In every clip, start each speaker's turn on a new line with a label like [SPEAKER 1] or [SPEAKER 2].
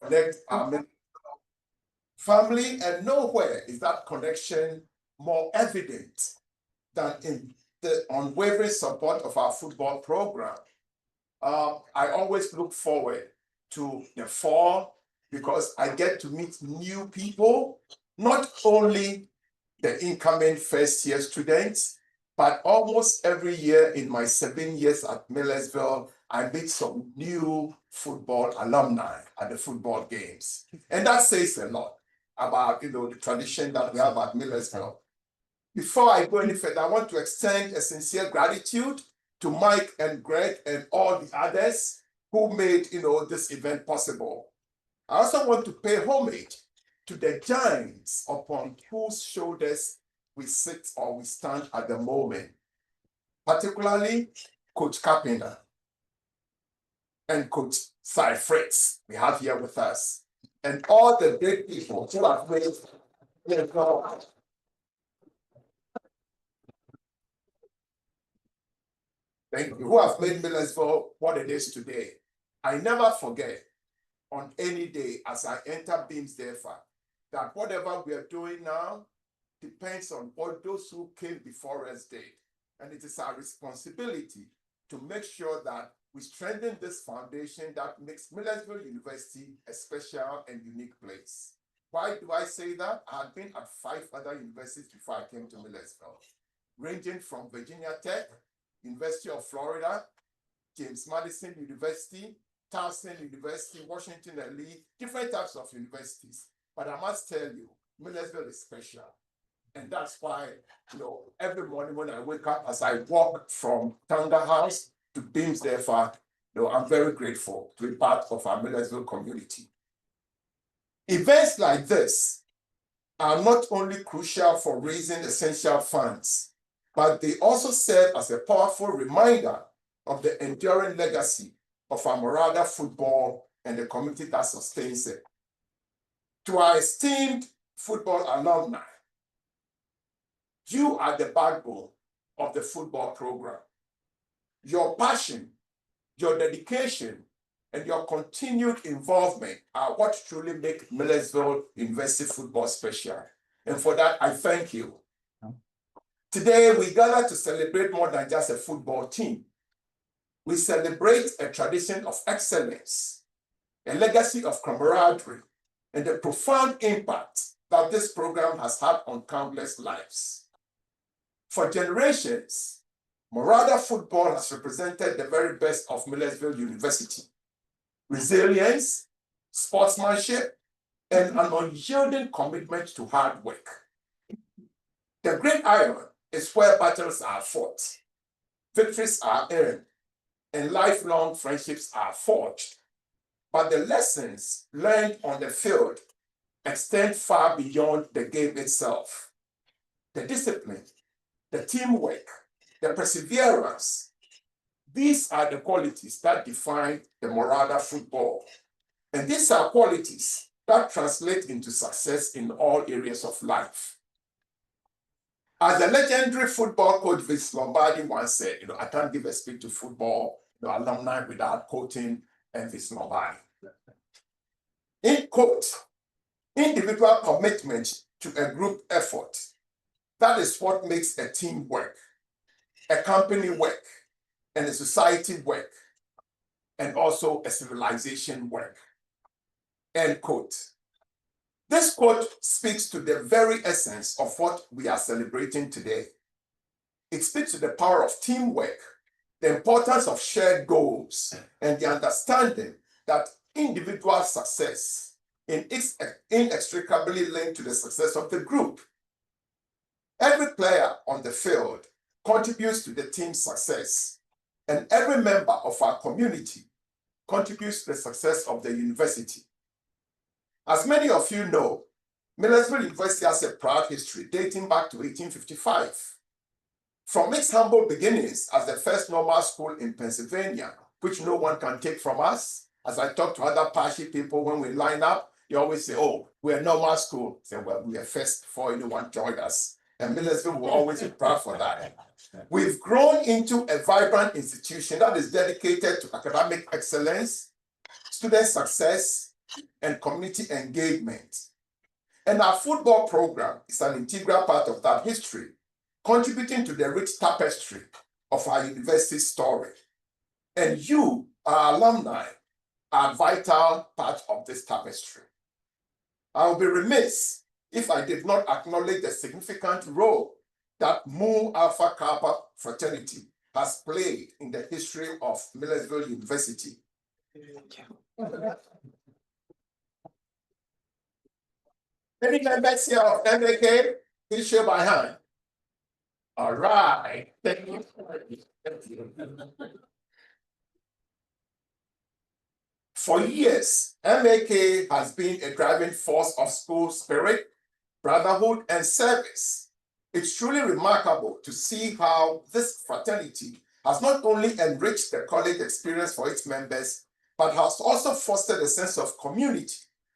[SPEAKER 1] connect our family, and nowhere is that connection more evident than in the unwavering support of our football program. I always look forward to the fall because I get to meet new people, not only the incoming first-year students, but almost every year in my 7 years at Millersville, I meet some new football alumni at the football games. And that says a lot about the tradition that we have at Millersville. Before I go any further, I want to extend a sincere gratitude to Mike and Greg and all the others who made this event possible. I also want to pay homage to the giants upon whose shoulders we sit or we stand at the moment, particularly Coach Carpenter and Coach Cy Fritz we have here with us, and all the great people who have made who have made Millersville what it is today. I never forget on any day as I enter Beams Defa that whatever we are doing now depends on what those who came before us did. And it is our responsibility to make sure that we strengthen this foundation that makes Millersville University a special and unique place. Why do I say that? I had been at 5 other universities before I came to Millersville, ranging from Virginia Tech, University of Florida, James Madison University, Towson University, Washington and Lee, different types of universities. But I must tell you, Millersville is special. And that's why, every morning when I wake up, as I walk from Tanga House to Beams Defa, I'm very grateful to be part of our Millersville community. Events like this are not only crucial for raising essential funds, but they also serve as a powerful reminder of the enduring legacy of our Morada football and the community that sustains it. To our esteemed football alumni, you are the backbone of the football program. Your passion, your dedication, and your continued involvement are what truly make Millersville University football special. And for that, I thank you. Today, we gather to celebrate more than just a football team. We celebrate a tradition of excellence, a legacy of camaraderie, and the profound impact that this program has had on countless lives. For generations, Morada football has represented the very best of Millersville University. Resilience, sportsmanship, and an unyielding commitment to hard work. The great iron is where battles are fought, victories are earned, and lifelong friendships are forged. But the lessons learned on the field extend far beyond the game itself. The discipline, the teamwork, the perseverance, these are the qualities that define the Morada football. And these are qualities that translate into success in all areas of life. As the legendary football coach Vince Lombardi once said, I can't give a speech to football alumni without quoting Vince Lombardi. In quote, individual commitment to a group effort, that is what makes a team work, a company work, and a society work, and also a civilization work. End quote. This quote speaks to the very essence of what we are celebrating today. It speaks to the power of teamwork, the importance of shared goals, and the understanding that individual success is inextricably linked to the success of the group. Every player on the field contributes to the team's success, and every member of our community contributes to the success of the university. As many of you know, Millersville University has a proud history dating back to 1855. From its humble beginnings as the first normal school in Pennsylvania, which no one can take from us. As I talk to other Pashi people when we line up, they always say, oh, we're a normal school. I say, well, we are first before anyone joined us. And Millersville will always be proud for that. We've grown into a vibrant institution that is dedicated to academic excellence, student success, and community engagement. And our football program is an integral part of that history, contributing to the rich tapestry of our university story. And you, our alumni, are a vital part of this tapestry. I will be remiss if I did not acknowledge the significant role that Mu Alpha Kappa fraternity has played in the history of Millersville University. Any members here of MAK? Please show by hand. All right. Thank you. For years, MAK has been a driving force of school spirit, brotherhood, and service. It's truly remarkable to see how this fraternity has not only enriched the college experience for its members, but has also fostered a sense of community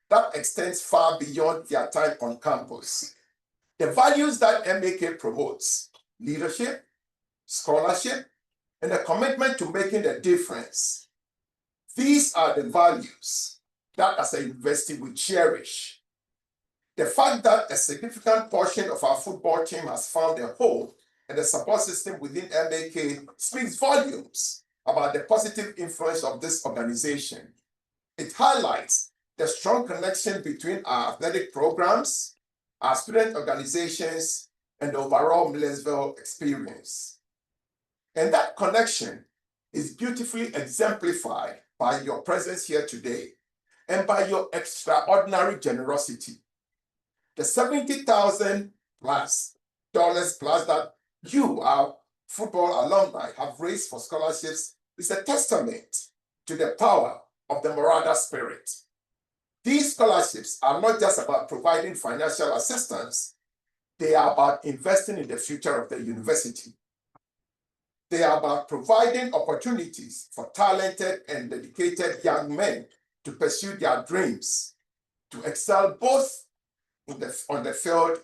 [SPEAKER 1] that extends far beyond their time on campus. The values that MAK promotes, leadership, scholarship, and a commitment to making a difference. These are the values that as a university we cherish. The fact that a significant portion of our football team has found a home and a support system within MAK speaks volumes about the positive influence of this organization. It highlights the strong connection between our athletic programs, our student organizations, and the overall Millersville experience. And that connection is beautifully exemplified by your presence here today and by your extraordinary generosity. The $70,000 plus that you, our football alumni, have raised for scholarships is a testament to the power of the Morada spirit. These scholarships are not just about providing financial assistance, they are about investing in the future of the university. They are about providing opportunities for talented and dedicated young men to pursue their dreams, to excel both on the field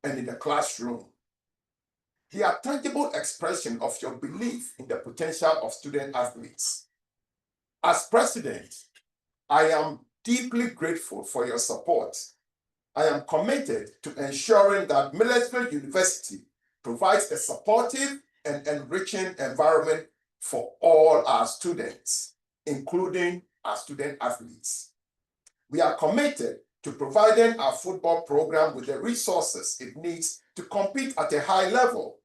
[SPEAKER 1] and in the classroom. They are tangible expression of your belief in the potential of student athletes. As president, I am deeply grateful for your support. I am committed to ensuring that Millersville University provides a supportive and enriching environment for all our students, including our student athletes. We are committed to providing our football program with the resources it needs to compete at a high level,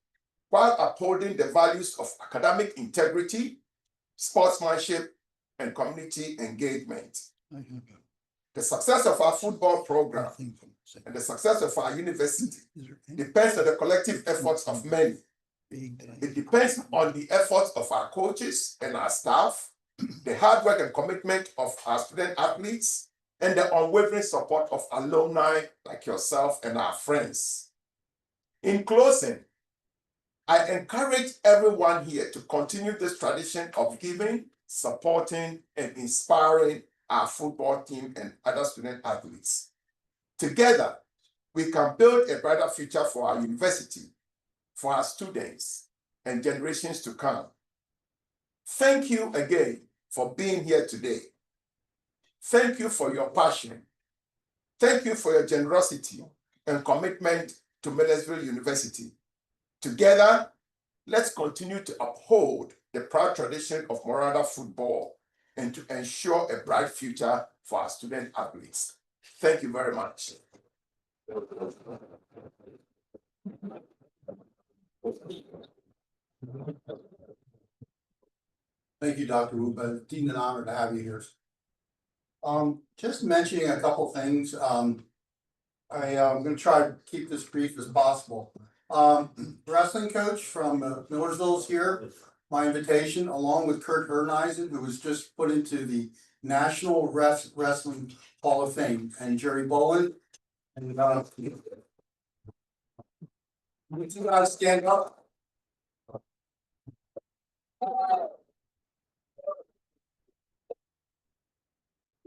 [SPEAKER 1] while upholding the values of academic integrity, sportsmanship, and community engagement. The success of our football program and the success of our university depends on the collective efforts of many. It depends on the efforts of our coaches and our staff, the hard work and commitment of our student athletes, and the unwavering support of alumni like yourself and our friends. In closing, I encourage everyone here to continue this tradition of giving, supporting, and inspiring our football team and other student athletes. Together, we can build a brighter future for our university, for our students, and generations to come. Thank you again for being here today. Thank you for your passion. Thank you for your generosity and commitment to Millersville University. Together, let's continue to uphold the proud tradition of Morada football and to ensure a bright future for our student athletes. Thank you very much.
[SPEAKER 2] Thank you, Dr. Rupa. It's an honor to have you here. Just mentioning a couple things. I'm going to try to keep this brief as possible. Wrestling coach from Millersville is here. My invitation, along with Kurt Herneisen, who was just put into the National Wrestling Hall of Fame, and Jerry Boland. And would you guys stand up?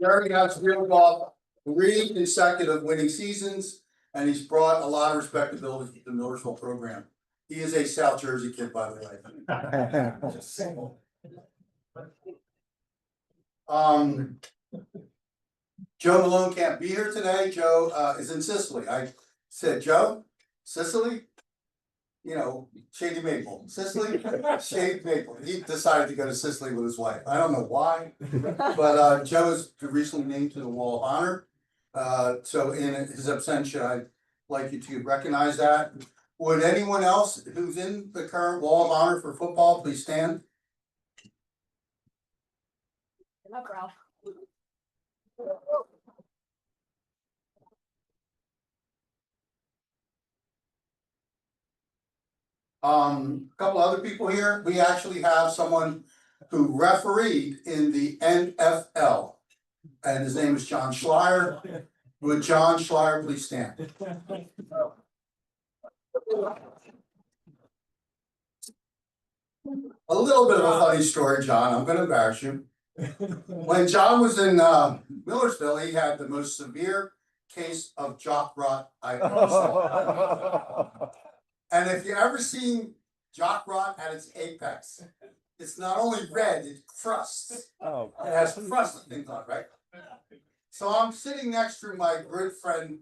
[SPEAKER 2] Jerry has reeled off 3 consecutive winning seasons, and he's brought a lot of respectability to the Millersville program. He is a South Jersey kid, by the way. Joe Malone can't be here today. Joe is in Sicily. I said, Joe, Sicily? You know, Shady Maple, Sicily, Shady Maple. He decided to go to Sicily with his wife. I don't know why, but Joe is recently named to the Wall of Honor. So in his absentia, I'd like you to recognize that. Would anyone else who's in the current Wall of Honor for football please stand?
[SPEAKER 3] Come up, Ralph.
[SPEAKER 2] A couple other people here. We actually have someone who refereed in the NFL, and his name is John Schleier. Would John Schleier please stand? A little bit of a funny story, John. I'm going to embarrass you. When John was in Millersville, he had the most severe case of jock rot I've ever seen. And if you ever seen jock rot at its apex, it's not only red, it crusts.
[SPEAKER 4] Oh.
[SPEAKER 2] It has crust and things on it, right? So I'm sitting next to my good friend,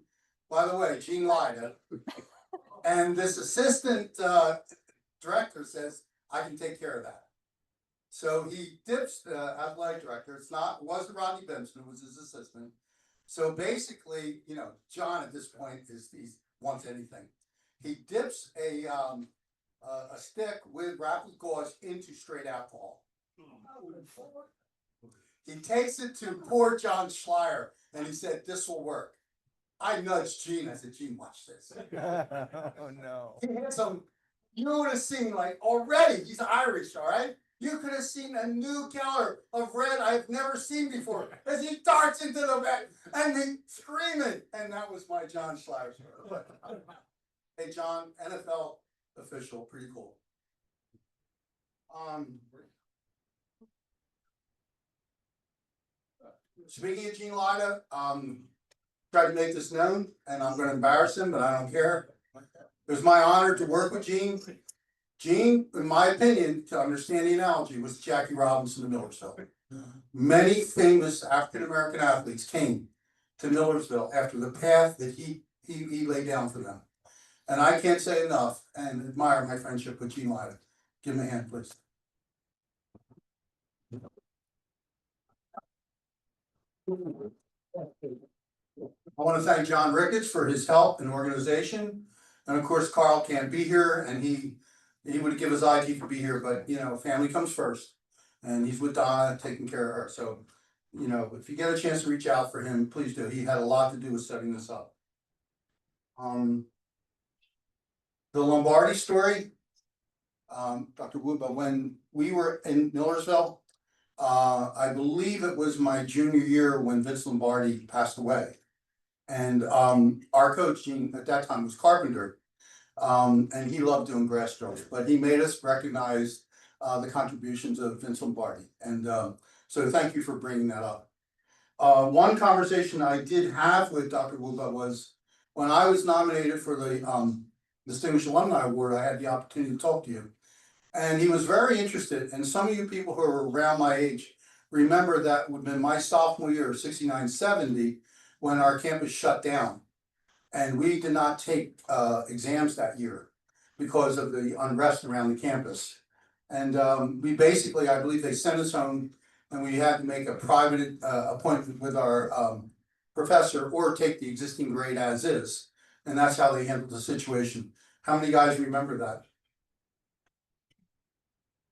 [SPEAKER 2] by the way, Gene Lida. And this assistant director says, I can take care of that. So he dips the athletic director. It wasn't Rodney Benson, it was his assistant. So basically, you know, John at this point he wants anything. He dips a stick with rapid gauze into straight alcohol. He takes it to poor John Schleier and he said, this will work. I nudged Gene. I said, Gene, watch this.
[SPEAKER 4] Oh no.
[SPEAKER 2] He had you would have seen like already, he's Irish, all right? You could have seen a new color of red I've never seen before as he darts into the bed and he screaming. And that was my John Schleier. Hey, John, NFL official, pretty cool. Speaking of Gene Lida, tried to make this known, and I'm going to embarrass him, but I don't care. It was my honor to work with Gene. Gene, in my opinion, to understand the analogy, was Jackie Robinson of Millersville. Many famous African American athletes came to Millersville after the path that he laid down for them. And I can't say enough and admire my friendship with Gene Lida. Give him a hand, please. I want to thank John Ricketts for his help and organization. And of course, Carl can't be here and he would give his ID to be here, but you know, family comes first. And he's with Donna taking care of her. So, you know, if you get a chance to reach out for him, please do. He had a lot to do with setting this up. The Lombardi story, Dr. Wuba, when we were in Millersville, I believe it was my junior year when Vince Lombardi passed away. And our coach, Gene, at that time was carpenter, and he loved doing grass strokes, but he made us recognize the contributions of Vince Lombardi. And so thank you for bringing that up. One conversation I did have with Dr. Wuba was when I was nominated for the Distinguished Alumni Award, I had the opportunity to talk to you. And he was very interested, and some of you people who are around my age remember that would have been my sophomore year, 69-70, when our campus shut down. And we did not take exams that year because of the unrest around the campus. And we basically, I believe they sent us home and we had to make a private appointment with our professor or take the existing grade as is. And that's how they handled the situation. How many guys remember that?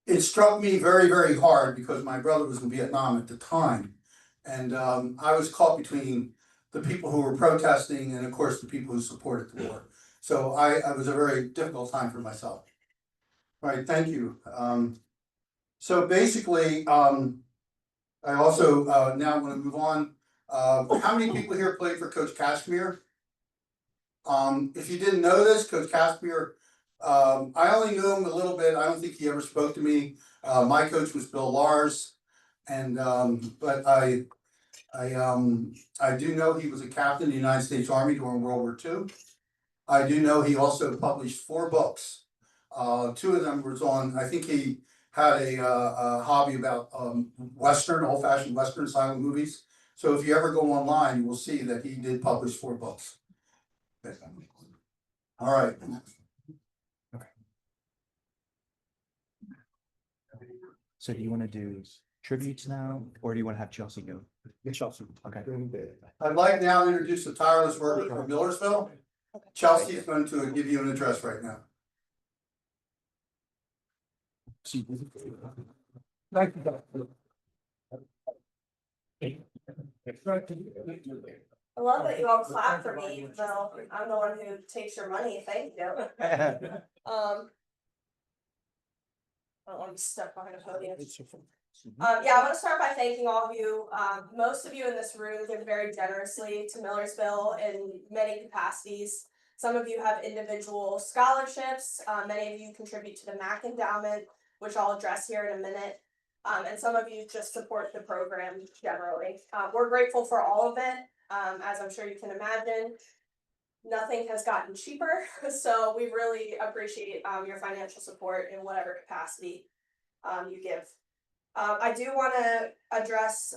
[SPEAKER 2] It struck me very, very hard because my brother was in Vietnam at the time. And I was caught between the people who were protesting and of course the people who supported the war. So it was a very difficult time for myself. All right, thank you. So basically, I also now want to move on. How many people here played for Coach Kashmir? If you didn't know this, Coach Kashmir, I only knew him a little bit. I don't think he ever spoke to me. My coach was Bill Lars, and but I do know he was a captain in the United States Army during World War II. I do know he also published 4 books. 2 of them was on, I think he had a hobby about Western, old-fashioned Western silent movies. So if you ever go online, you will see that he did publish 4 books. All right.
[SPEAKER 4] So do you want to do tributes now, or do you want to have Chelsea go?
[SPEAKER 2] Chelsea.
[SPEAKER 4] Okay.
[SPEAKER 2] I'd like now to introduce the tireless worker from Millersville. Chelsea is going to give you an address right now.
[SPEAKER 5] Thank you, Doctor.
[SPEAKER 3] I love that you all clap for me, even though I'm the one who takes your money, thank you. I'm stuck behind a podium. Yeah, I want to start by thanking all of you. Most of you in this room give very generously to Millersville in many capacities. Some of you have individual scholarships. Many of you contribute to the MAK endowment, which I'll address here in a minute. And some of you just support the program generally. We're grateful for all of it. As I'm sure you can imagine, nothing has gotten cheaper, so we really appreciate your financial support in whatever capacity you give. I do want to address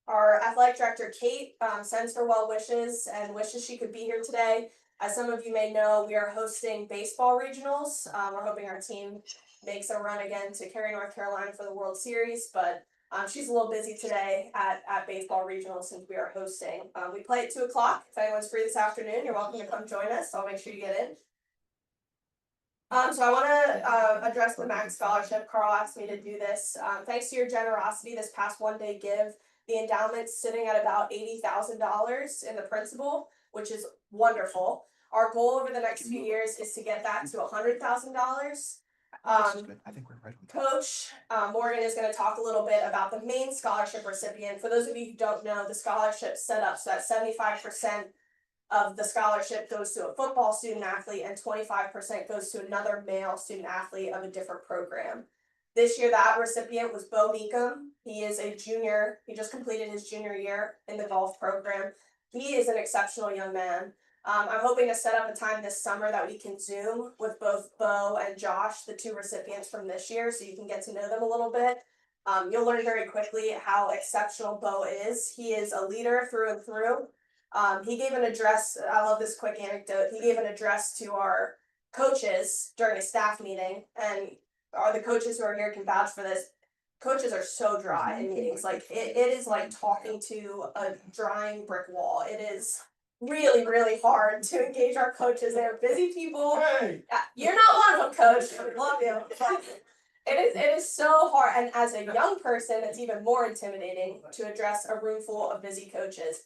[SPEAKER 3] our athletic director, Kate, sends her well wishes and wishes she could be here today. As some of you may know, we are hosting baseball regionals. We're hoping our team makes a run again to Cary, North Carolina for the World Series, but she's a little busy today at baseball regionals since we are hosting. We play at 2 o'clock. If anyone's free this afternoon, you're welcome to come join us. So I'll make sure you get in. So I want to address the MAK scholarship. Carl asked me to do this. Thanks to your generosity, this past one-day give, the endowment's sitting at about $80,000 in the principal, which is wonderful. Our goal over the next few years is to get that to $100,000.
[SPEAKER 4] I think we're right on.
[SPEAKER 3] Coach Morgan is going to talk a little bit about the main scholarship recipient. For those of you who don't know, the scholarship's set up so that 75% of the scholarship goes to a football student athlete and 25% goes to another male student athlete of a different program. This year, that recipient was Bo Meekum. He is a junior. He just completed his junior year in the golf program. He is an exceptional young man. I'm hoping to set up a time this summer that we can Zoom with both Bo and Josh, the 2 recipients from this year, so you can get to know them a little bit. You'll learn very quickly how exceptional Bo is. He is a leader through and through. He gave an address. I love this quick anecdote. He gave an address to our coaches during a staff meeting, and the coaches who are here can vouch for this. Coaches are so dry in meetings. Like it is like talking to a drying brick wall. It is really, really hard to engage our coaches. They're busy people.
[SPEAKER 1] Hey.
[SPEAKER 3] You're not one of them, coach. I love you. It is so hard. And as a young person, it's even more intimidating to address a room full of busy coaches.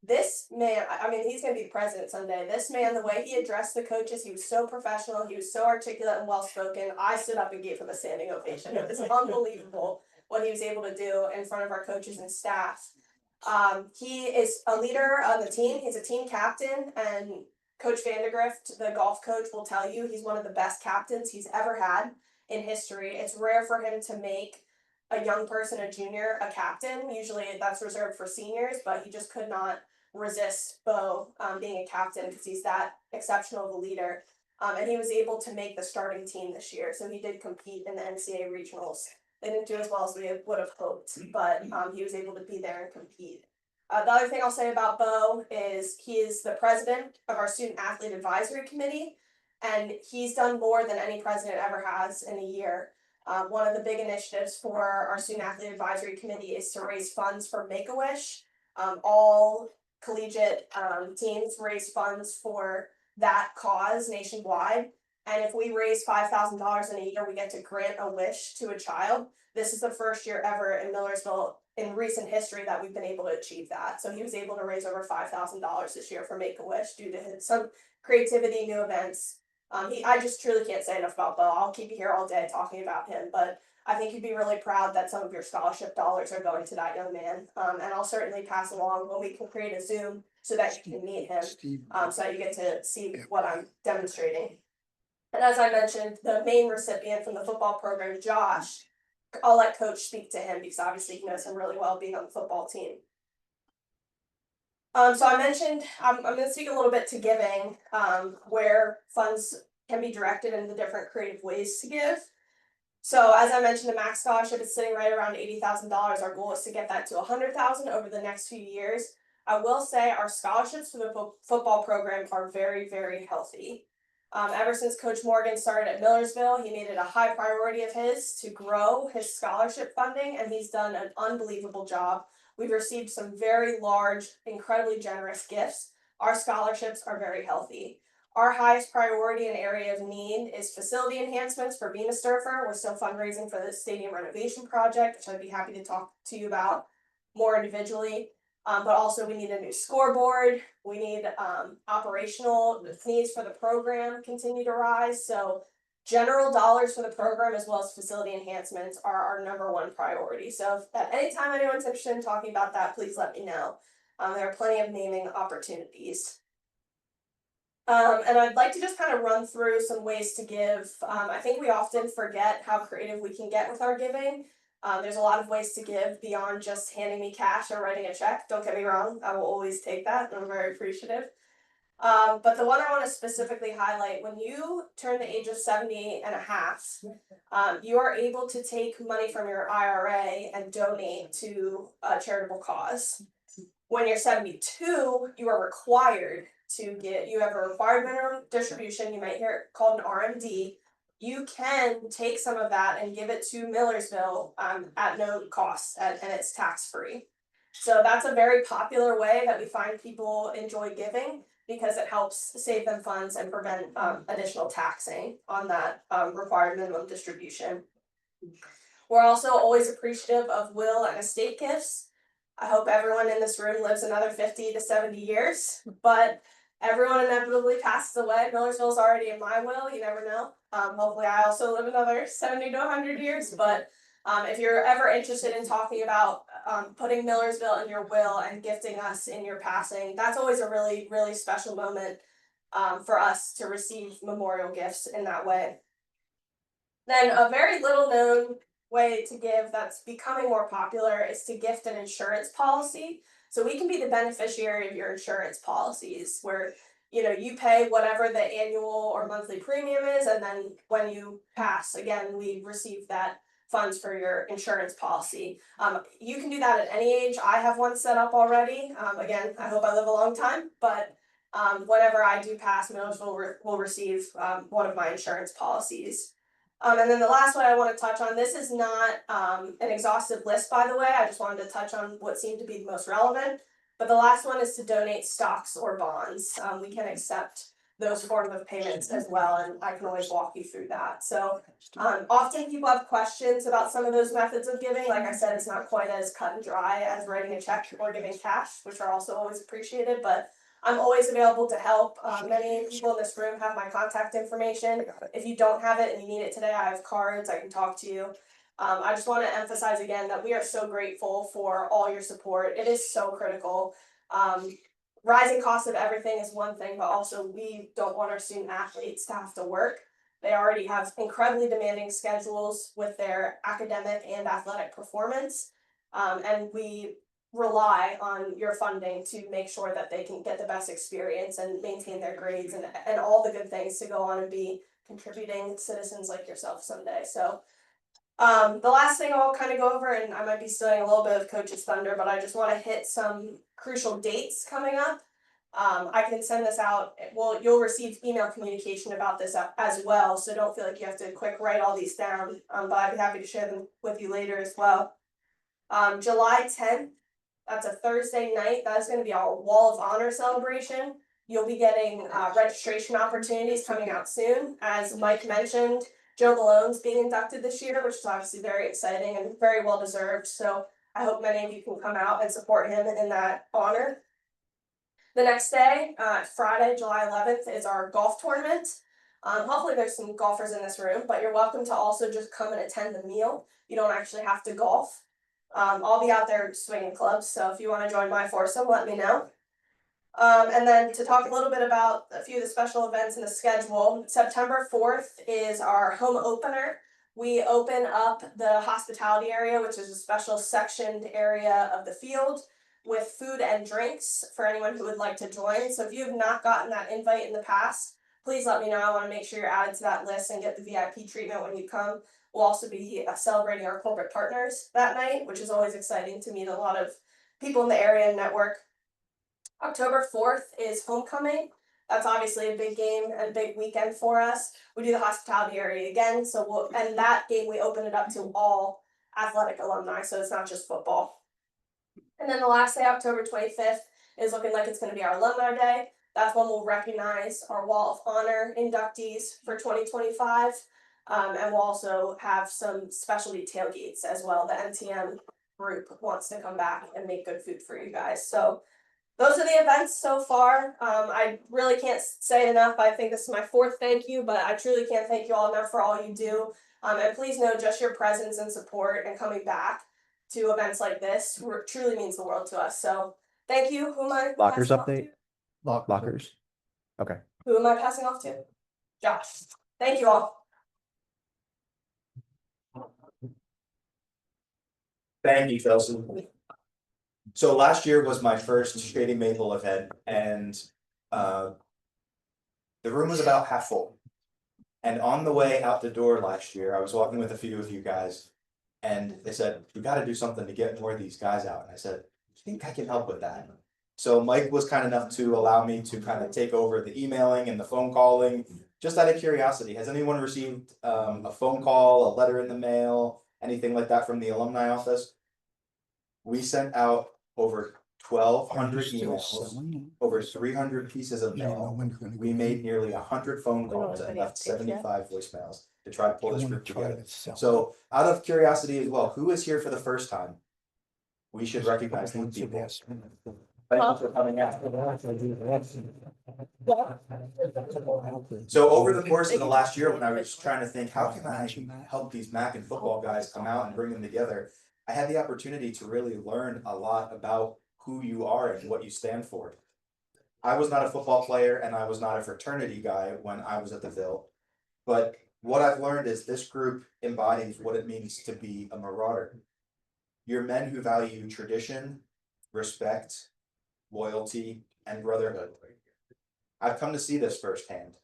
[SPEAKER 3] This man, I mean, he's going to be president someday. This man, the way he addressed the coaches, he was so professional. He was so articulate and well-spoken. I stood up and gave him a standing ovation. It was unbelievable what he was able to do in front of our coaches and staff. He is a leader on the team. He's a team captain, and Coach Vandergrift, the golf coach, will tell you he's one of the best captains he's ever had in history. It's rare for him to make a young person, a junior, a captain. Usually that's reserved for seniors, but he just could not resist Bo being a captain because he's that exceptional of a leader. And he was able to make the starting team this year. So he did compete in the NCAA regionals. They didn't do as well as we would have hoped, but he was able to be there and compete. The other thing I'll say about Bo is he is the president of our Student Athlete Advisory Committee, and he's done more than any president ever has in a year. One of the big initiatives for our Student Athlete Advisory Committee is to raise funds for Make-A-Wish. All collegiate teams raise funds for that cause nationwide. And if we raise $5,000 in a year, we get to grant a wish to a child. This is the first year ever in Millersville in recent history that we've been able to achieve that. So he was able to raise over $5,000 this year for Make-A-Wish due to some creativity, new events. I just truly can't say enough about Bo. I'll keep you here all day talking about him, but I think you'd be really proud that some of your scholarship dollars are going to that young man. And I'll certainly pass along when we can create a Zoom so that you can meet him, so that you get to see what I'm demonstrating. And as I mentioned, the main recipient from the football program, Josh, I'll let Coach speak to him because obviously he knows him really well being on the football team. So I mentioned, I'm going to speak a little bit to giving, where funds can be directed in the different creative ways to give. So as I mentioned, the MAK scholarship is sitting right around $80,000. Our goal is to get that to $100,000 over the next few years. I will say our scholarships for the football program are very, very healthy. Ever since Coach Morgan started at Millersville, he made it a high priority of his to grow his scholarship funding, and he's done an unbelievable job. We've received some very large, incredibly generous gifts. Our scholarships are very healthy. Our highest priority and area of need is facility enhancements for Bemis Sturfer. We're still fundraising for the stadium renovation project, which I'd be happy to talk to you about more individually. But also we need a new scoreboard. We need operational needs for the program continue to rise. So general dollars for the program as well as facility enhancements are our #1 priority. So if at any time anyone's interested in talking about that, please let me know. There are plenty of naming opportunities. And I'd like to just kind of run through some ways to give. I think we often forget how creative we can get with our giving. There's a lot of ways to give beyond just handing me cash or writing a check. Don't get me wrong, I will always take that, and I'm very appreciative. But the one I want to specifically highlight, when you turn the age of 70 and a half, you are able to take money from your IRA and donate to a charitable cause. When you're 72, you are required to you have a required minimum distribution, you might hear it called an RMD. You can take some of that and give it to Millersville at no cost, and it's tax-free. So that's a very popular way that we find people enjoy giving because it helps save them funds and prevent additional taxing on that required minimum distribution. We're also always appreciative of will and estate gifts. I hope everyone in this room lives another 50 to 70 years, but everyone inevitably passes away. Millersville's already in my will, you never know. Hopefully I also live another 70 to 100 years, but if you're ever interested in talking about putting Millersville in your will and gifting us in your passing, that's always a really, really special moment for us to receive memorial gifts in that way. Then a very little known way to give that's becoming more popular is to gift an insurance policy. So we can be the beneficiary of your insurance policies where you pay whatever the annual or monthly premium is, and then when you pass, again, we receive that funds for your insurance policy. You can do that at any age. I have one set up already. Again, I hope I live a long time, but whenever I do pass, Millersville will receive one of my insurance policies. And then the last one I want to touch on, this is not an exhaustive list, by the way. I just wanted to touch on what seemed to be the most relevant. But the last one is to donate stocks or bonds. We can accept those forms of payments as well, and I can always walk you through that. So often people have questions about some of those methods of giving. Like I said, it's not quite as cut and dry as writing a check or giving cash, which are also always appreciated, but I'm always available to help. Many people in this room have my contact information. If you don't have it and you need it today, I have cards, I can talk to you. I just want to emphasize again that we are so grateful for all your support. It is so critical. Rising costs of everything is one thing, but also we don't want our student athletes to have to work. They already have incredibly demanding schedules with their academic and athletic performance. And we rely on your funding to make sure that they can get the best experience and maintain their grades and all the good things to go on and be contributing citizens like yourself someday. So the last thing I'll kind of go over, and I might be stealing a little bit of Coach's thunder, but I just want to hit some crucial dates coming up. I can send this out. Well, you'll receive email communication about this as well, so don't feel like you have to quick write all these down, but I'd be happy to share them with you later as well. July 10th, that's a Thursday night. That's going to be our Wall of Honor celebration. You'll be getting registration opportunities coming out soon. As Mike mentioned, Joe Malone's being inducted this year, which is obviously very exciting and very well deserved. So I hope many of you can come out and support him in that honor. The next day, Friday, July 11th, is our golf tournament. Hopefully there's some golfers in this room, but you're welcome to also just come and attend the meal. You don't actually have to golf. I'll be out there swinging clubs, so if you want to join my foursome, let me know. And then to talk a little bit about a few of the special events in the schedule, September 4th is our home opener. We open up the hospitality area, which is a special sectioned area of the field with food and drinks for anyone who would like to join. So if you have not gotten that invite in the past, please let me know. I want to make sure you're added to that list and get the VIP treatment when you come. We'll also be celebrating our corporate partners that night, which is always exciting to meet a lot of people in the area and network. October 4th is homecoming. That's obviously a big game and a big weekend for us. We do the hospitality area again, and that game we open it up to all athletic alumni, so it's not just football. And then the last day, October 25th, is looking like it's going to be our alumni day. That's when we'll recognize our Wall of Honor inductees for 2025. And we'll also have some specialty tailgates as well. The MTM group wants to come back and make good food for you guys. So those are the events so far. I really can't say it enough. I think this is my 4th thank you, but I truly can't thank you all enough for all you do. And please know just your presence and support and coming back to events like this truly means the world to us. So thank you. Who am I
[SPEAKER 4] Lockers
[SPEAKER 3] passing off
[SPEAKER 4] update?
[SPEAKER 3] to?
[SPEAKER 4] Lockers. Okay.
[SPEAKER 3] Who am I passing off to? Josh. Thank you all.
[SPEAKER 6] Thank you, Chelsea. So last year was my first Shady Maple event, and the room was about half full. And on the way out the door last year, I was walking with a few of you guys, and they said, "We got to do something to get more of these guys out." And I said, "I think I can help with that." So Mike was kind enough to allow me to kind of take over the emailing and the phone calling. Just out of curiosity, has anyone received a phone call, a letter in the mail, anything like that from the alumni office? We sent out over 1,200 emails, over 300 pieces of mail. We made nearly 100 phone calls and left 75 voicemails to try to pull this group together. So out of curiosity as well, who is here for the first time? We should recognize these people. Thank you for coming out. So over the course of the last year, when I was trying to think, how can I help these MAK and football guys come out and bring them together? I had the opportunity to really learn a lot about who you are and what you stand for. I was not a football player and I was not a fraternity guy when I was at the Ville, but what I've learned is this group embodies what it means to be a marauder. You're men who value tradition, respect, loyalty, and brotherhood. I've come to see this firsthand.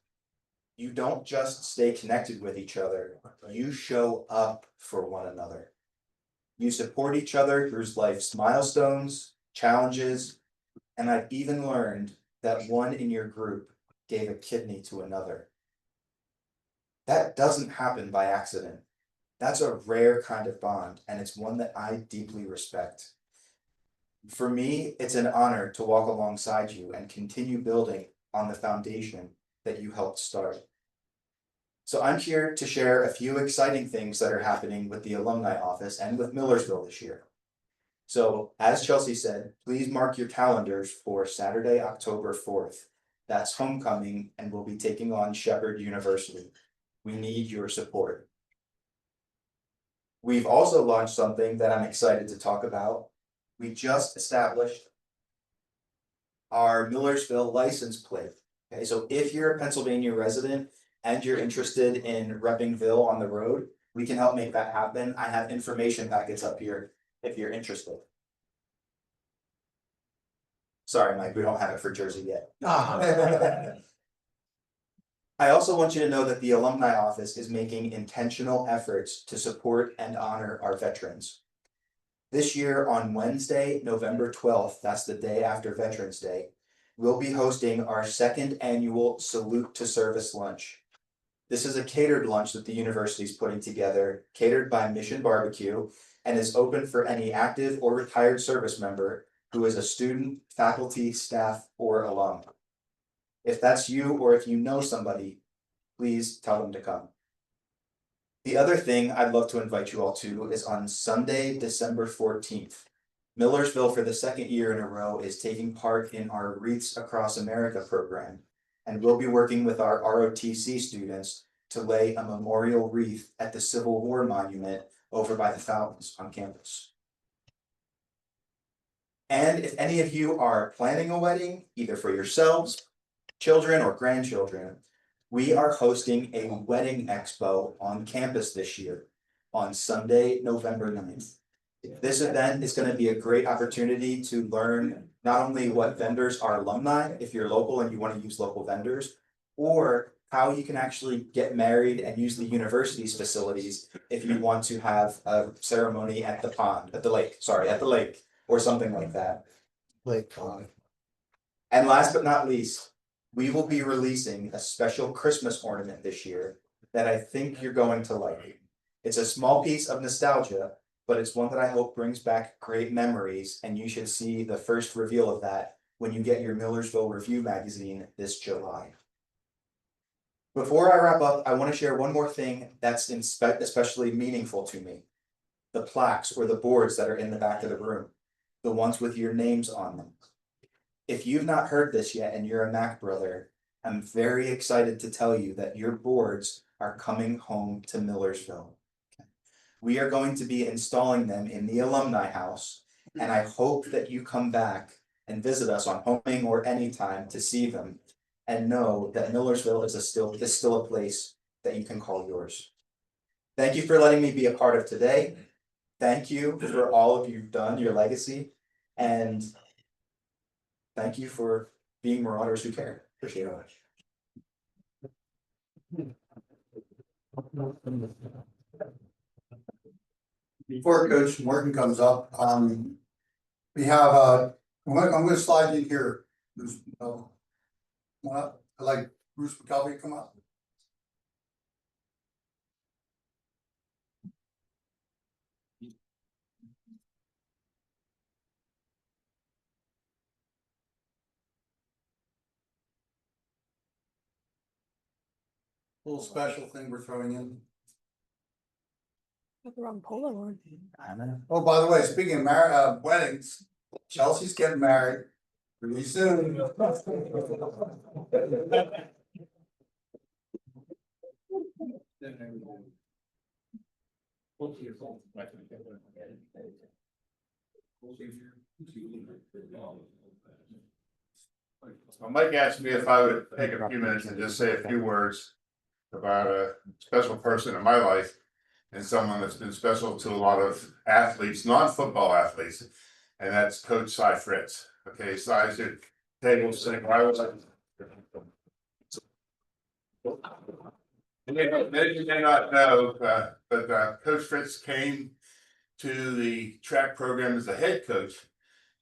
[SPEAKER 6] You don't just stay connected with each other, you show up for one another. You support each other through life's milestones, challenges, and I've even learned that one in your group gave a kidney to another. That doesn't happen by accident. That's a rare kind of bond, and it's one that I deeply respect. For me, it's an honor to walk alongside you and continue building on the foundation that you helped start. So I'm here to share a few exciting things that are happening with the alumni office and with Millersville this year. So as Chelsea said, please mark your calendars for Saturday, October 4th. That's homecoming, and we'll be taking on Shepherd University. We need your support. We've also launched something that I'm excited to talk about. We just established our Millersville license plate. Okay, so if you're a Pennsylvania resident and you're interested in repping Ville on the road, we can help make that happen. I have information packets up here if you're interested. Sorry, Mike, we don't have it for Jersey yet. I also want you to know that the alumni office is making intentional efforts to support and honor our veterans. This year on Wednesday, November 12th, that's the day after Veterans Day, we'll be hosting our 2nd annual Salute to Service lunch. This is a catered lunch that the university is putting together, catered by Mission Barbecue, and is open for any active or retired service member who is a student, faculty, staff, or alum. If that's you, or if you know somebody, please tell them to come. The other thing I'd love to invite you all to is on Sunday, December 14th. Millersville, for the 2nd year in a row, is taking part in our Wreaths Across America program, and we'll be working with our ROTC students to lay a memorial wreath at the Civil War monument over by the fountains on campus. And if any of you are planning a wedding, either for yourselves, children, or grandchildren, we are hosting a wedding expo on campus this year on Sunday, November 9th. This event is going to be a great opportunity to learn not only what vendors are alumni, if you're local and you want to use local vendors, or how you can actually get married and use the university's facilities if you want to have a ceremony at the pond, at the lake, sorry, at the lake, or something like that.
[SPEAKER 4] Like,
[SPEAKER 6] And last but not least, we will be releasing a special Christmas ornament this year that I think you're going to like. It's a small piece of nostalgia, but it's one that I hope brings back great memories, and you should see the first reveal of that when you get your Millersville Review magazine this July. Before I wrap up, I want to share one more thing that's especially meaningful to me. The plaques or the boards that are in the back of the room, the ones with your names on them. If you've not heard this yet and you're a MAK brother, I'm very excited to tell you that your boards are coming home to Millersville. We are going to be installing them in the alumni house, and I hope that you come back and visit us on homecoming or anytime to see them and know that Millersville is still a place that you can call yours. Thank you for letting me be a part of today. Thank you for all of you've done, your legacy, and thank you for being Marauders who care. Appreciate it.
[SPEAKER 2] Before Coach Morton comes up, we have, I'm gonna slide in here. Bruce, I'd like Bruce McCovey to come up. Little special thing we're throwing in.
[SPEAKER 3] Got the wrong polo on.
[SPEAKER 4] I don't know.
[SPEAKER 2] Oh, by the way, speaking of weddings, Chelsea's getting married really soon.
[SPEAKER 7] Well, Mike asked me if I would take a few minutes and just say a few words about a special person in my life and someone that's been special to a lot of athletes, non-football athletes, and that's Coach Cy Fritz. Okay, Cy's at table sitting right with us. Many of you may not know, but Coach Fritz came to the track program as a head coach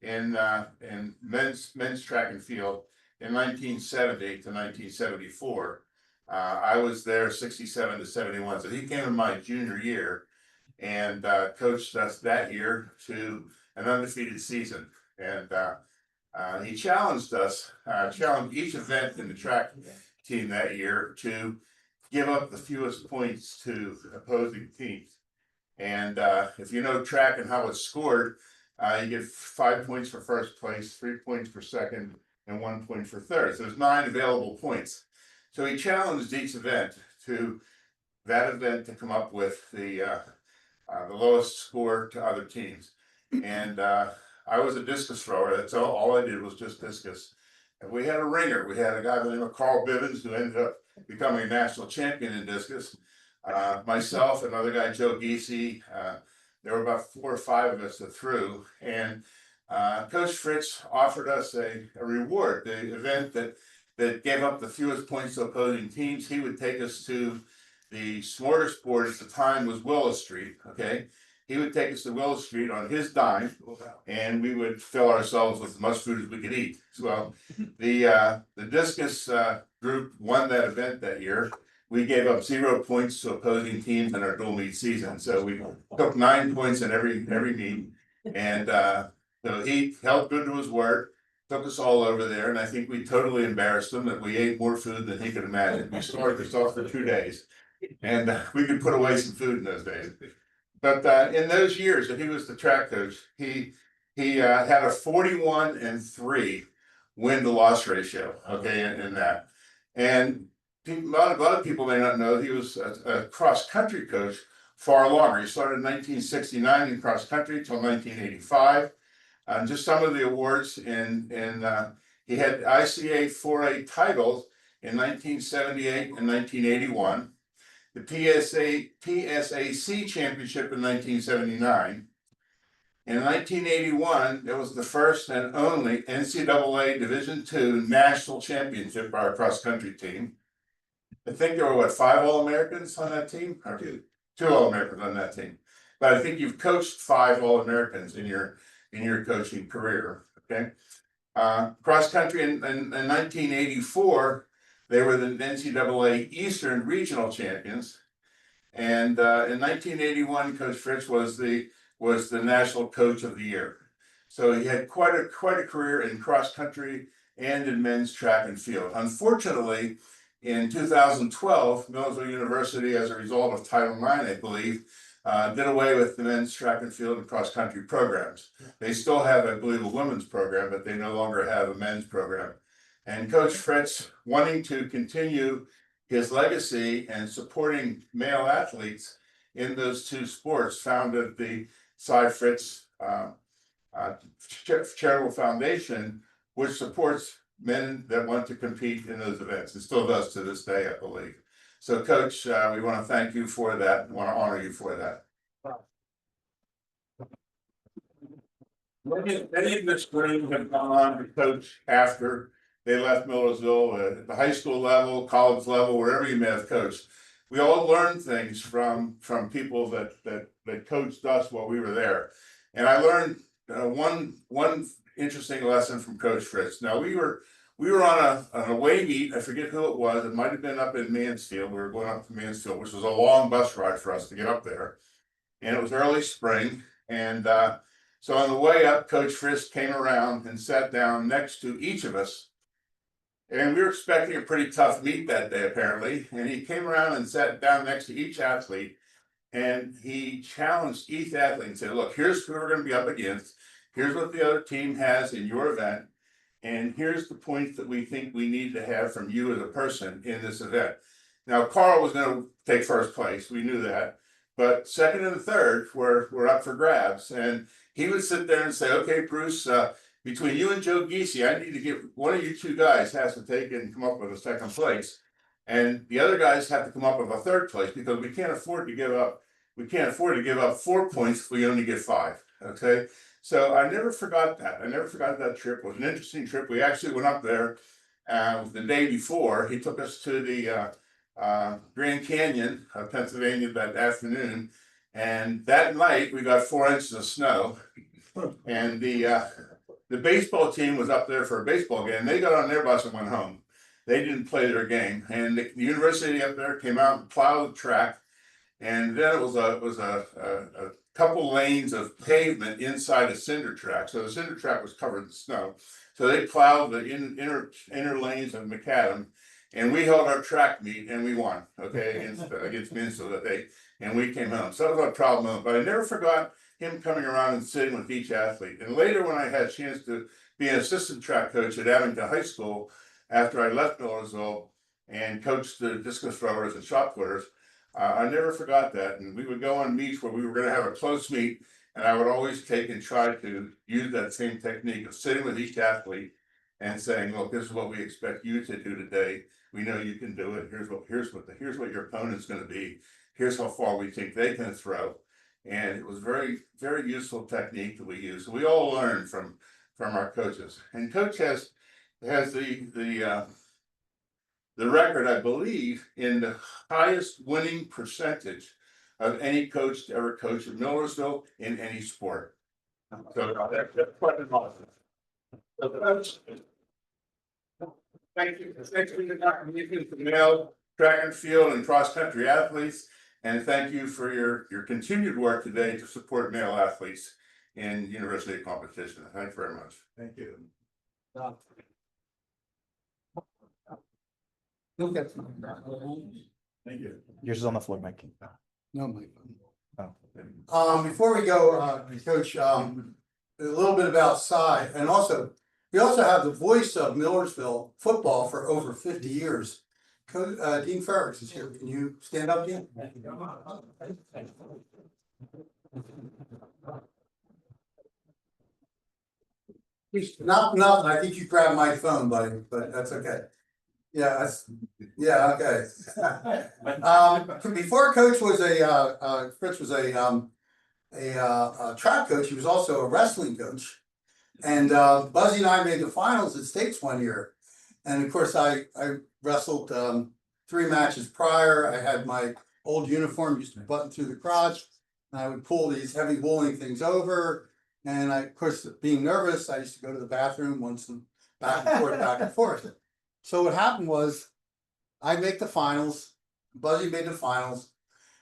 [SPEAKER 7] in men's track and field in 1970 to 1974. I was there 67 to 71, so he came in my junior year and coached us that year to an undefeated season. And he challenged us, challenged each event in the track team that year to give up the fewest points to opposing teams. And if you know track and how it's scored, you get 5 points for first place, 3 points for second, and 1 point for third. So there's 9 available points. So he challenged each event to come up with the lowest score to other teams. And I was a discus thrower. That's all I did was just discus. And we had a ringer. We had a guy by the name of Carl Bivens who ended up becoming a national champion in discus. Myself, another guy, Joe Giese, there were about 4 or 5 of us that threw. And Coach Fritz offered us a reward, the event that gave up the fewest points to opposing teams. He would take us to the smorgasbord at the time was Willis Street, okay? He would take us to Willis Street on his dime, and we would fill ourselves with as much food as we could eat. So the discus group won that event that year. We gave up 0 points to opposing teams in our dual meet season. So we took 9 points in every meet. And so he held good to his word, took us all over there, and I think we totally embarrassed him that we ate more food than he could imagine. We starved ourselves for 2 days, and we could put away some food in those days. But in those years that he was the track coach, he had a 41-3 win to loss ratio. Okay, in that, and a lot of people may not know he was a cross country coach far longer. He started in 1969 in cross country till 1985. Just some of the awards he had ICA 4A titles in 1978 and 1981. The PSAC championship in 1979. In 1981, it was the first and only NCAA Division II national championship by our cross country team. I think there were what, 5 All-Americans on that team, or two All-Americans on that team. But I think you've coached 5 All-Americans in your coaching career, okay? Cross country in 1984, they were the NCAA Eastern Regional Champions. And in 1981, Coach Fritz was the National Coach of the Year. So he had quite a career in cross country and in men's track and field. Unfortunately, in 2012, Millersville University, as a result of Title IX, I believe, did away with the men's track and field and cross country programs. They still have, I believe, a women's program, but they no longer have a men's program. And Coach Fritz, wanting to continue his legacy and supporting male athletes in those 2 sports, founded the Cy Fritz Charitable Foundation, which supports men that want to compete in those events. It still does to this day, I believe. So, Coach, we want to thank you for that. We want to honor you for that. Many of this spring have gone on to coach after they left Millersville, at the high school level, college level, wherever you may have coached. We all learned things from people that coached us while we were there. And I learned one interesting lesson from Coach Fritz. Now we were on an away meet. I forget who it was. It might have been up in Mansfield. We were going up to Mansfield, which was a long bus ride for us to get up there. And it was early spring. And so on the way up, Coach Fritz came around and sat down next to each of us. And we were expecting a pretty tough meet that day, apparently. And he came around and sat down next to each athlete. And he challenged each athlete and said, look, here's who we're going to be up against. Here's what the other team has in your event. And here's the points that we think we need to have from you as a person in this event. Now, Carl was going to take first place. We knew that. But second and third were up for grabs. And he would sit there and say, okay, Bruce, between you and Joe Giese, I need to get one of you 2 guys has to take and come up with a second place. And the other guys have to come up with a third place, because we can't afford to give up 4 points if we only get 5. Okay. So I never forgot that. I never forgot that trip. It was an interesting trip. We actually went up there the day before. He took us to the Grand Canyon of Pennsylvania that afternoon. And that night we got 4 inches of snow. And the baseball team was up there for a baseball game. They got on their bus and went home. They didn't play their game. And the university up there came out and plowed the track. And then it was a couple lanes of pavement inside a cinder track. So the cinder track was covered in snow. So they plowed the inner lanes of macadam, and we held our track meet and we won. Okay, against Millersville that day, and we came home. So that was a problem, but I never forgot him coming around and sitting with each athlete. And later, when I had a chance to be an assistant track coach at Abington High School after I left Millersville and coached the discus throwers and shot putters, I never forgot that. And we would go on meets where we were going to have a close meet, and I would always take and try to use that same technique of sitting with each athlete and saying, look, this is what we expect you to do today. We know you can do it. Here's what your opponent's going to be. Here's how far we think they can throw. And it was very, very useful technique that we use. So we all learned from our coaches. And Coach has the record, I believe, in the highest winning percentage of any coach to ever coach at Millersville in any sport. So that's quite an honor. So Coach, thank you. Thanks for your contribution to male track and field and cross country athletes. And thank you for your continued work today to support male athletes in university competition. Thank you very much.
[SPEAKER 6] Thank you.
[SPEAKER 5] You'll get some.
[SPEAKER 7] Thank you.
[SPEAKER 4] Yours is on the floor, Mike.
[SPEAKER 5] No, Mike.
[SPEAKER 4] Oh.
[SPEAKER 2] Before we go, Coach, a little bit about Cy, and also, we also have the voice of Millersville football for over 50 years. Dean Ferris is here. Can you stand up, Dean? Nothing. I think you grabbed my phone, buddy, but that's okay. Yeah, okay. Before Coach was Fritz was a track coach, he was also a wrestling coach. And Buzzy and I made the finals at States one year. And of course, I wrestled 3 matches prior, I had my old uniform, used to button through the crotch. And I would pull these heavy wooling things over. And I, of course, being nervous, I used to go to the bathroom once and back and forth, back and forth. So what happened was, I make the finals, Buzzy made the finals,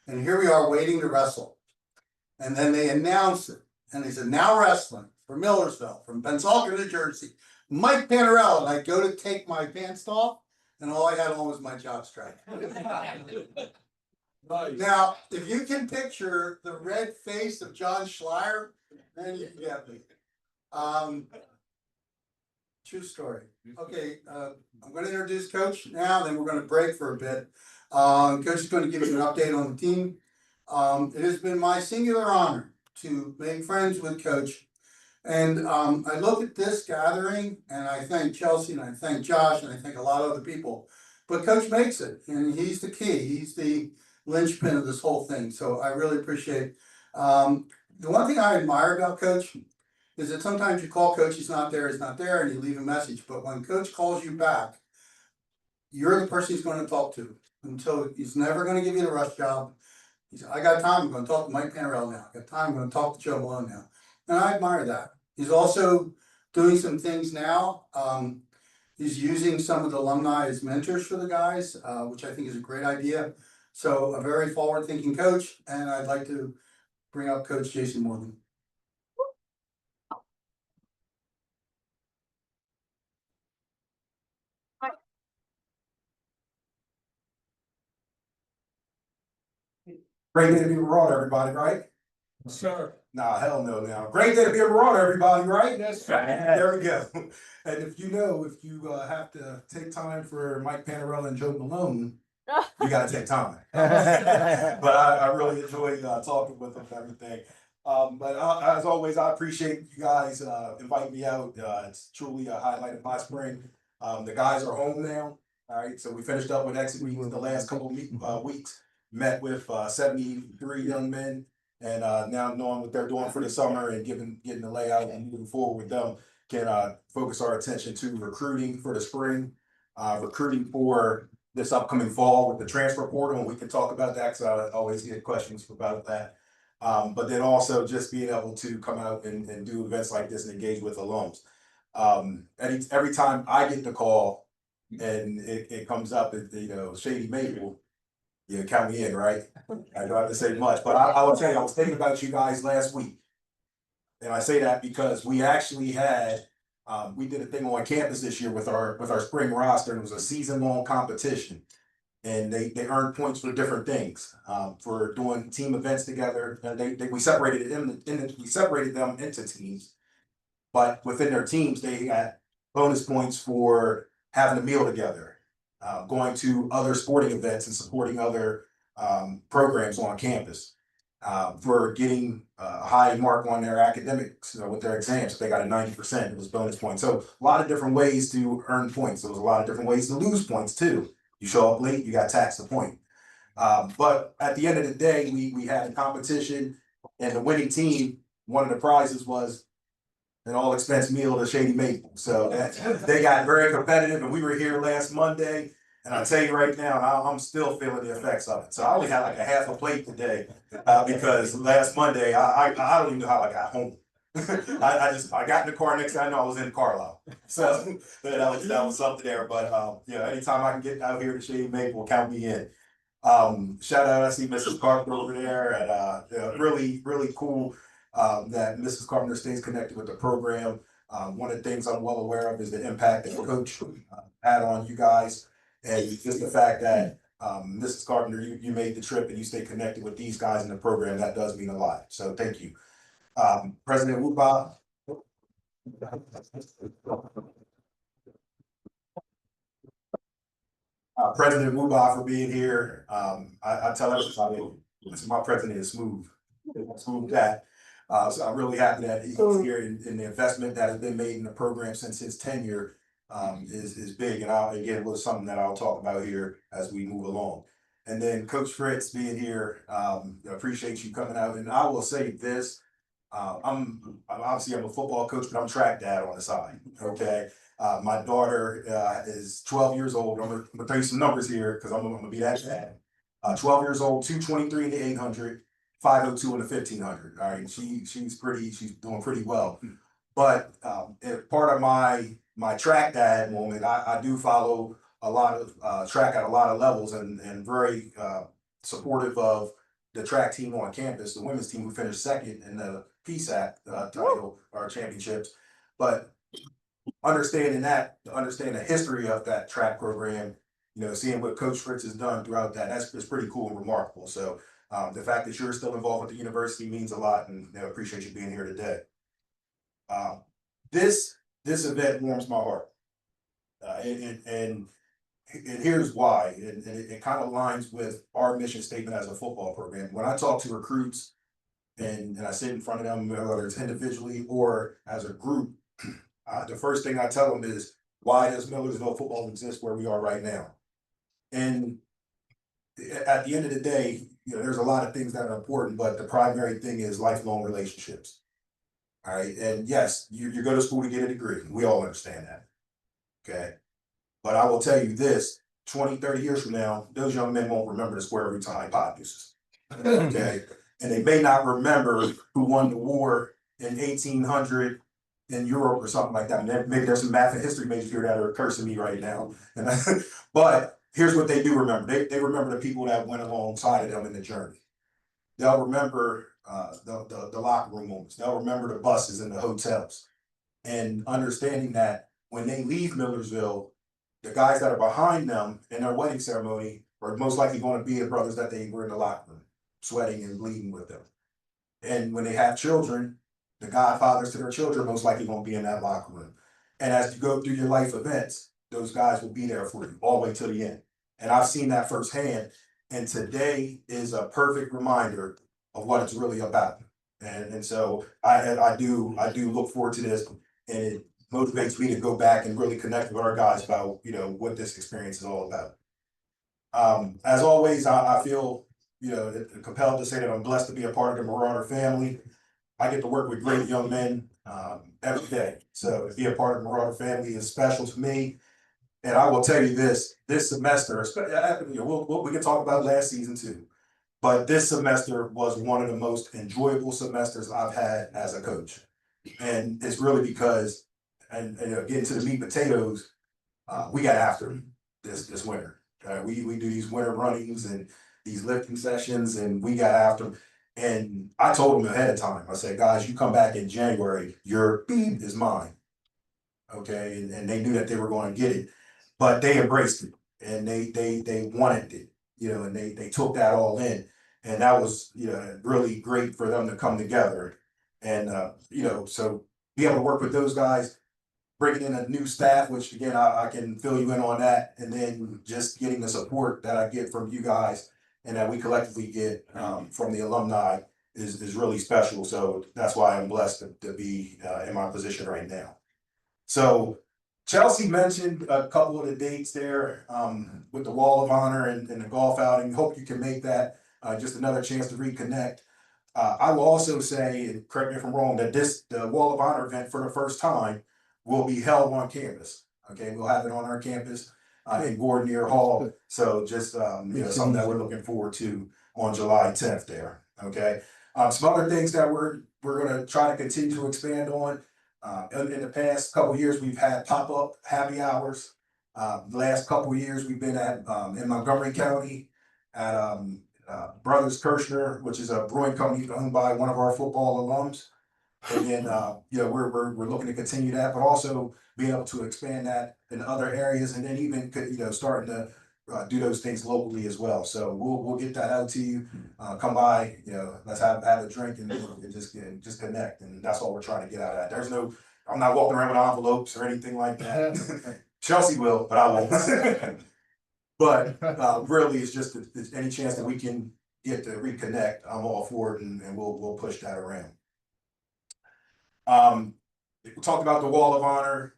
[SPEAKER 2] and here we are waiting to wrestle. And then they announced it, and they said, now wrestling from Millersville, from Pensacola, New Jersey, Mike Panarello, and I go to take my pants off, and all I had on was my jockstrap. Now, if you can picture the red face of John Schleier, then you can get me. True story. Okay, I'm gonna introduce Coach now, then we're gonna break for a bit. Coach is gonna give you an update on the team. It has been my singular honor to make friends with Coach. And I look at this gathering and I thank Chelsea and I thank Josh and I thank a lot of other people. But Coach makes it, and he's the key. He's the linchpin of this whole thing. So I really appreciate. The one thing I admire about Coach is that sometimes you call Coach, he's not there, and you leave a message. But when Coach calls you back, you're the person he's going to talk to. Until he's never going to give you the rush job. He said, I got time, I'm gonna talk to Mike Panarello now, I got time, I'm gonna talk to Joe Malone now. And I admire that. He's also doing some things now. He's using some of the alumni as mentors for the guys, which I think is a great idea. So a very forward-thinking coach, and I'd like to bring up Coach Jason Morgan.
[SPEAKER 8] Great day to be abroad, everybody, right?
[SPEAKER 1] Sir.
[SPEAKER 8] Nah, hell no now. Great day to be abroad, everybody, right?
[SPEAKER 1] Yes,
[SPEAKER 8] There we go. And if you have to take time for Mike Panarello and Joe Malone, you gotta take time. But I really enjoy talking with them and everything. As always, I appreciate you guys inviting me out. It's truly a highlight of my spring. The guys are home now. All right, so we finished up with exit meetings the last couple of weeks. Met with 73 young men, and now knowing what they're doing for the summer and getting the layout and moving forward with them, can focus our attention to recruiting for the spring, recruiting for this upcoming fall with the transfer portal, and we can talk about that because I always get questions about that. But then also just being able to come out and do events like this and engage with alums. Every time I get the call and it comes up, Shady Maple. Yeah, count me in, right? I don't have to say much, but I will tell you, I was thinking about you guys last week. And I say that because we actually had, we did a thing on campus this year with our spring roster, and it was a season-long competition. And they earned points for different things, for doing team events together. And we separated them into teams, but within their teams, they got bonus points for having a meal together. Going to other sporting events and supporting other programs on campus, for getting a high mark on their academics with their exams. If they got a 90%, it was bonus points. So a lot of different ways to earn points. There was a lot of different ways to lose points too. You show up late, you got taxed a point. But at the end of the day, we had a competition, and the winning team, one of the prizes was an all expense meal to Shady Maple. So they got very competitive, and we were here last Monday. And I tell you right now, I'm still feeling the effects of it. So I only had like a half a plate today, because last Monday I don't even know how I got home. I got in the car, next thing I know I was in Carlisle. So that was something there. But anytime I can get out here to Shady Maple, count me in. Shout out, I see Mrs. Carpenter over there, and really cool. That Mrs. Carpenter stays connected with the program. One of the things I'm well aware of is the impact that Coach had on you guys, and just the fact that Mrs. Carpenter, you made the trip and you stay connected with these guys in the program. That does mean a lot. So thank you, President Wuba. President Wuba, for being here. I tell everybody, my president is smooth. Smooth that. So I'm really happy that he's here, and the investment that has been made in the program since his tenure is big. And again, was something that I'll talk about here as we move along. And then Coach Fritz being here, appreciate you coming out. And I will say this, I'm a football coach, but I'm track dad on the side. Okay. My daughter is 12 years old. I'm gonna tell you some numbers here because I'm gonna be that bad. 12 years old, 223 in the 800, 502 in the 1500. All right, she's doing pretty well. But as part of my track dad moment, I do follow a lot of track at a lot of levels and very supportive of the track team on campus, the women's team who finished second in the PSAC title or championships. But understanding that, to understand the history of that track program, seeing what Coach Fritz has done throughout that's pretty cool and remarkable. So the fact that you're still involved with the university means a lot, and I appreciate you being here today. This event warms my heart, and here's why, and it kind of aligns with our mission statement as a football program. When I talk to recruits and I sit in front of them, whether it's individually or as a group, the first thing I tell them is, why does Millersville football exist where we are right now? And at the end of the day, there's a lot of things that are important, but the primary thing is lifelong relationships. All right, and yes, you go to school to get a degree. We all understand that. Okay. But I will tell you this, 20, 30 years from now, those young men won't remember the square root of hypothesis. Okay. And they may not remember who won the war in 1800 in Europe or something like that. And maybe there's some math and history majors here that are cursing me right now. But here's what they do remember. They remember the people that went alongside of them in the journey. They'll remember the locker room moments. They'll remember the buses and the hotels. And understanding that when they leave Millersville, the guys that are behind them in their wedding ceremony are most likely going to be the brothers that they were in the locker room, sweating and bleeding with them. And when they have children, the godfathers to their children most likely going to be in that locker room. And as you go through your life events, those guys will be there for you all the way to the end. And I've seen that firsthand. And today is a perfect reminder of what it's really about. And so I do look forward to this, and it motivates me to go back and really connect with our guys about, what this experience is all about. As always, I feel, compelled to say that I'm blessed to be a part of the Marauder family. I get to work with great young men every day. So to be a part of the Marauder family is special to me. And I will tell you this semester, we can talk about last season too, but this semester was one of the most enjoyable semesters I've had as a coach. And it's really because, and getting to the meat and potatoes, we got after this winter. We do these winter runnings and these lifting sessions, and we got after them. And I told them ahead of time, I said, guys, you come back in January, your beat is mine. Okay, and they knew that they were going to get it, but they embraced it and they wanted it, and they took that all in, and that was really great for them to come together, and so be able to work with those guys, bringing in a new staff, which again I can fill you in on that, and then just getting the support that I get from you guys and that we collectively get from the alumni is really special. So that's why I'm blessed to be in my position right now. So Chelsea mentioned a couple of the dates there with the Wall of Honor and the golf outing. Hope you can make that just another chance to reconnect. I will also say, and correct me if I'm wrong, that the Wall of Honor event for the first time will be held on campus. Okay, we'll have it on our campus in Gordonier Hall. So just something that we're looking forward to on July 10th there. Okay, some other things that we're going to try to continue to expand on. In the past couple of years, we've had pop-up happy hours. The last couple of years, we've been at in Montgomery County at Brothers Kirshner, which is a brewing company owned by one of our football alums. And then we're looking to continue that, but also being able to expand that in other areas, and then even starting to do those things locally as well. So we'll get that out to you. Come by, let's have a drink and just connect, and that's all we're trying to get out of that. I'm not walking around with envelopes or anything like that. Chelsea will, but I won't. But really, it's just any chance that we can get to reconnect, I'm all for it, and we'll push that around. We talked about the Wall of Honor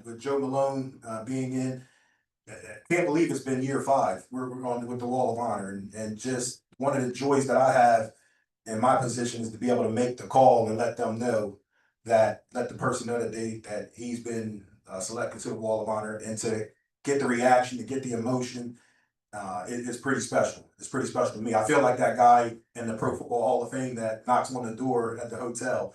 [SPEAKER 8] with Joe Malone being in. Can't believe it's been year 5. We're going with the Wall of Honor, and just one of the joys that I have in my position is to be able to make the call and let them know let the person know that he's been selected to the Wall of Honor, and to get the reaction, to get the emotion, it's pretty special. It's pretty special to me. I feel like that guy in the Pro Football Hall of Fame that knocks on the door at the hotel.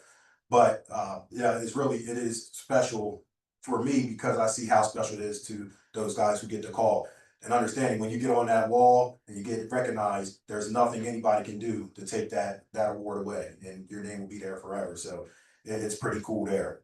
[SPEAKER 8] But yeah, it is special for me because I see how special it is to those guys who get the call. And understanding when you get on that wall and you get recognized, there's nothing anybody can do to take that award away, and your name will be there forever. So it's pretty cool there.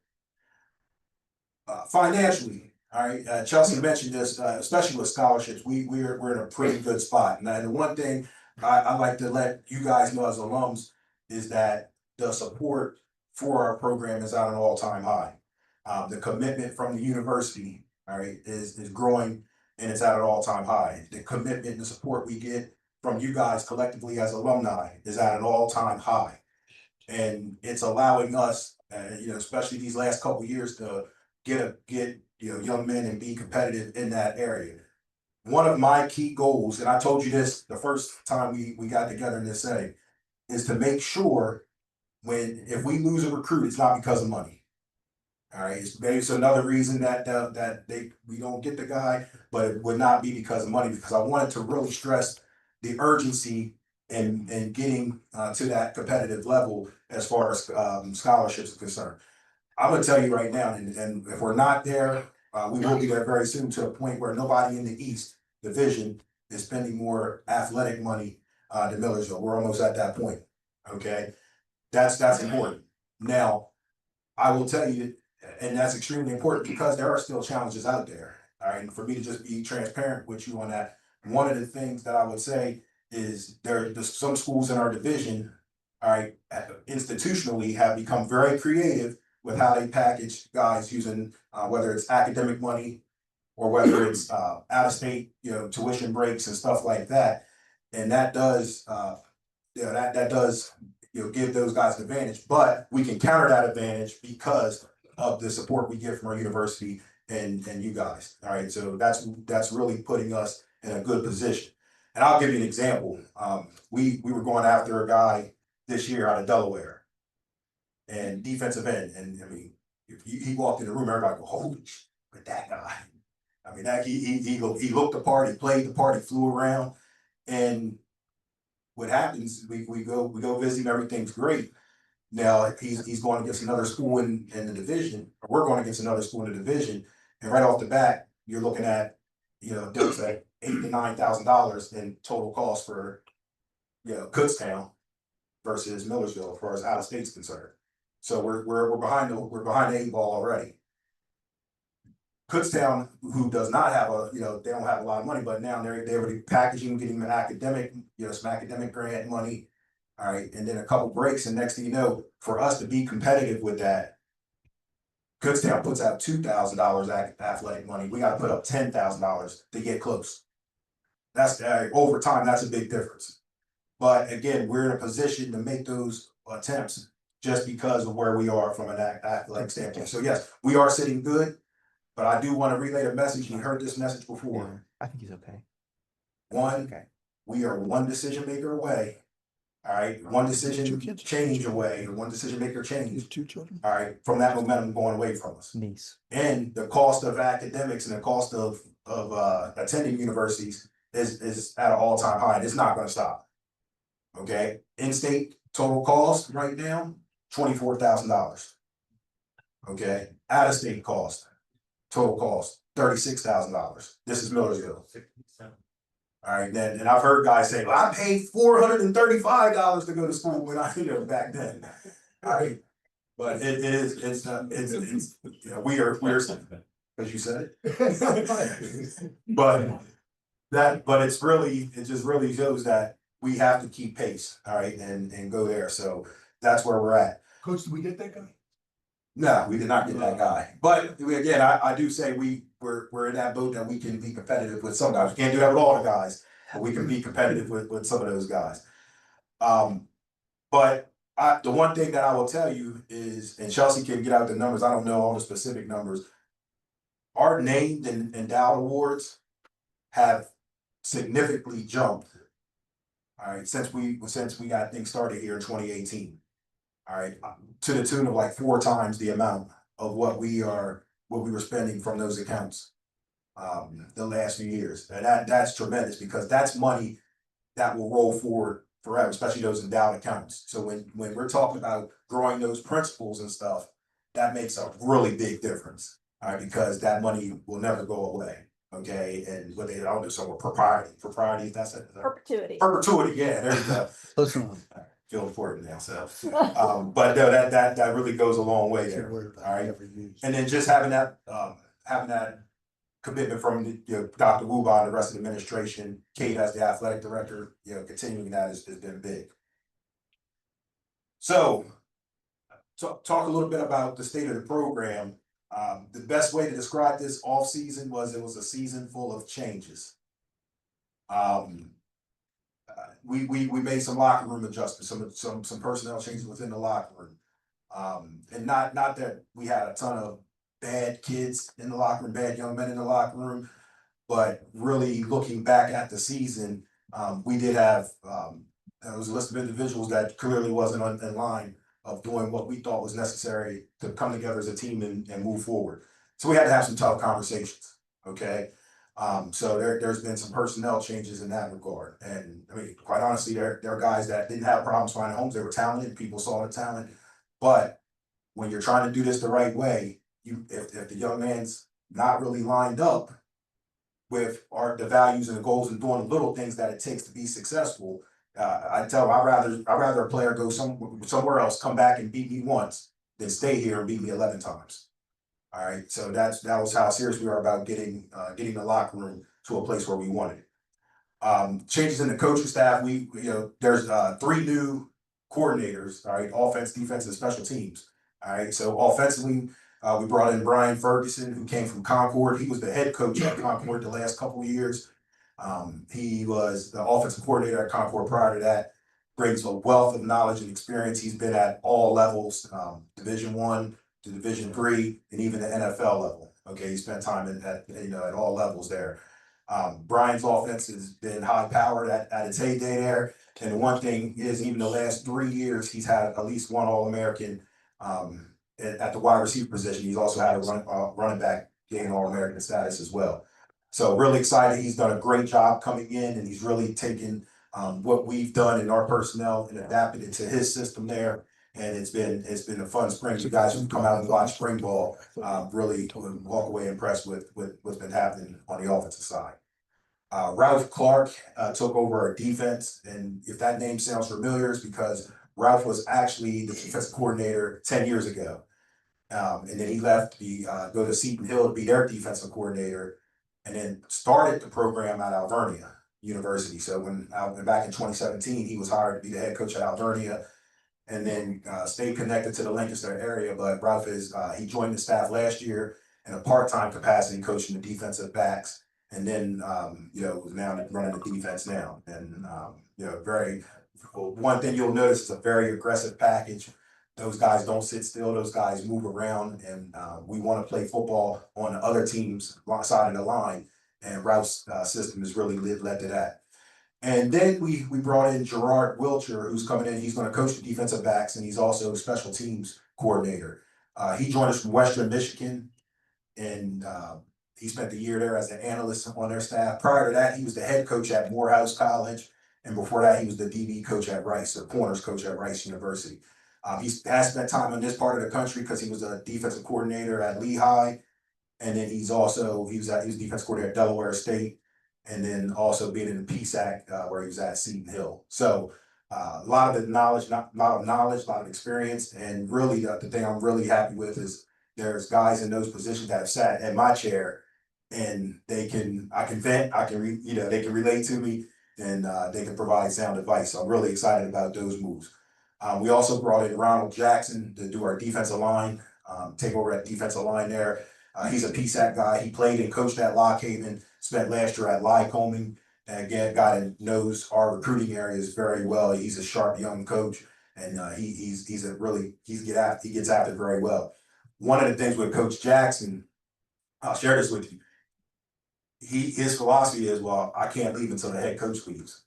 [SPEAKER 8] Financially, all right, Chelsea mentioned this, especially with scholarships, we're in a pretty good spot. And the one thing I like to let you guys know as alums is that the support for our program is at an all-time high. The commitment from the university, all right, is growing, and it's at an all-time high. The commitment and the support we get from you guys collectively as alumni is at an all-time high. And it's allowing us, especially these last couple of years, to get young men and be competitive in that area. One of my key goals, and I told you this the first time we got together in this setting, is to make sure if we lose a recruit, it's not because of money. All right, it's another reason that we don't get the guy, but it would not be because of money, because I wanted to really stress the urgency and getting to that competitive level as far as scholarships are concerned. I'm gonna tell you right now, and if we're not there, we will be there very soon, to a point where nobody in the East Division is spending more athletic money than Millersville. We're almost at that point. Okay, that's important. Now, I will tell you, and that's extremely important because there are still challenges out there. All right, and for me to just be transparent with you on that, one of the things that I would say is there's some schools in our division, all right, institutionally have become very creative with how they package guys using whether it's academic money or whether it's out of state, tuition breaks and stuff like that. And that does that does give those guys an advantage, but we can counter that advantage because of the support we get from our university and you guys. All right, so that's really putting us in a good position. And I'll give you an example. We were going after a guy this year out of Delaware, and defensive end, and I mean, if he walked in the room, everybody go, "Holy shit, with that guy!" I mean, that he looked the part, he played the part, he flew around, and what happens? We go visit him, everything's great. Now he's going against another school in the division, or we're going against another school in the division, and right off the bat, you're looking at there's like $8,000 to $9,000 in total cost for Kutztown versus Millersville as far as out of state's concerned. So we're behind the eight ball already. Kutztown, who does not have they don't have a lot of money, but now they're already packaging, getting an academic, some academic grant money. All right, and then a couple breaks, and next thing you know, for us to be competitive with that, Kutztown puts out $2,000 athletic money. We got to put up $10,000 to get close. That's over time. That's a big difference. But again, we're in a position to make those attempts just because of where we are from an athletic standpoint. So yes, we are sitting good, but I do want to relay a message. You heard this message before.
[SPEAKER 4] I think he's okay.
[SPEAKER 8] We are one decision maker away. All right, one decision change away, or one decision maker change.
[SPEAKER 5] 2 children.
[SPEAKER 8] All right, from that momentum going away from us.
[SPEAKER 4] Niece.
[SPEAKER 8] And the cost of academics and the cost of attending universities is at an all-time high. It's not going to stop. Okay, in-state total cost right now, $24,000. Okay, out-of-state cost, total cost, $36,000. This is Millersville. All right, then, and I've heard guys say, "Well, I paid $435 to go to school when I back then." All right, but it's we are as you said it, but it just really shows that we have to keep pace, all right, and go there. So that's where we're at.
[SPEAKER 5] Coach, did we get that guy?
[SPEAKER 8] No, we did not get that guy. But again, I do say we're in that boat that we can be competitive with some guys. We can't do that with all the guys, but we can be competitive with some of those guys. But the one thing that I will tell you is, and Chelsea can get out the numbers, I don't know all the specific numbers. Our named and endowed awards have significantly jumped. All right, since we got things started here in 2018. All right, to the tune of like 4 times the amount of what we are what we were spending from those accounts. The last few years, and that's tremendous because that's money that will roll forward forever, especially those endowed accounts. So when we're talking about growing those principles and stuff, that makes a really big difference. All right, because that money will never go away. Okay, and what they don't do so propriety, that's it.
[SPEAKER 9] Perpetuity.
[SPEAKER 8] Perpetuity, yeah, there you go.
[SPEAKER 5] Close enough.
[SPEAKER 8] Feel important now, so. But no, that really goes a long way there.
[SPEAKER 5] Word that
[SPEAKER 8] All
[SPEAKER 5] I
[SPEAKER 8] right,
[SPEAKER 5] never used.
[SPEAKER 8] and then just having that commitment from Dr. Wuba and the rest of the administration, Kate as the athletic director, continuing that has been big. So, talk a little bit about the state of the program. The best way to describe this off season was it was a season full of changes. We made some locker room adjustments, some personnel changes within the locker room. And not that we had a ton of bad kids in the locker room, bad young men in the locker room, but really looking back at the season, we did have there was a list of individuals that clearly wasn't in line of doing what we thought was necessary to come together as a team and move forward. So we had to have some tough conversations. Okay. So there's been some personnel changes in that regard. And I mean, quite honestly, there are guys that didn't have problems finding homes. They were talented. People saw the talent. But when you're trying to do this the right way, if the young man's not really lined up with the values and the goals and doing the little things that it takes to be successful, I tell him I'd rather a player go somewhere else, come back and beat me once than stay here and beat me 11 times. All right, so that was how serious we are about getting the locker room to a place where we wanted it. Changes in the coaching staff. There's 3 new coordinators. All right, offense, defense, and special teams. All right, so offensively, we brought in Brian Ferguson, who came from Concord. He was the head coach at Concord the last couple of years. He was the offensive coordinator at Concord prior to that. Brings a wealth of knowledge and experience. He's been at all levels, Division I to Division III, and even the NFL level. Okay, he spent time at all levels there. Brian's offense has been high powered at its heyday there. And the one thing is, even the last 3 years, he's had at least one All-American at the wide receiver position. He's also had a running back gain All-American status as well. So really excited. He's done a great job coming in, and he's really taken what we've done in our personnel and adapted it to his system there. And it's been a fun spring. You guys who come out and watch spring ball really walk away impressed with what's been happening on the offensive side. Ralph Clark took over our defense, and if that name sounds familiar, it's because Ralph was actually the defensive coordinator 10 years ago. And then he left to go to Seton Hill to be their defensive coordinator, and then started the program at Alvernia University. So when back in 2017, he was hired to be the head coach at Alvernia, and then stayed connected to the Lancaster area. But Ralph he joined the staff last year in a part-time capacity, coaching the defensive backs, and then was now running the defense now. And one thing you'll notice is a very aggressive package. Those guys don't sit still. Those guys move around, and we want to play football on the other team's side of the line. And Ralph's system has really led to that. And then we brought in Gerard Wilcher, who's coming in. He's going to coach the defensive backs, and he's also a special teams coordinator. He joined us from Western Michigan, and he spent the year there as an analyst on their staff. Prior to that, he was the head coach at Morehouse College, and before that, he was the DB coach at Rice, or corners coach at Rice University. He has spent time in this part of the country because he was a defensive coordinator at Lehigh, and then he was defensive coordinator at Delaware State, and then also being in the PSAC where he was at Seton Hill. So a lot of knowledge, a lot of experience, and really the thing I'm really happy with is there's guys in those positions that have sat in my chair, and I can vent, they can relate to me, and they can provide sound advice. So I'm really excited about those moves. We also brought in Ronald Jackson to do our defensive line, take over at defensive line there. He's a PSAC guy. He played and coached at Lock Haven, spent last year at Lycoming, and again, guy that knows our recruiting areas very well. He's a sharp young coach, and he gets after it very well. One of the things with Coach Jackson, I'll share this with you. His philosophy is, well, I can't leave until the head coach leaves.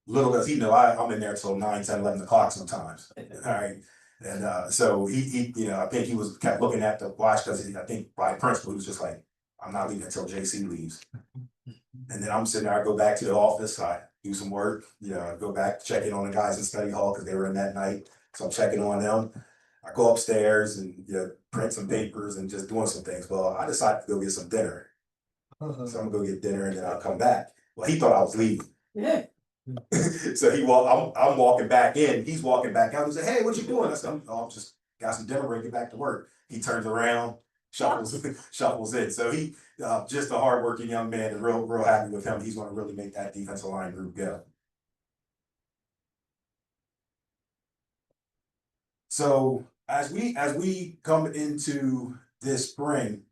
[SPEAKER 8] Little does he know, I'm in there till 9, 10, 11 o'clock sometimes. All right. And so he, you know, I think he was kept looking at the watch because I think by principle, he was just like, I'm not leaving until JC leaves. And then I'm sitting there, I go back to the office, I do some work, you know, I go back, check in on the guys in study hall because they were in that night. So I'm checking on them. I go upstairs and, you know, print some papers and just doing some things. Well, I decided to go get some dinner. So I'm gonna go get dinner and then I'll come back. Well, he thought I was leaving.
[SPEAKER 3] Yeah.
[SPEAKER 8] So I'm walking back in, he's walking back out. He said, "Hey, what you doing?" I said, I'm just got some dinner ready, get back to work. He turns around, shuffles in. So he just a hardworking young man and real happy with him. He's gonna really make that defensive line group go. So as we come into this spring,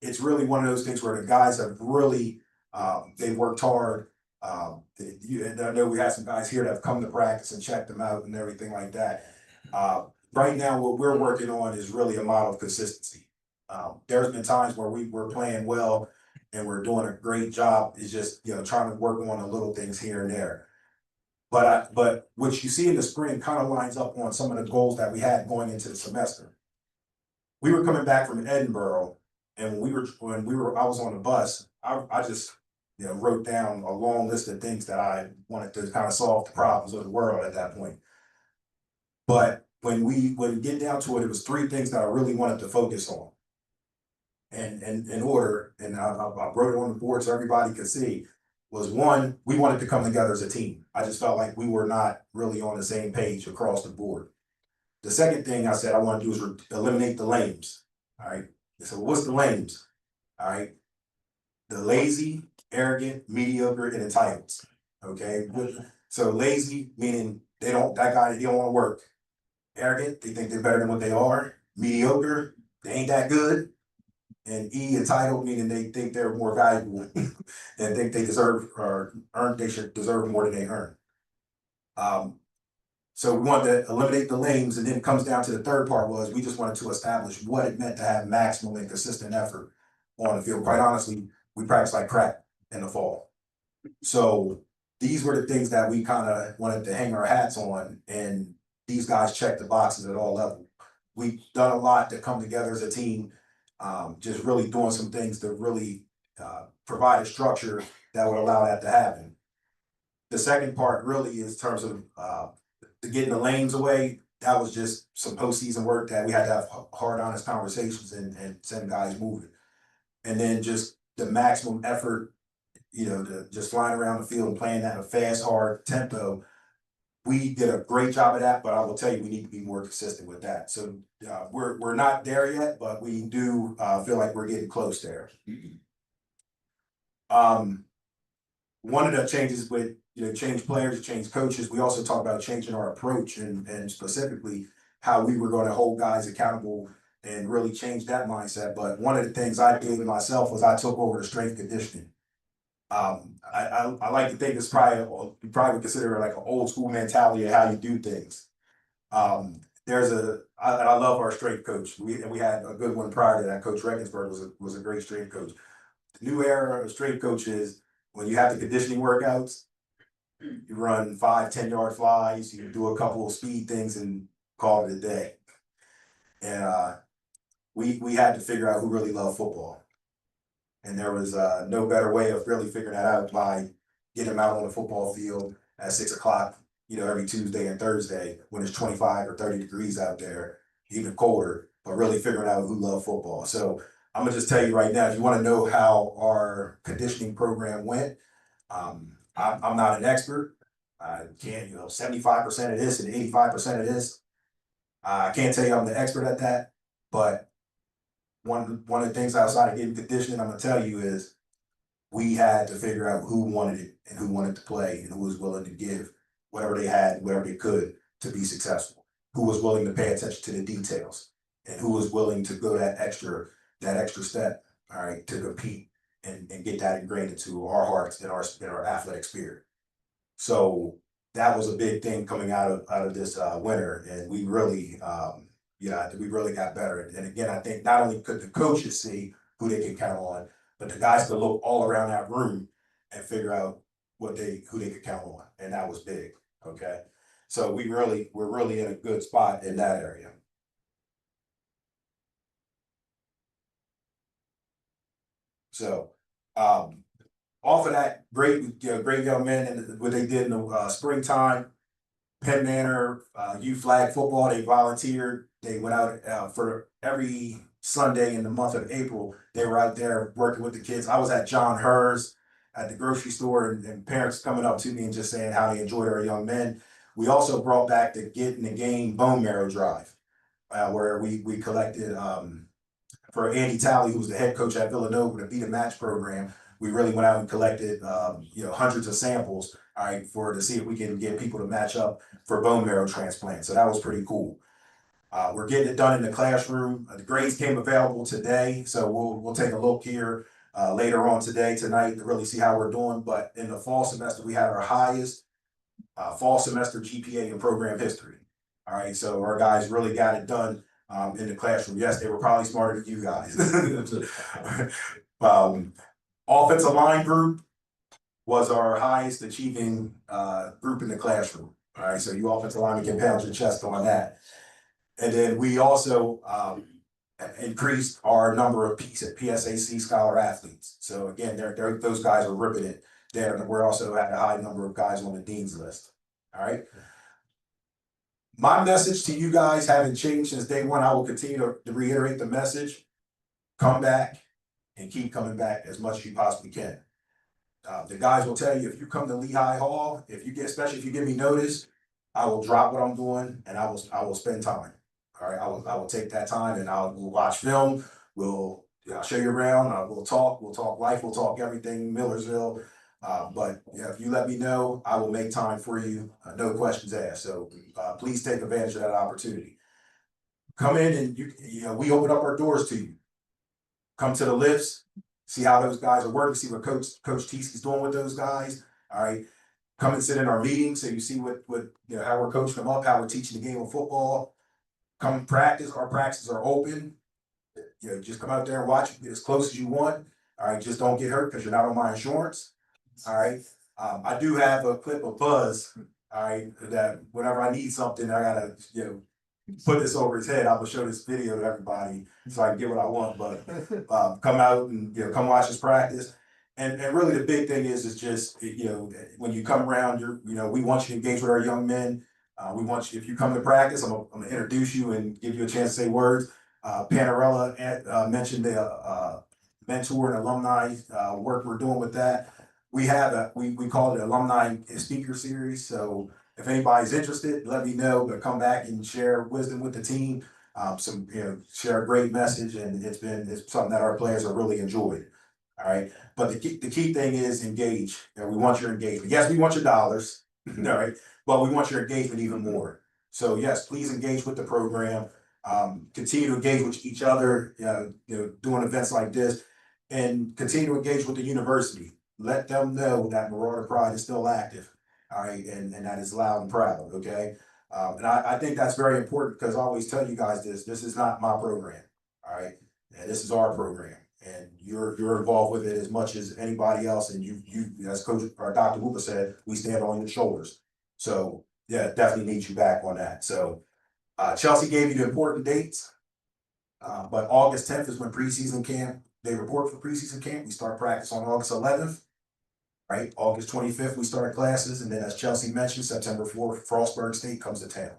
[SPEAKER 8] it's really one of those things where the guys have really they worked hard. And I know we have some guys here that have come to practice and checked them out and everything like that. Right now, what we're working on is really a model of consistency. There's been times where we were playing well and we're doing a great job. It's just, you know, trying to work on the little things here and there. But what you see in the spring kind of lines up on some of the goals that we had going into the semester. We were coming back from Edinburgh, and I was on the bus. I just, you know, wrote down a long list of things that I wanted to kind of solve the problems of the world at that point. But when we get down to it, it was three things that I really wanted to focus on. And in order, and I wrote it on the board so everybody could see, was one, we wanted to come together as a team. I just felt like we were not really on the same page across the board. The second thing I said I want to do is eliminate the lames. All right. So what's the lames? All right. The lazy, arrogant, mediocre, and entitled. Okay. So lazy meaning they don't want to work. Arrogant, they think they're better than what they are. Mediocre, they ain't that good. And entitled meaning they think they're more valuable and think they deserve or they should deserve more than they earn. So we wanted to eliminate the lanes, and then it comes down to the third part was we just wanted to establish what it meant to have maximum and consistent effort on the field. Quite honestly, we practiced like crap in the fall. So these were the things that we kind of wanted to hang our hats on, and these guys checked the boxes at all levels. We've done a lot to come together as a team, just really doing some things to really provide a structure that would allow that to happen. The second part really is in terms of getting the lanes away. That was just some postseason work that we had to have hard, honest conversations and send guys moving. And then just the maximum effort, you know, just flying around the field and playing at a fast, hard tempo. We did a great job of that, but I will tell you, we need to be more consistent with that. So we're not there yet, but we do feel like we're getting close there. One of the changes with, you know, change players, change coaches, we also talk about changing our approach and specifically how we were going to hold guys accountable and really change that mindset. But one of the things I did myself was I took over the strength conditioning. I like to think it's probably, you probably would consider it like an old school mentality of how you do things. I love our strength coach. We had a good one prior to that. Coach Regensburg was a great strength coach. The new era of strength coach is when you have the conditioning workouts, you run 5-10 yard flies, you do a couple of speed things and call it a day. And we had to figure out who really loved football. And there was no better way of really figuring that out by getting them out on the football field at 6 o'clock, you know, every Tuesday and Thursday when it's 25 or 30 degrees out there, even colder, but really figuring out who loved football. So I'm gonna just tell you right now, if you want to know how our conditioning program went, I'm not an expert. I can't, 75% of this and 85% of this. I can't tell you I'm the expert at that, but one of the things outside of getting conditioning, I'm gonna tell you is we had to figure out who wanted it and who wanted to play and who was willing to give whatever they had, whatever they could to be successful. Who was willing to pay attention to the details and who was willing to go that extra step, all right, to compete and get that ingrained into our hearts and our athletic spirit. So that was a big thing coming out of this winter, and we really got better. And again, I think not only could the coaches see who they can count on, but the guys could look all around that room and figure out who they could count on, and that was big. Okay, So we're really in a good spot in that area. So, off of that, great young men and what they did in the springtime. Penn Manor youth flag football. They volunteered. They went out for every Sunday in the month of April. They were out there working with the kids. I was at John Hers at the grocery store, and parents coming up to me and just saying how they enjoyed our young men. We also brought back the Get in the Game bone marrow drive, where we collected for Andy Talley, who's the head coach at Villanova, the Beat a Match program. We really went out and collected hundreds of samples, all right, to see if we can get people to match up for bone marrow transplant. So that was pretty cool. We're getting it done in the classroom. The grades came available today, so we'll take a look here later on tonight to really see how we're doing. But in the fall semester, we had our highest fall semester GPA in program history. All right, so our guys really got it done in the classroom. Yes, they were probably smarter than you guys. Offensive line group was our highest achieving group in the classroom. All right, so you offensive linemen can pound your chest on that. And then we also increased our number of PSAC scholar athletes. So again, those guys are ripping it there. And we're also at a high number of guys on the dean's list. All right. My message to you guys haven't changed since day one. I will continue to reiterate the message. Come back and keep coming back as much as you possibly can. The guys will tell you, if you come to Lehigh Hall, especially if you give me notice, I will drop what I'm doing and I will spend time. All right, I will take that time and we'll watch film. I'll show you around. We'll talk life. We'll talk everything Millersville. But if you let me know, I will make time for you. No questions asked. So please take advantage of that opportunity. Come in and we open up our doors to you. Come to the lifts, see how those guys are working, see what Coach Teesky's doing with those guys. All right. Come and sit in our meetings so you see what how we're coaching them up, how we're teaching the game of football. Come practice. Our practices are open. Just come out there and watch as close as you want. All right, just don't get hurt because you're not on my insurance. All right. I do have a clip of Buzz. All right, that whenever I need something, I gotta put this over his head. I will show this video to everybody so I can get what I want. But come out and come watch us practice. And really the big thing is just when you come around, we want you to engage with our young men. We want you, if you come to practice, I'm gonna introduce you and give you a chance to say words. Panarella mentioned the mentor and alumni work we're doing with that. We have we call it alumni speaker series. So if anybody's interested, let me know. But come back and share wisdom with the team. Share a great message, and it's something that our players have really enjoyed. All right, but the key thing is engage. We want your engagement. Yes, we want your dollars. All right, but we want your engagement even more. So yes, please engage with the program. Continue to engage with each other. Doing events like this, and continue to engage with the university. Let them know that Marauder Pride is still active. All right, and that is loud and proud. Okay, and I think that's very important because I always tell you guys this is not my program. All right, and this is our program, and you're involved with it as much as anybody else, and you as Coach or Dr. Hooper said, we stand on your shoulders. So yeah, definitely need you back on that. So Chelsea gave you the important dates, but August 10th is when preseason camp. They report for preseason camp. We start practice on August 11th. Right, August 25th, we start classes, and then as Chelsea mentioned, September 4th, Frostburg State comes to town.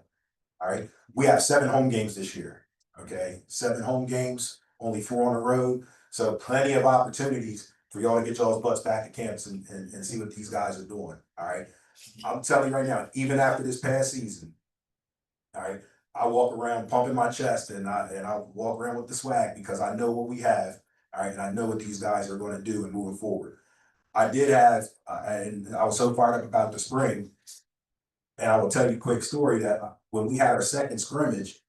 [SPEAKER 8] All right, we have 7 home games this year. Okay, 7 home games, only 4 on the road, so plenty of opportunities for y'all to get y'all's butts back at camps and see what these guys are doing. All right, I'm telling you right now, even after this past season, all right, I walk around pumping my chest and I walk around with the swag because I know what we have. All right, and I know what these guys are going to do and moving forward. I did have, and I was so fired up about the spring, and I will tell you a quick story that when we had our second scrimmage,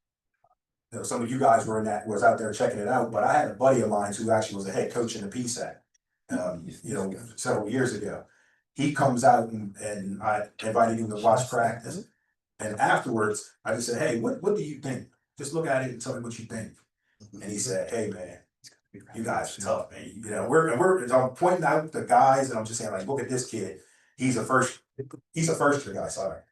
[SPEAKER 8] some of you guys was out there checking it out, but I had a buddy of mine who actually was a head coach in the PSAC, several years ago. He comes out and I invited him to watch practice, and afterwards I just said, "Hey, what do you think? Just look at it and tell me what you think." And he said, "Hey, man, you guys are tough, man. I'm pointing out the guys and I'm just saying, like, look at this kid. He's a first year guy, sorry.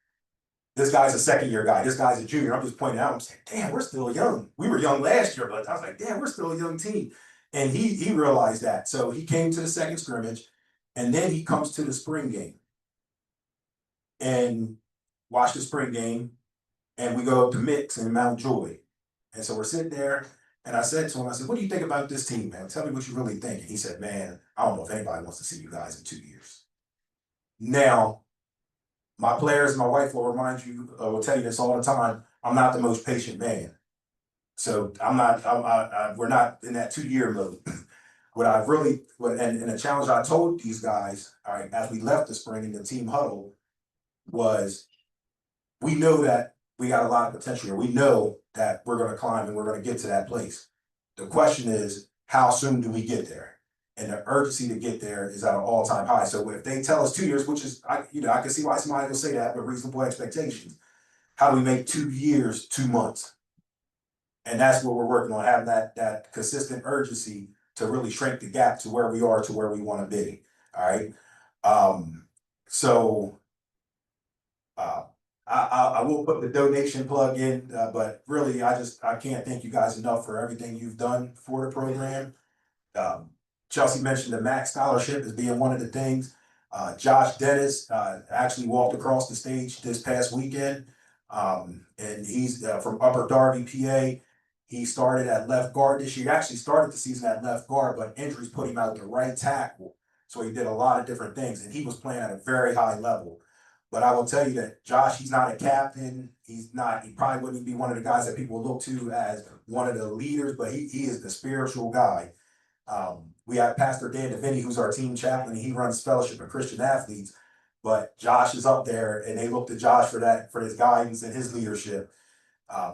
[SPEAKER 8] This guy's a second year guy. This guy's a junior. I'm just pointing out. I'm saying, damn, we're still young. We were young last year, but I was like, damn, we're still a young team. And he realized that. So he came to the second scrimmage, and then he comes to the spring game and watch the spring game. And we go up to Mix in Mount Joy. And so we're sitting there, and I said to him, I said, what do you think about this team, man? Tell me what you really think. And he said, man, I don't know if anybody wants to see you guys in 2 years. Now, my players, my wife will remind you, will tell you this all the time. I'm not the most patient man. So we're not in that 2 year mode. And the challenge I told these guys, all right, as we left the spring in the team huddle was, we know that we got a lot of potential here. We know that we're going to climb and we're going to get to that place. The question is, how soon do we get there? And the urgency to get there is at an all-time high. So if they tell us 2 years, which is, I can see why somebody will say that with reasonable expectations. How do we make 2 years, 2 months? And that's what we're working on, having that consistent urgency to really shrink the gap to where we are to where we want to be. All right. I will put the donation plug in, but really, I can't thank you guys enough for everything you've done for the program. Chelsea mentioned the MAK scholarship as being one of the things. Josh Dennis actually walked across the stage this past weekend, and he's from Upper Darby, PA. He started at left guard this year. He actually started the season at left guard, but injuries put him out the right tackle. So he did a lot of different things, and he was playing at a very high level. But I will tell you that Josh, he's not a captain. He probably wouldn't be one of the guys that people look to as one of the leaders, but he is the spiritual guy. We have Pastor Dan DeVinny, who's our team chaplain, and he runs Fellowship of Christian Athletes. But Josh is up there, and they look to Josh for his guidance and his leadership.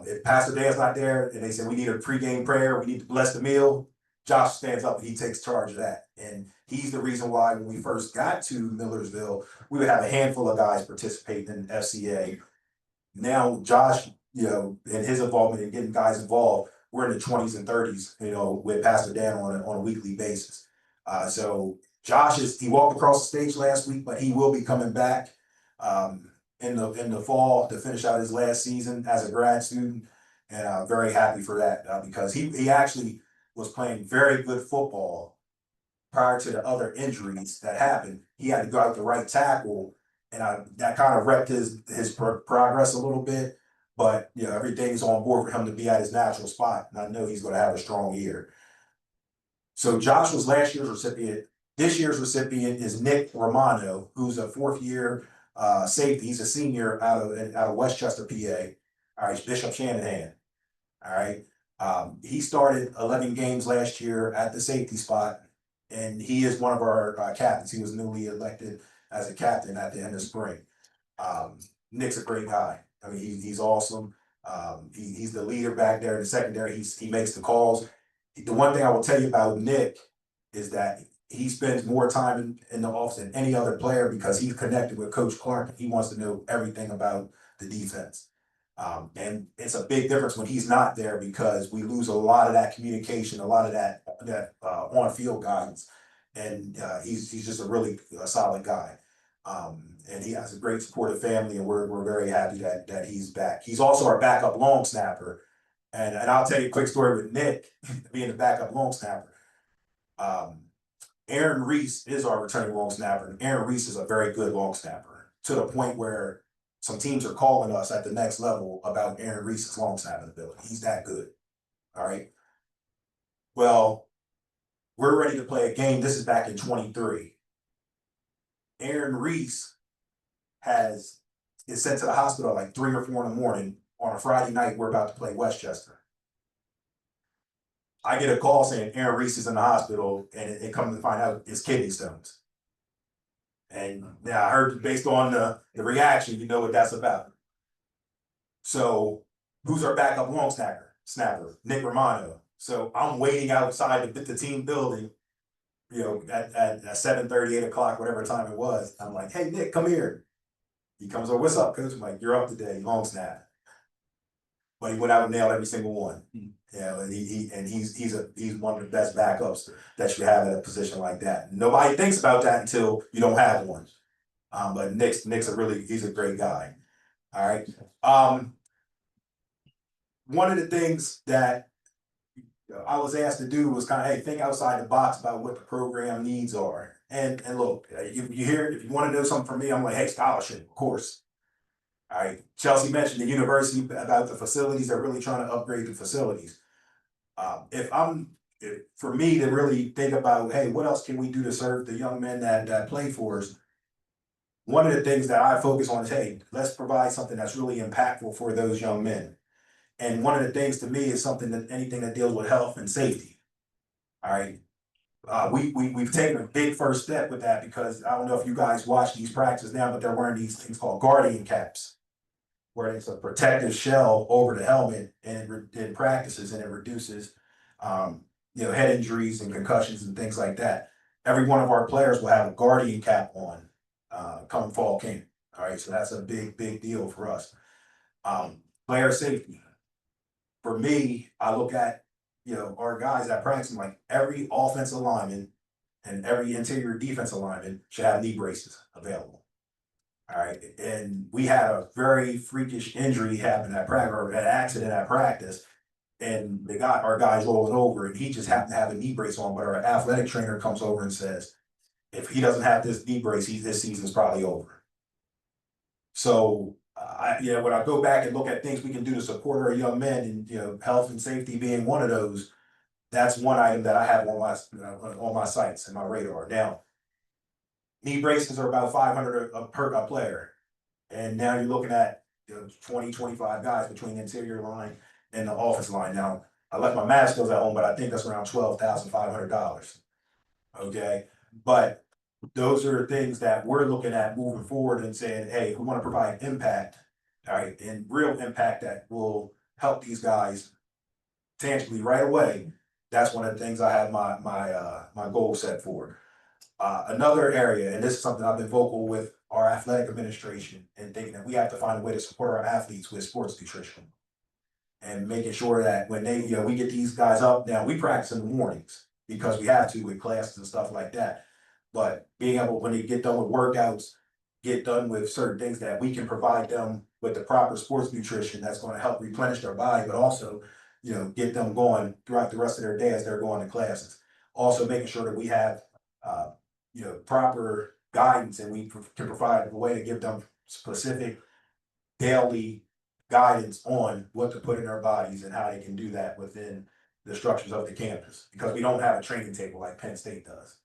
[SPEAKER 8] If Pastor Dan's not there, and they say we need a pregame prayer, we need to bless the meal, Josh stands up and he takes charge of that. And he's the reason why when we first got to Millersville, we would have a handful of guys participating in FCA. Now Josh, and his involvement in getting guys involved, we're in the 20s and 30s, with Pastor Dan on a weekly basis. So Josh he walked across the stage last week, but he will be coming back in the fall to finish out his last season as a grad student. And I'm very happy for that because he actually was playing very good football prior to the other injuries that happened. He had to go out the right tackle, and that kind of wrecked his progress a little bit. But everything's on board for him to be at his natural spot, and I know he's going to have a strong year. So Josh was last year's recipient. This year's recipient is Nick Romano, who's a 4th-year safety. He's a senior out of Westchester, PA. All right, Bishop Shanahan. All right. He started 11 games last year at the safety spot, and he is one of our captains. He was newly elected as a captain at the end of spring. Nick's a great guy. I mean, he's awesome. He's the leader back there in the secondary. He makes the calls. The one thing I will tell you about Nick is that he spends more time in the office than any other player because he's connected with Coach Clark. He wants to know everything about the defense. And it's a big difference when he's not there because we lose a lot of that communication, a lot of that on-field guidance. And he's just a really solid guy. And he has a great supportive family, and we're very happy that he's back. He's also our backup long snapper. And I'll tell you a quick story with Nick being the backup long snapper. Aaron Reese is our returning long snapper, and Aaron Reese is a very good long snapper to the point where some teams are calling us at the next level about Aaron Reese's long snapping ability. He's that good. All right. Well, we're ready to play a game. This is back in 23. Aaron Reese is sent to the hospital like 3 or 4 in the morning on a Friday night. We're about to play Westchester. I get a call saying Aaron Reese is in the hospital, and it comes to find out it's kidney stones. And now I heard based on the reaction, you know what that's about. So who's our backup long snapper? Nick Romano. So I'm waiting outside the team building, at 7:30, 8 o'clock, whatever time it was. I'm like, hey, Nick, come here. He comes over, what's up, coach? I'm like, you're up today, long snap. But he went out and nailed every single one. And he's one of the best backups that you have at a position like that. Nobody thinks about that until you don't have one. But Nick's he's a great guy. All right, one of the things that I was asked to do was kind of, hey, think outside the box about what the program needs are. And look, you hear, if you want to know something from me, I'm like, hey, scholarship, of course. All right, Chelsea mentioned the university about the facilities. They're really trying to upgrade the facilities. For me to really think about, hey, what else can we do to serve the young men that play for us? One of the things that I focus on is, hey, let's provide something that's really impactful for those young men. And one of the things to me is something that anything that deals with health and safety. All right. We've taken a big first step with that because I don't know if you guys watch these practices now, but they're wearing these things called guardian caps, where it's a protective shell over the helmet and in practices, and it reduces head injuries and concussions and things like that. Every one of our players will have a guardian cap on come fall camp. All right, so that's a big deal for us. Player safety. For me, I look at our guys at practice, like every offensive lineman and every interior defensive lineman should have knee braces available. All right, and we had a very freakish injury happen at practice, or an accident at practice, and they got our guys rolling over, and he just happened to have a knee brace on. But our athletic trainer comes over and says, if he doesn't have this knee brace, this season's probably over. So, when I go back and look at things we can do to support our young men, and health and safety being one of those, that's one item that I have on my sights and my radar. Now, knee braces are about 500 per player, and now you're looking at 20, 25 guys between the interior line and the office line. Now, I left my mask skills at home, but I think that's around $12,500. Okay, but those are things that we're looking at moving forward and saying, hey, we want to provide impact, all right, and real impact that will help these guys tangibly right away. That's one of the things I have my goal set for. Another area, and this is something I've been vocal with our athletic administration, and thinking that we have to find a way to support our athletes with sports nutrition, and making sure that when they, we get these guys up. Now, we practice in the mornings because we have to with classes and stuff like that. But being able, when they get done with workouts, get done with certain things, that we can provide them with the proper sports nutrition that's going to help replenish their body, but also, get them going throughout the rest of their day as they're going to classes. Also making sure that we have, proper guidance, and we can provide a way to give them specific daily guidance on what to put in their bodies and how they can do that within the structures of the campus, because we don't have a training table like Penn State does,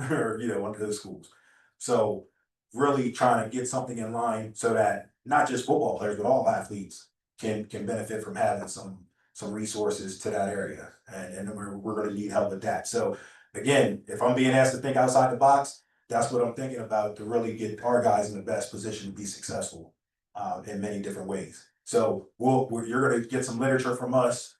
[SPEAKER 8] or one of those schools. So really trying to get something in line so that not just football players, but all athletes can benefit from having some resources to that area, and we're going to need help with that. So again, if I'm being asked to think outside the box, that's what I'm thinking about, to really get our guys in the best position to be successful in many different ways. So you're going to get some literature from us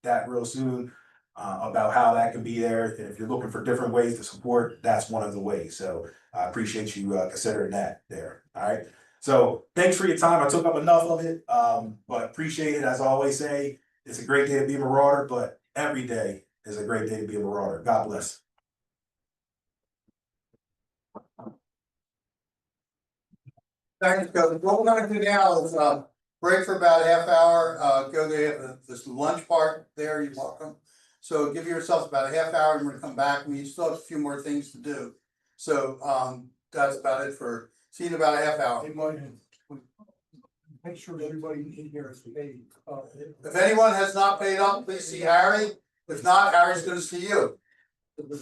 [SPEAKER 8] that real soon about how that can be there. And if you're looking for different ways to support, that's one of the ways. So I appreciate you considering that there. All right. So thanks for your time. I took up enough of it, but appreciate it. As I always say, it's a great day to be a Marauder, but every day is a great day to be a Marauder. God bless.
[SPEAKER 2] Thanks, Coach. What we're gonna do now is break for about a half hour, go to this lunch part there, you're welcome. So give yourself about a half hour and we're gonna come back, we still have a few more things to do. So that's about it for, see you in about a half hour.
[SPEAKER 5] Make sure everybody in here is paid.
[SPEAKER 2] If anyone has not paid up, please see Harry. If not, Harry's gonna see you. Okay,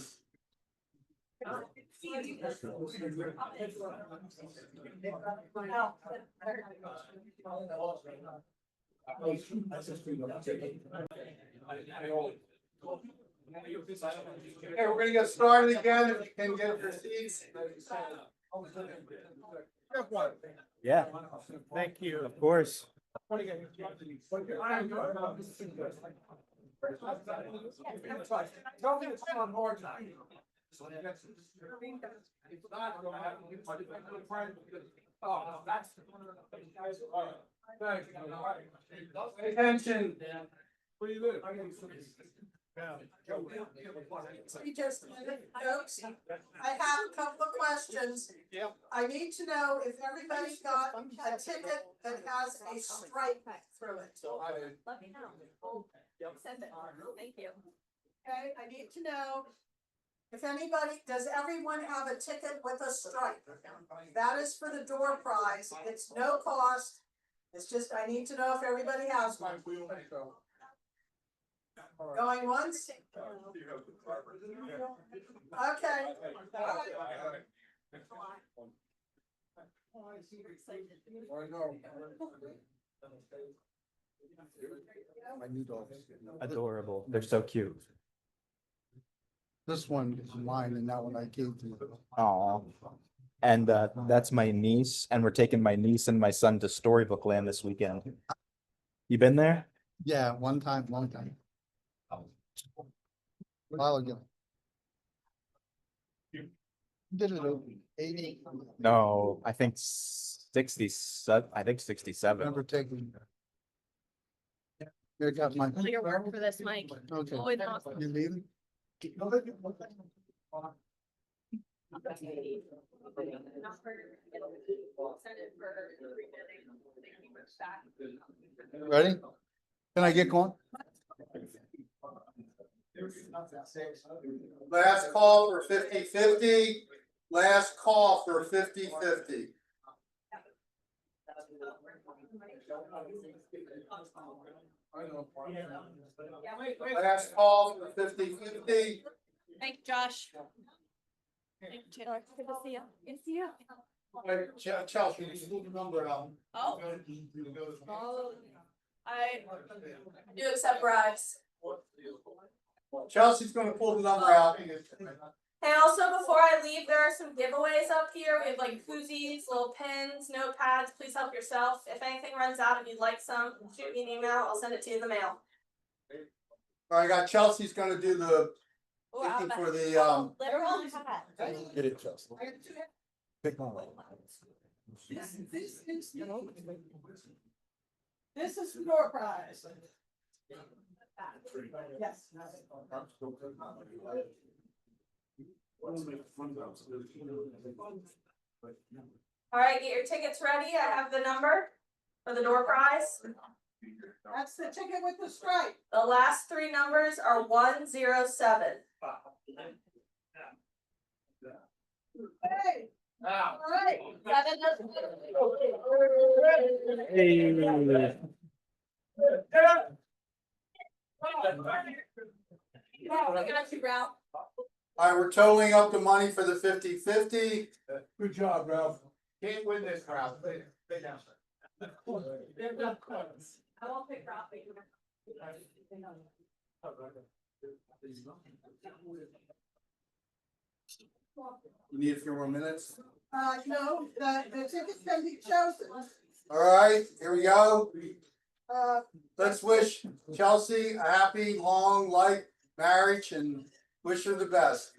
[SPEAKER 2] we're gonna get started again, if you can get your seats.
[SPEAKER 4] Yeah. Thank you. Of course.
[SPEAKER 2] Attention. What do you do?
[SPEAKER 9] Just a minute, folks. I have a couple of questions. I need to know if everybody got a ticket that has a stripe through it.
[SPEAKER 3] Let me know. Send it. Thank you.
[SPEAKER 9] Okay, I need to know if anybody, does everyone have a ticket with a stripe? That is for the door prize. It's no cost. It's just, I need to know if everybody has one. Going once? Okay.
[SPEAKER 4] Adorable. They're so cute.
[SPEAKER 2] This one is mine and that one I gave to you.
[SPEAKER 4] Aw. And that's my niece, and we're taking my niece and my son to Storybook Land this weekend. You been there?
[SPEAKER 2] Yeah, one time, long time. While ago. Did it over 80.
[SPEAKER 4] No, I think 67. I think 67.
[SPEAKER 2] Remember taking. Here, got my.
[SPEAKER 3] Your work for this, Mike.
[SPEAKER 2] Okay.
[SPEAKER 3] Always awesome.
[SPEAKER 2] You leaving? Ready? Can I get going? Last call for 50-50. Last call for 50-50. Last call for 50-50.
[SPEAKER 3] Thank you, Josh. Thank you, Taylor. Good to see you. Good to see you.
[SPEAKER 2] Chelsea, you move the number out.
[SPEAKER 3] Oh. I do accept bribes.
[SPEAKER 2] Chelsea's gonna pull the number out.
[SPEAKER 3] And also, before I leave, there are some giveaways up here. We have like koozies, little pins, notepads. Please help yourself. If anything runs out, if you'd like some, shoot me an email. I'll send it to you in the mail.
[SPEAKER 2] All right, I got Chelsea's gonna do the
[SPEAKER 3] Ooh,
[SPEAKER 2] thinking
[SPEAKER 3] I'll
[SPEAKER 2] for
[SPEAKER 3] bet.
[SPEAKER 2] the
[SPEAKER 3] Literal hat.
[SPEAKER 4] Get it, Chelsea. Pick one.
[SPEAKER 9] This is your prize. Yes.
[SPEAKER 3] All right, get your tickets ready. I have the number for the door prize.
[SPEAKER 9] That's the ticket with the stripe.
[SPEAKER 3] The last three numbers are 107.
[SPEAKER 9] Hey. All right.
[SPEAKER 3] I got you, Ralph.
[SPEAKER 2] All right, we're totaling up the money for the 50-50.
[SPEAKER 5] Good job, Ralph.
[SPEAKER 7] Can't win this crowd.
[SPEAKER 3] I won't pick Ralph.
[SPEAKER 2] You need a few more minutes.
[SPEAKER 9] No, the ticket can be chosen.
[SPEAKER 2] All right, here we go.
[SPEAKER 9] Uh,
[SPEAKER 2] Let's wish Chelsea a happy, long life, marriage, and wish her the best.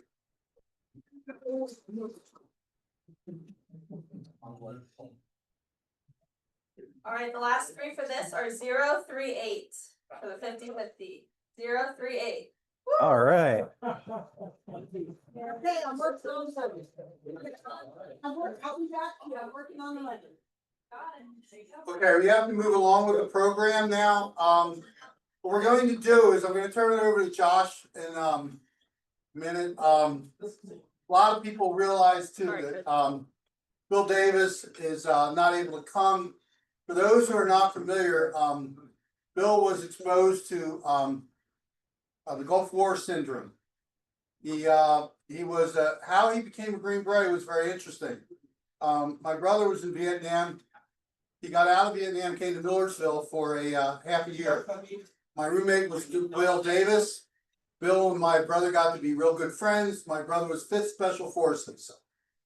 [SPEAKER 3] All right, the last three for this are 038 for the 50-50. 038.
[SPEAKER 4] All right.
[SPEAKER 9] Okay, I'm working on something. I'll be back. I'm working on the money.
[SPEAKER 2] Okay, we have to move along with the program now. What we're going to do is I'm going to turn it over to Josh in a minute. A lot of people realize too that Bill Davis is not able to come. For those who are not familiar, Bill was exposed to the Gulf War syndrome. He was how he became a Green Beret was very interesting. My brother was in Vietnam. He got out of Vietnam, came to Millersville for a half a year. My roommate was Will Davis. Bill and my brother got to be real good friends. My brother was 5th Special Forces.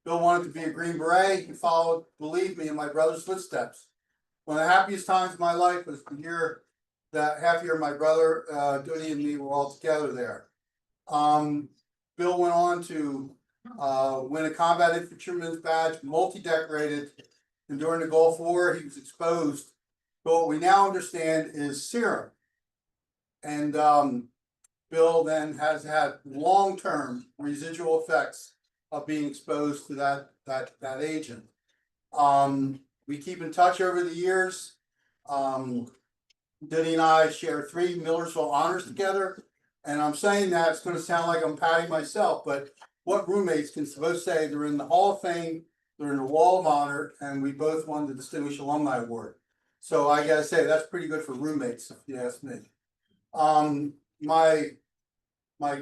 [SPEAKER 2] Bill wanted to be a Green Beret. He followed, believe me, in my brother's footsteps. One of the happiest times of my life was the year, that half year my brother, Doody, and me were all together there. Bill went on to win a combat infantryman's badge, multi-decorated, and during the Gulf War he was exposed. But what we now understand is serum. And Bill then has had long-term residual effects of being exposed to that agent. We keep in touch over the years. Denny and I share 3 Millersville honors together. And I'm saying that, it's gonna sound like I'm patting myself, but what roommates can both say? They're in the Hall of Fame, they're in the Wall of Honor, and we both won the Distinguished Alumni Award. So I gotta say, that's pretty good for roommates, if you ask me. My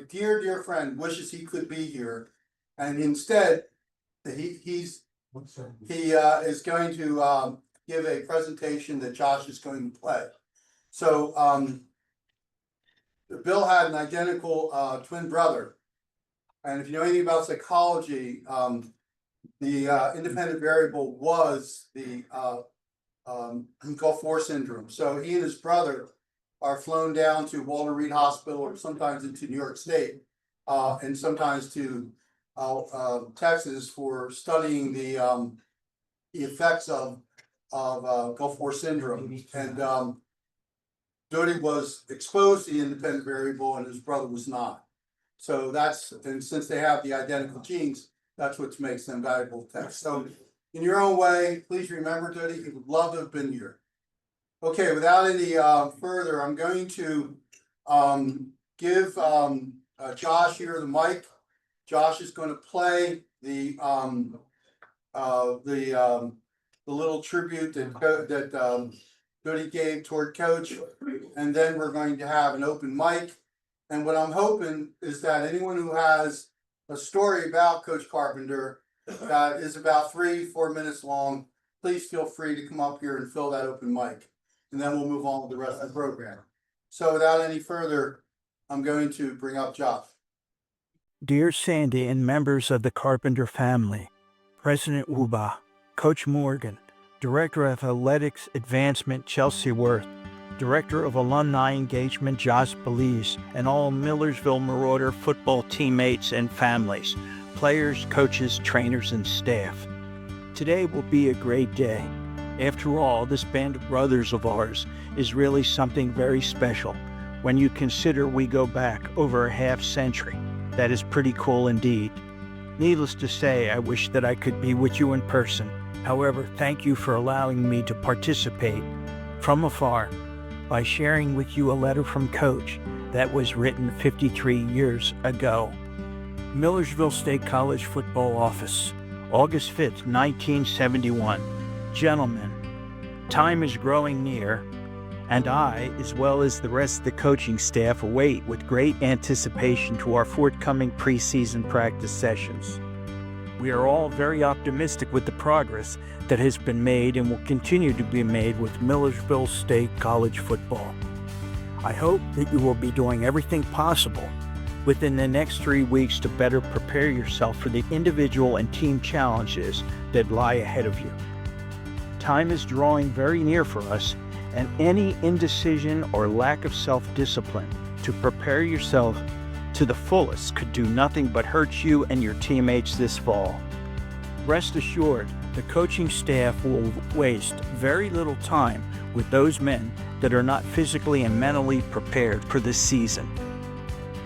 [SPEAKER 2] dear friend wishes he could be here, and instead, he is going to give a presentation that Josh is going to play. So Bill had an identical twin brother, and if you know anything about psychology, the independent variable was the Gulf War syndrome. So he and his brother are flown down to Walter Reed Hospital, or sometimes into New York State, and sometimes to Texas for studying the effects of Gulf War syndrome. And Doty was exposed to the independent variable, and his brother was not. So and since they have the identical genes, that's what makes them valuable tests. So in your own way, please remember Doty, he would love to have been here. Okay, without any further, I'm going to give Josh here the mic. Josh is going to play the little tribute that Doty gave toward Coach, and then we're going to have an open mic. And what I'm hoping is that anyone who has a story about Coach Carpenter that is about 3-4 minutes long, please feel free to come up here and fill that open mic. And then we'll move on with the rest of the program. So without any further, I'm going to bring up Josh.
[SPEAKER 10] Dear Sandy and members of the Carpenter family, President Uba, Coach Morgan, Director of Athletics Advancement Chelsea Worth, Director of Alumni Engagement Josh Belize, and all Millersville Marauder football teammates and families, players, coaches, trainers, and staff. Today will be a great day. After all, this band of brothers of ours is really something very special. When you consider we go back over a half century, that is pretty cool indeed. Needless to say, I wish that I could be with you in person. However, thank you for allowing me to participate from afar by sharing with you a letter from Coach that was written 53 years ago. Millersville State College Football Office, August 5th, 1971. Gentlemen, time is growing near, and I, as well as the rest of the coaching staff, await with great anticipation to our forthcoming preseason practice sessions. We are all very optimistic with the progress that has been made and will continue to be made with Millersville State College football. I hope that you will be doing everything possible within the next 3 weeks to better prepare yourself for the individual and team challenges that lie ahead of you. Time is drawing very near for us, and any indecision or lack of self-discipline to prepare yourself to the fullest could do nothing but hurt you and your teammates this fall. Rest assured, the coaching staff will waste very little time with those men that are not physically and mentally prepared for this season.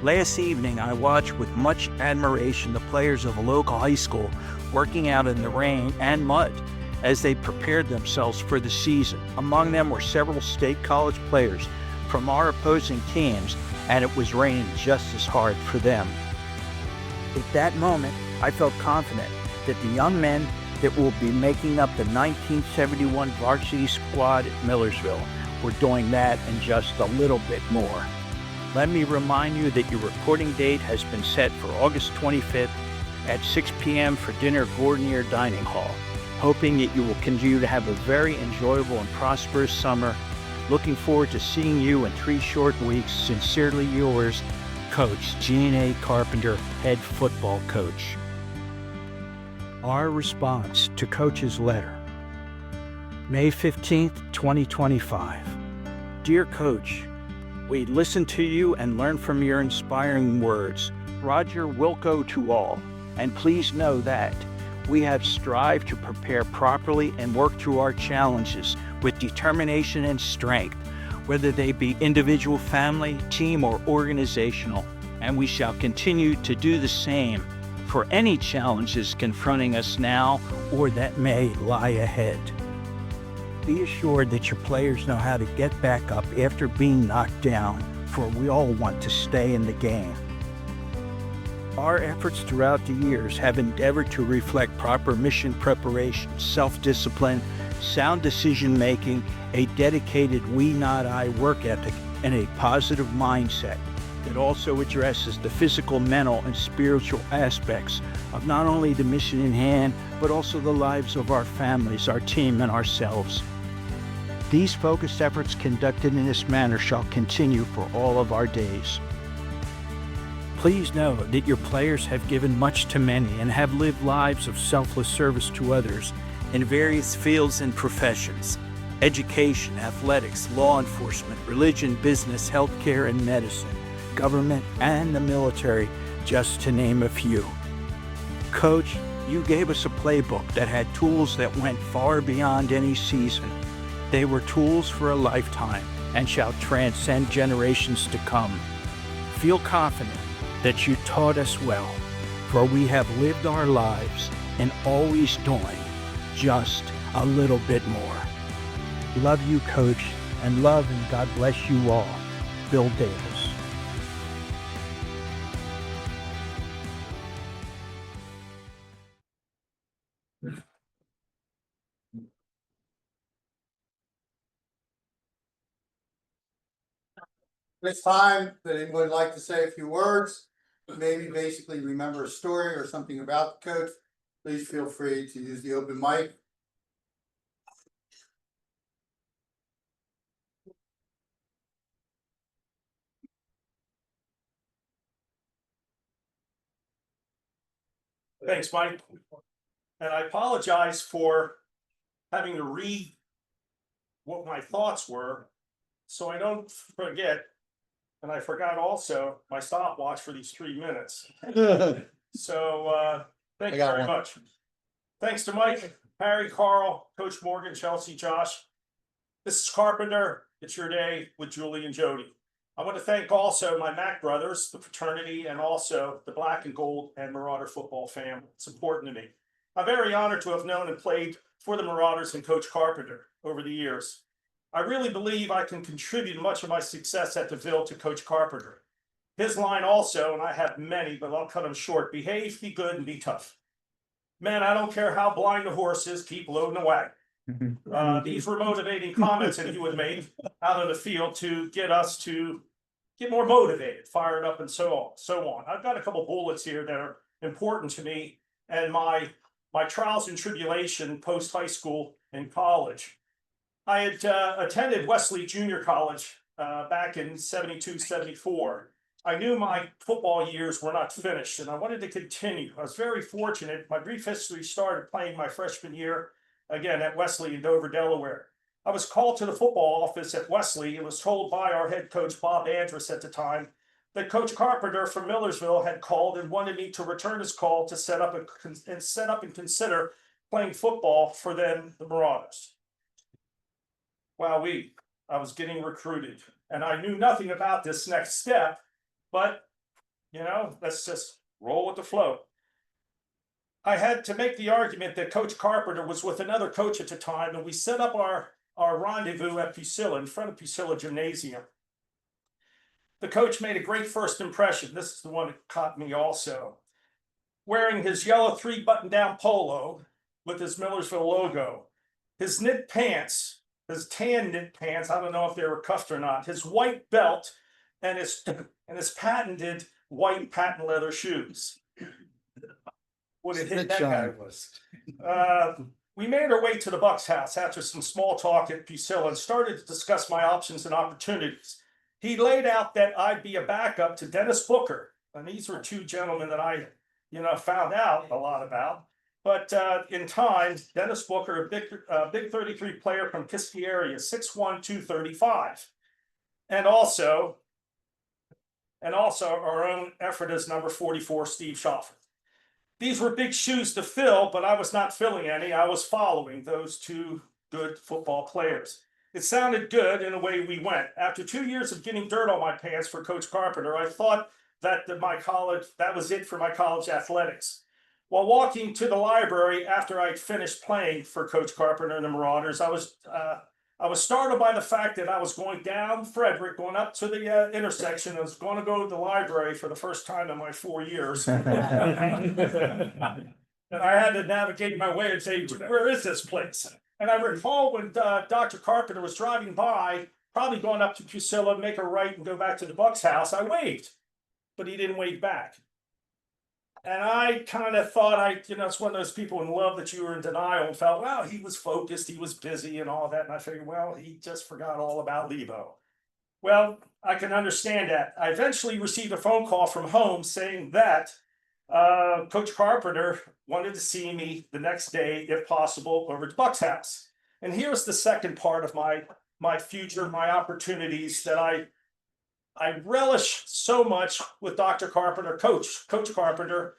[SPEAKER 10] Last evening, I watched with much admiration the players of a local high school working out in the rain and mud as they prepared themselves for the season. Among them were several state college players from our opposing teams, and it was raining just as hard for them. At that moment, I felt confident that the young men that will be making up the 1971 varsity squad at Millersville were doing that and just a little bit more. Let me remind you that your reporting date has been set for August 25th at 6 p.m. for dinner at Gordonier Dining Hall. Hoping that you will continue to have a very enjoyable and prosperous summer. Looking forward to seeing you in 3 short weeks. Sincerely yours, Coach Gene Carpenter, head football coach. Our response to Coach's letter. May 15th, 2025. Dear Coach, we listen to you and learn from your inspiring words. Roger Wilco to all, and please know that we have strived to prepare properly and work through our challenges with determination and strength. whether they be individual, family, team, or organizational, and we shall continue to do the same for any challenges confronting us now or that may lie ahead. Be assured that your players know how to get back up after being knocked down, for we all want to stay in the game. Our efforts throughout the years have endeavored to reflect proper mission preparation, self-discipline, sound decision-making, a dedicated we not I work ethic, and a positive mindset that also addresses the physical, mental, and spiritual aspects of not only the mission in hand, but also the lives of our families, our team, and ourselves. These focused efforts conducted in this manner shall continue for all of our days. Please know that your players have given much to many and have lived lives of selfless service to others in various fields and professions: education, athletics, law enforcement, religion, business, healthcare, and medicine, government, and the military, just to name a few. Coach, you gave us a playbook that had tools that went far beyond any season. They were tools for a lifetime and shall transcend generations to come. Feel confident that you taught us well, for we have lived our lives and always doing just a little bit more. Love you, Coach, and love and God bless you all. Bill Davis.
[SPEAKER 2] This time, that anyone would like to say a few words, maybe basically remember a story or something about the coach, please feel free to use the open mic.
[SPEAKER 11] Thanks, Mike. And I apologize for having to read what my thoughts were, so I don't forget. And I forgot also my stopwatch for these 3 minutes. So thank you very much. Thanks to Mike, Harry, Carl, Coach Morgan, Chelsea, Josh. This is Carpenter. It's your day with Julie and Jody. I want to thank also my MAK brothers, the fraternity, and also the Black and Gold and Marauder football family. It's important to me. I'm very honored to have known and played for the Marauders and Coach Carpenter over the years. I really believe I can contribute much of my success at the Ville to Coach Carpenter. His line also, and I have many, but I'll cut them short: behave, be good, and be tough. Man, I don't care how blind the horse is, keep loading the wagon. These were motivating comments that you had made out of the field to get us to get more motivated, fired up, and so on. I've got a couple bullets here that are important to me and my trials and tribulation post high school and college. I had attended Wesley Junior College back in 72, 74. I knew my football years were not finished and I wanted to continue. I was very fortunate. My brief history started playing my freshman year, again at Wesley in Dover, Delaware. I was called to the football office at Wesley and was told by our head coach, Bob Andrus at the time, that Coach Carpenter from Millersville had called and wanted me to return his call to set up and consider playing football for them, the Marauders. Wowee, I was getting recruited and I knew nothing about this next step, but let's just roll with the flow. I had to make the argument that Coach Carpenter was with another coach at the time, and we set up our rendezvous at Pusilla, in front of Pusilla Gymnasium. The coach made a great first impression. This is the one that caught me also. Wearing his yellow 3-button-down polo with his Millersville logo, his knit pants, his tan knit pants, I don't know if they were cuffed or not, his white belt, and his patented white patent leather shoes. What a hit that guy was. We made our way to the Bucks house after some small talk at Pusilla and started to discuss my options and opportunities. He laid out that I'd be a backup to Dennis Booker. And these were two gentlemen that I, found out a lot about. But in time, Dennis Booker, a big 33 player from Kiski area, 6'1", 235. And also our own effort is number 44, Steve Schoffer. These were big shoes to fill, but I was not filling any. I was following those two good football players. it sounded good, and away we went. After 2 years of getting dirt on my pants for Coach Carpenter, I thought that that was it for my college athletics. While walking to the library after I'd finished playing for Coach Carpenter and the Marauders, I was startled by the fact that I was going down Frederick, going up to the intersection. I was going to go to the library for the first time in my 4 years. And I had to navigate my way and say, where is this place? And I recall when Dr. Carpenter was driving by, probably going up to Pusilla, make a right and go back to the Bucks house, I waved, but he didn't wave back. And I kind of thought it's one of those people in love that you were in denial and felt, well, he was focused, he was busy and all that. And I figured, well, he just forgot all about Lebo. Well, I can understand that. I eventually received a phone call from home saying that Coach Carpenter wanted to see me the next day, if possible, over to Buck's house. And here's the second part of my future, my opportunities that I relish so much with Dr. Carpenter, Coach Carpenter,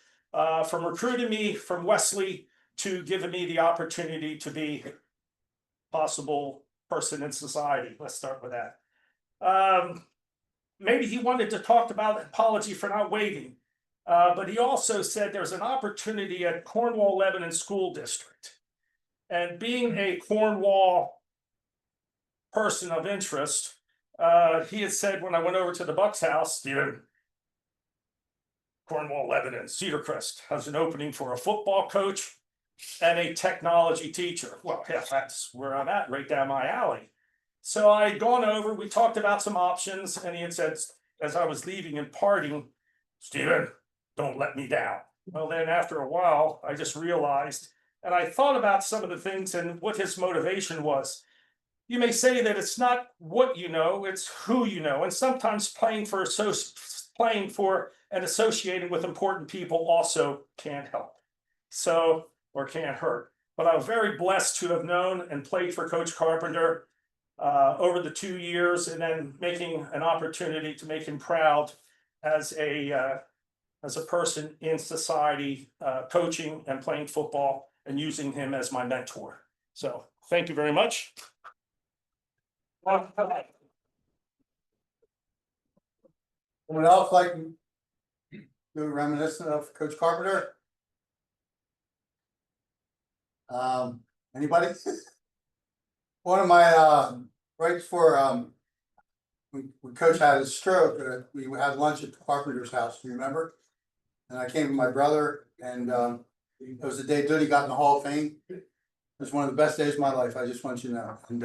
[SPEAKER 11] from recruiting me from Wesley to giving me the opportunity to be a possible person in society. Let's start with that. Maybe he wanted to talk about apology for not waiting, but he also said there's an opportunity at Cornwall Lebanon School District. And being a Cornwall person of interest, he had said when I went over to the Bucks house, Stephen, Cornwall, Lebanon, Cedar Crest has an opening for a football coach and a technology teacher. Well, yeah, that's where I'm at, right down my alley. So I had gone over, we talked about some options, and he had said, as I was leaving and parting, Stephen, don't let me down. Well, then after a while, I just realized, and I thought about some of the things and what his motivation was. You may say that it's not what you know, it's who you know. And sometimes playing for and associating with important people also can't help. So, or can't hurt. But I'm very blessed to have known and played for Coach Carpenter over the 2 years, and then making an opportunity to make him proud as a person in society, coaching and playing football and using him as my mentor. So thank you very much.
[SPEAKER 2] Anyone else like to do a reminiscent of Coach Carpenter? Anybody? One of my right before when Coach had his stroke, we had lunch at the Carpenter's house. Do you remember? And I came with my brother, and it was the day Doody got in the Hall of Fame. It was one of the best days of my life. I just want you to know. And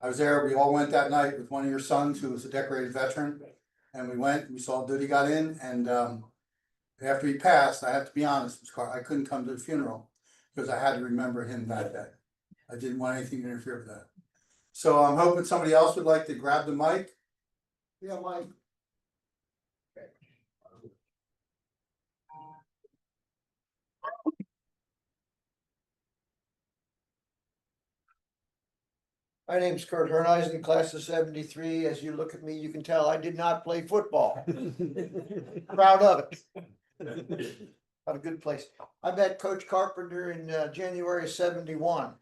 [SPEAKER 2] I was there. We all went that night with one of your sons, who was a decorated veteran, and we went. We saw Doody got in, and after he passed, I have to be honest, I couldn't come to the funeral because I had to remember him that day. I didn't want anything to interfere with that. So I'm hoping somebody else would like to grab the mic. Yeah, Mike.
[SPEAKER 5] My name's Kurt Herneisen, class of '73. As you look at me, you can tell I did not play football. Proud of it. Not a good place. I met Coach Carpenter in January of '71.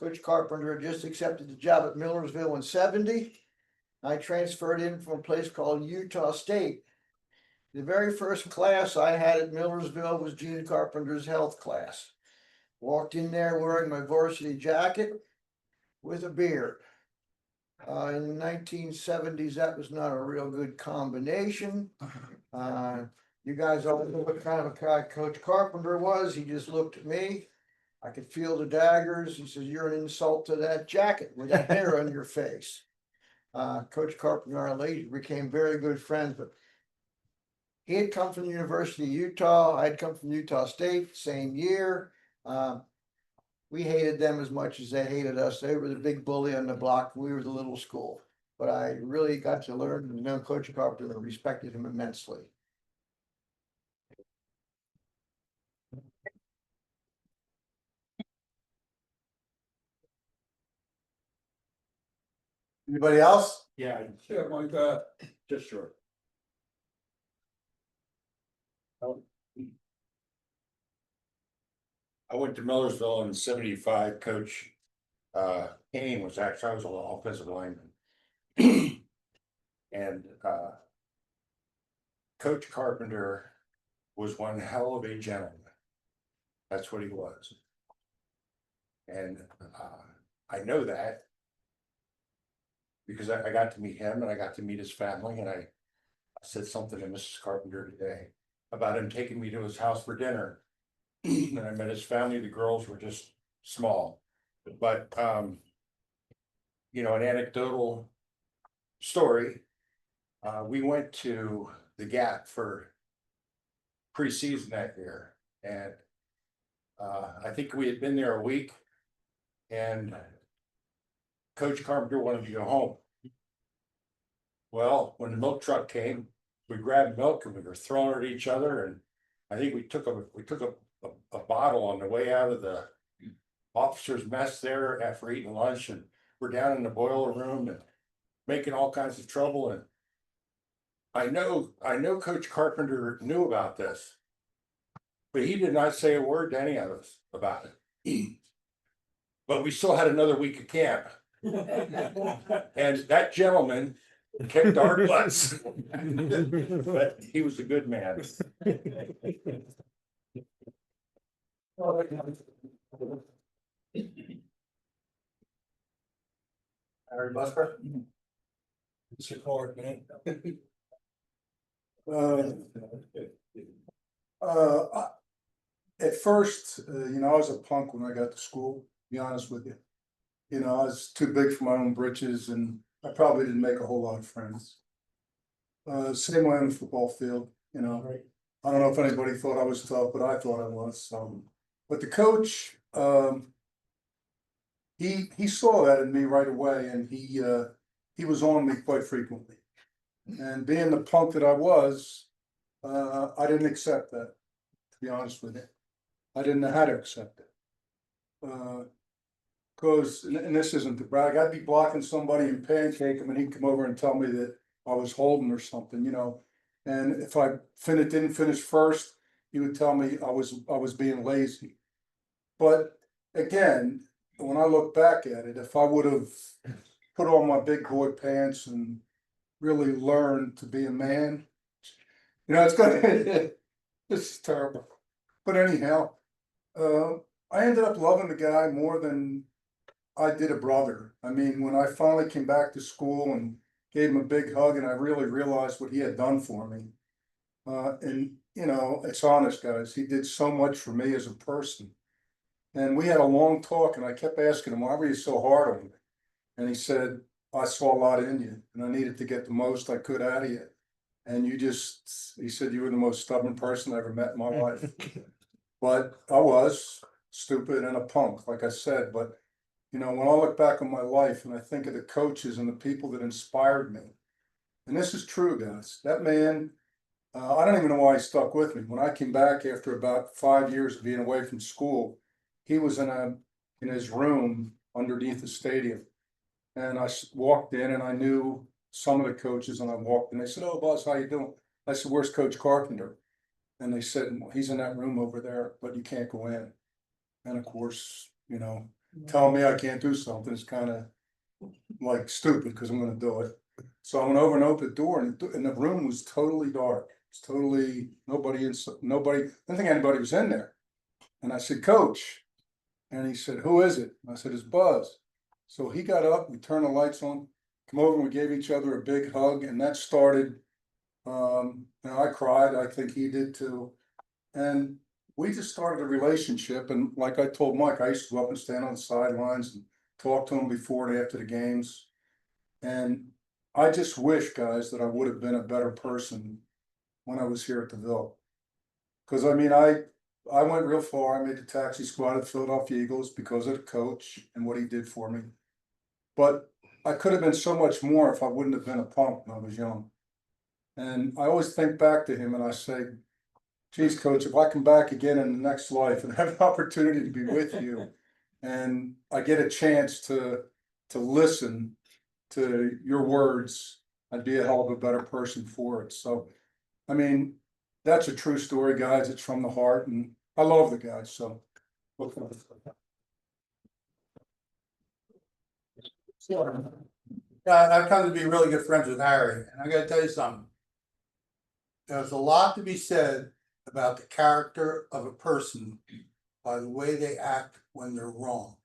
[SPEAKER 5] Coach Carpenter had just accepted the job at Millersville in '70. I transferred in from a place called Utah State. The very first class I had at Millersville was Gene Carpenter's health class. Walked in there wearing my varsity jacket with a beard. In the 1970s, that was not a real good combination. You guys all know what kind of a guy Coach Carpenter was. He just looked at me. I could feel the daggers. He says, "You're an insult to that jacket with that hair on your face." Coach Carpenter and I later became very good friends, but he had come from the University of Utah. I had come from Utah State, same year. We hated them as much as they hated us. They were the big bully on the block. We were the little school. But I really got to learn and know Coach Carpenter and respected him immensely.
[SPEAKER 2] Anybody else?
[SPEAKER 8] Yeah, Mike, just short. I went to Millersville in '75, Coach
[SPEAKER 12] Kane was actually, I was an offensive lineman. And Coach Carpenter was one hell of a gentleman. That's what he was. And I know that because I got to meet him and I got to meet his family, and I said something to Mrs. Carpenter today about him taking me to his house for dinner. And I met his family. The girls were just small, but you know, an anecdotal story. We went to the Gap for preseason that year, and I think we had been there a week, and Coach Carpenter wanted to go home. Well, when the milk truck came, we grabbed milk and we were throwing it at each other, and I think we took a bottle on the way out of the officer's mess there after eating lunch, and we're down in the boiler room and making all kinds of trouble. And I know Coach Carpenter knew about this, but he did not say a word to any of us about it. But we still had another week of camp. And that gentleman kicked our butts. But he was a good man.
[SPEAKER 2] Harry Busker.
[SPEAKER 8] It's your card, man. At first, you know, I was a punk when I got to school, to be honest with you. You know, I was too big for my own britches and I probably didn't make a whole lot of friends. Same way on the football field, you know. I don't know if anybody thought I was tough, but I thought I was. But the coach, he saw that in me right away, and he was on me quite frequently. And being the punk that I was, I didn't accept that, to be honest with you. I didn't know how to accept it. Cause, and this isn't the brag, I'd be blocking somebody and pancake him and he'd come over and tell me that I was holding or something, you know. And if I didn't finish first, he would tell me I was being lazy. But again, when I look back at it, if I would have put on my big boy pants and really learned to be a man, you know, it's gonna, this is terrible. But anyhow, I ended up loving the guy more than I did a brother. I mean, when I finally came back to school and gave him a big hug and I really realized what he had done for me. And you know, it's honest, guys, he did so much for me as a person. And we had a long talk and I kept asking him, why were you so hard on me? And he said, I saw a lot in you and I needed to get the most I could out of you. And he said, you were the most stubborn person I ever met in my life. But I was stupid and a punk, like I said. But, you know, when I look back on my life and I think of the coaches and the people that inspired me, and this is true, guys, that man, I don't even know why he stuck with me. When I came back after about 5 years of being away from school, he was in his room underneath the stadium. And I walked in and I knew some of the coaches and I walked in, they said, oh, boss, how you doing? I said, where's Coach Carpenter? And they said, well, he's in that room over there, but you can't go in. And of course, you know, telling me I can't do something is kind of like stupid because I'm going to do it. So I went over and opened the door and the room was totally dark. It's totally nobody, I didn't think anybody was in there. And I said, Coach. And he said, who is it? And I said, it's Buzz. So he got up, we turned the lights on, come over and we gave each other a big hug. And that started, and I cried, I think he did too. And we just started a relationship. And like I told Mike, I used to go up and stand on the sidelines and talk to him before and after the games. And I just wish, guys, that I would have been a better person when I was here at the Ville. Because I mean, I went real far. I made the taxi squad at Philadelphia Eagles because of the coach and what he did for me. But I could have been so much more if I wouldn't have been a punk when I was young. And I always think back to him and I say, geez, coach, if I come back again in the next life and have an opportunity to be with you and I get a chance to listen to your words, I'd be a hell of a better person for it. So, I mean, that's a true story, guys. It's from the heart and I love the guys. So.
[SPEAKER 2] Yeah, I've come to be really good friends with Harry, and I gotta tell you something. There's a lot to be said about the character of a person by the way they act when they're wrong.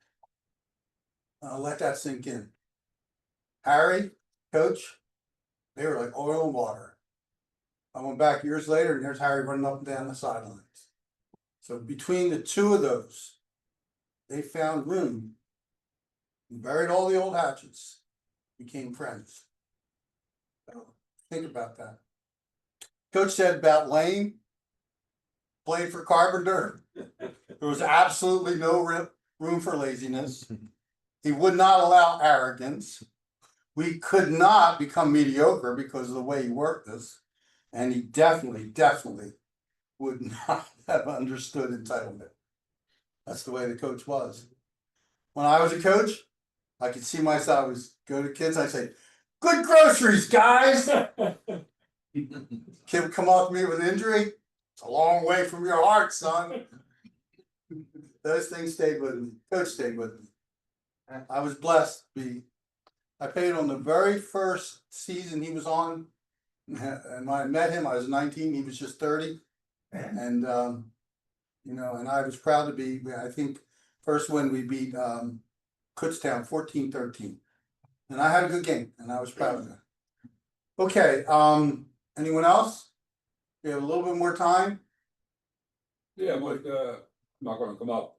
[SPEAKER 2] I'll let that sink in. Harry, Coach, they were like oil and water. I went back years later and there's Harry running up and down the sidelines. So between the two of those, they found room. And buried all the old hatchets, became friends. So think about that. Coach said about Lane, played for Carpenter. There was absolutely no room for laziness. He would not allow arrogance. We could not become mediocre because of the way he worked us. And he definitely would not have understood entitlement. That's the way the coach was. When I was a coach, I could see myself as go to kids, I'd say, good groceries, guys. Kid would come up to me with an injury. It's a long way from your heart, son. Those things stayed with me. Coach stayed with me. I was blessed to be. I played on the very first season he was on. And when I met him, I was 19, he was just 30. And you know, and I was proud to be, I think, first win we beat Kutztown 14-13. And I had a good game and I was proud of that. Okay, anyone else? We have a little bit more time.
[SPEAKER 13] Yeah, Mike, I'm not gonna come up.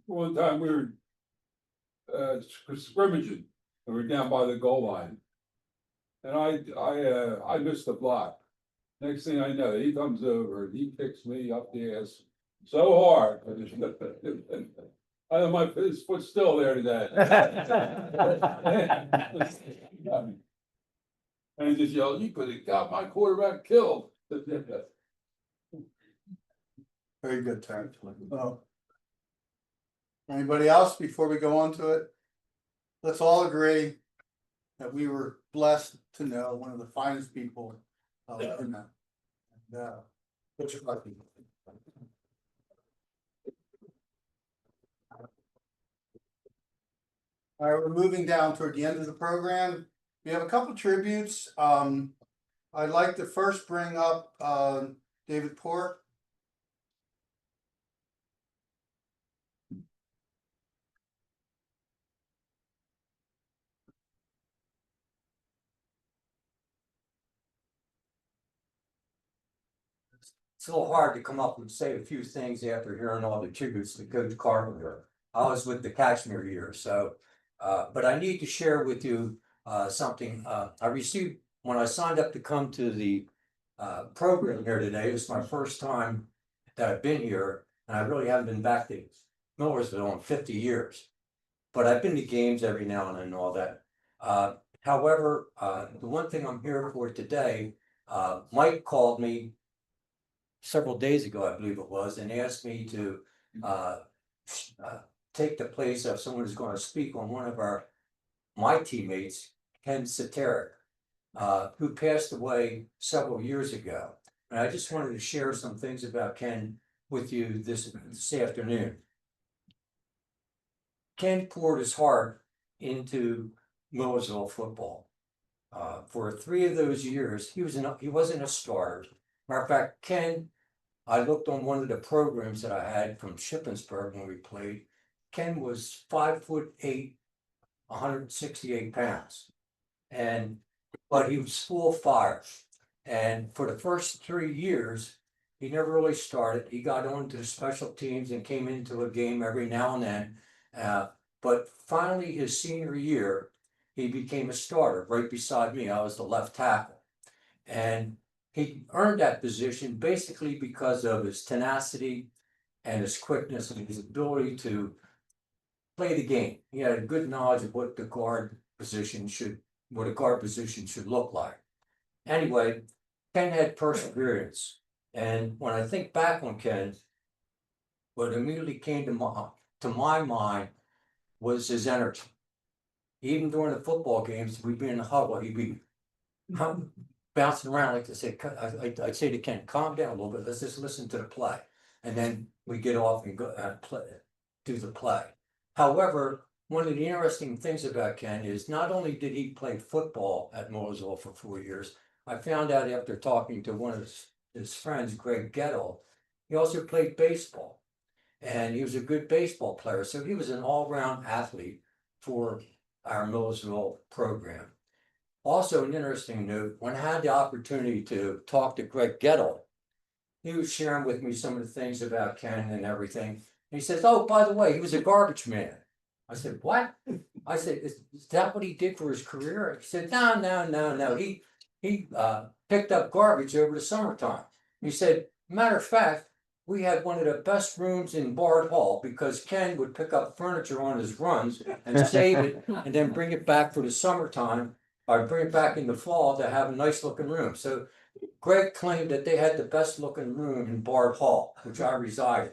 [SPEAKER 13] One time we were scrimmaging, and we were down by the goal line. And I missed the block. Next thing I know, he comes over and he kicks me up the ass so hard. I know his foot's still there today. And he just yelled, "You could have got my quarterback killed."
[SPEAKER 2] Very good, Terrence. Anybody else before we go on to it? Let's all agree that we were blessed to know one of the finest people in that. And, what's your lucky? All right, we're moving down toward the end of the program. We have a couple tributes. I'd like to first bring up David Port.
[SPEAKER 14] It's a little hard to come up and say a few things after hearing all the tributes to Coach Carpenter. I was with the Kashmir year, so, but I need to share with you something I received when I signed up to come to the program here today. It was my first time that I've been here, and I really haven't been back to Millersville in 50 years. But I've been to games every now and then and all that. However, the one thing I'm here for today, Mike called me several days ago, I believe it was, and asked me to take the place of someone who's going to speak on one of my teammates, Ken Soteric, who passed away several years ago. And I just wanted to share some things about Ken with you this afternoon. Ken poured his heart into Millersville football. For 3 of those years, he wasn't a starter. Matter of fact, Ken, I looked on one of the programs that I had from Shippensburg when we played. Ken was 5'8", 168 pounds. But he was full of fire. And for the first 3 years, he never really started. He got on to the special teams and came into a game every now and then. But finally, his senior year, he became a starter right beside me. I was the left tackle. And he earned that position basically because of his tenacity and his quickness and his ability to play the game. He had a good knowledge of what a guard position should look like. Anyway, Ken had perseverance. And when I think back on Ken, what immediately came to my mind was his energy. Even during the football games, we'd be in the huddle, he'd be bouncing around like to say, I'd say to Ken, calm down a little bit, let's just listen to the play. And then we get off and go do the play. However, one of the interesting things about Ken is not only did he play football at Millersville for 4 years, I found out after talking to one of his friends, Greg Gettle, he also played baseball. And he was a good baseball player. So he was an all-round athlete for our Millersville program. Also, an interesting note, when I had the opportunity to talk to Greg Gettle, he was sharing with me some of the things about Ken and everything. And he says, oh, by the way, he was a garbage man. I said, what? I said, is that what he did for his career? He said, no. He picked up garbage over the summertime. He said, matter of fact, we had one of the best rooms in Bard Hall because Ken would pick up furniture on his runs and save it and then bring it back for the summertime or bring it back in the fall to have a nice looking room. So Greg claimed that they had the best looking room in Bard Hall, which I resided.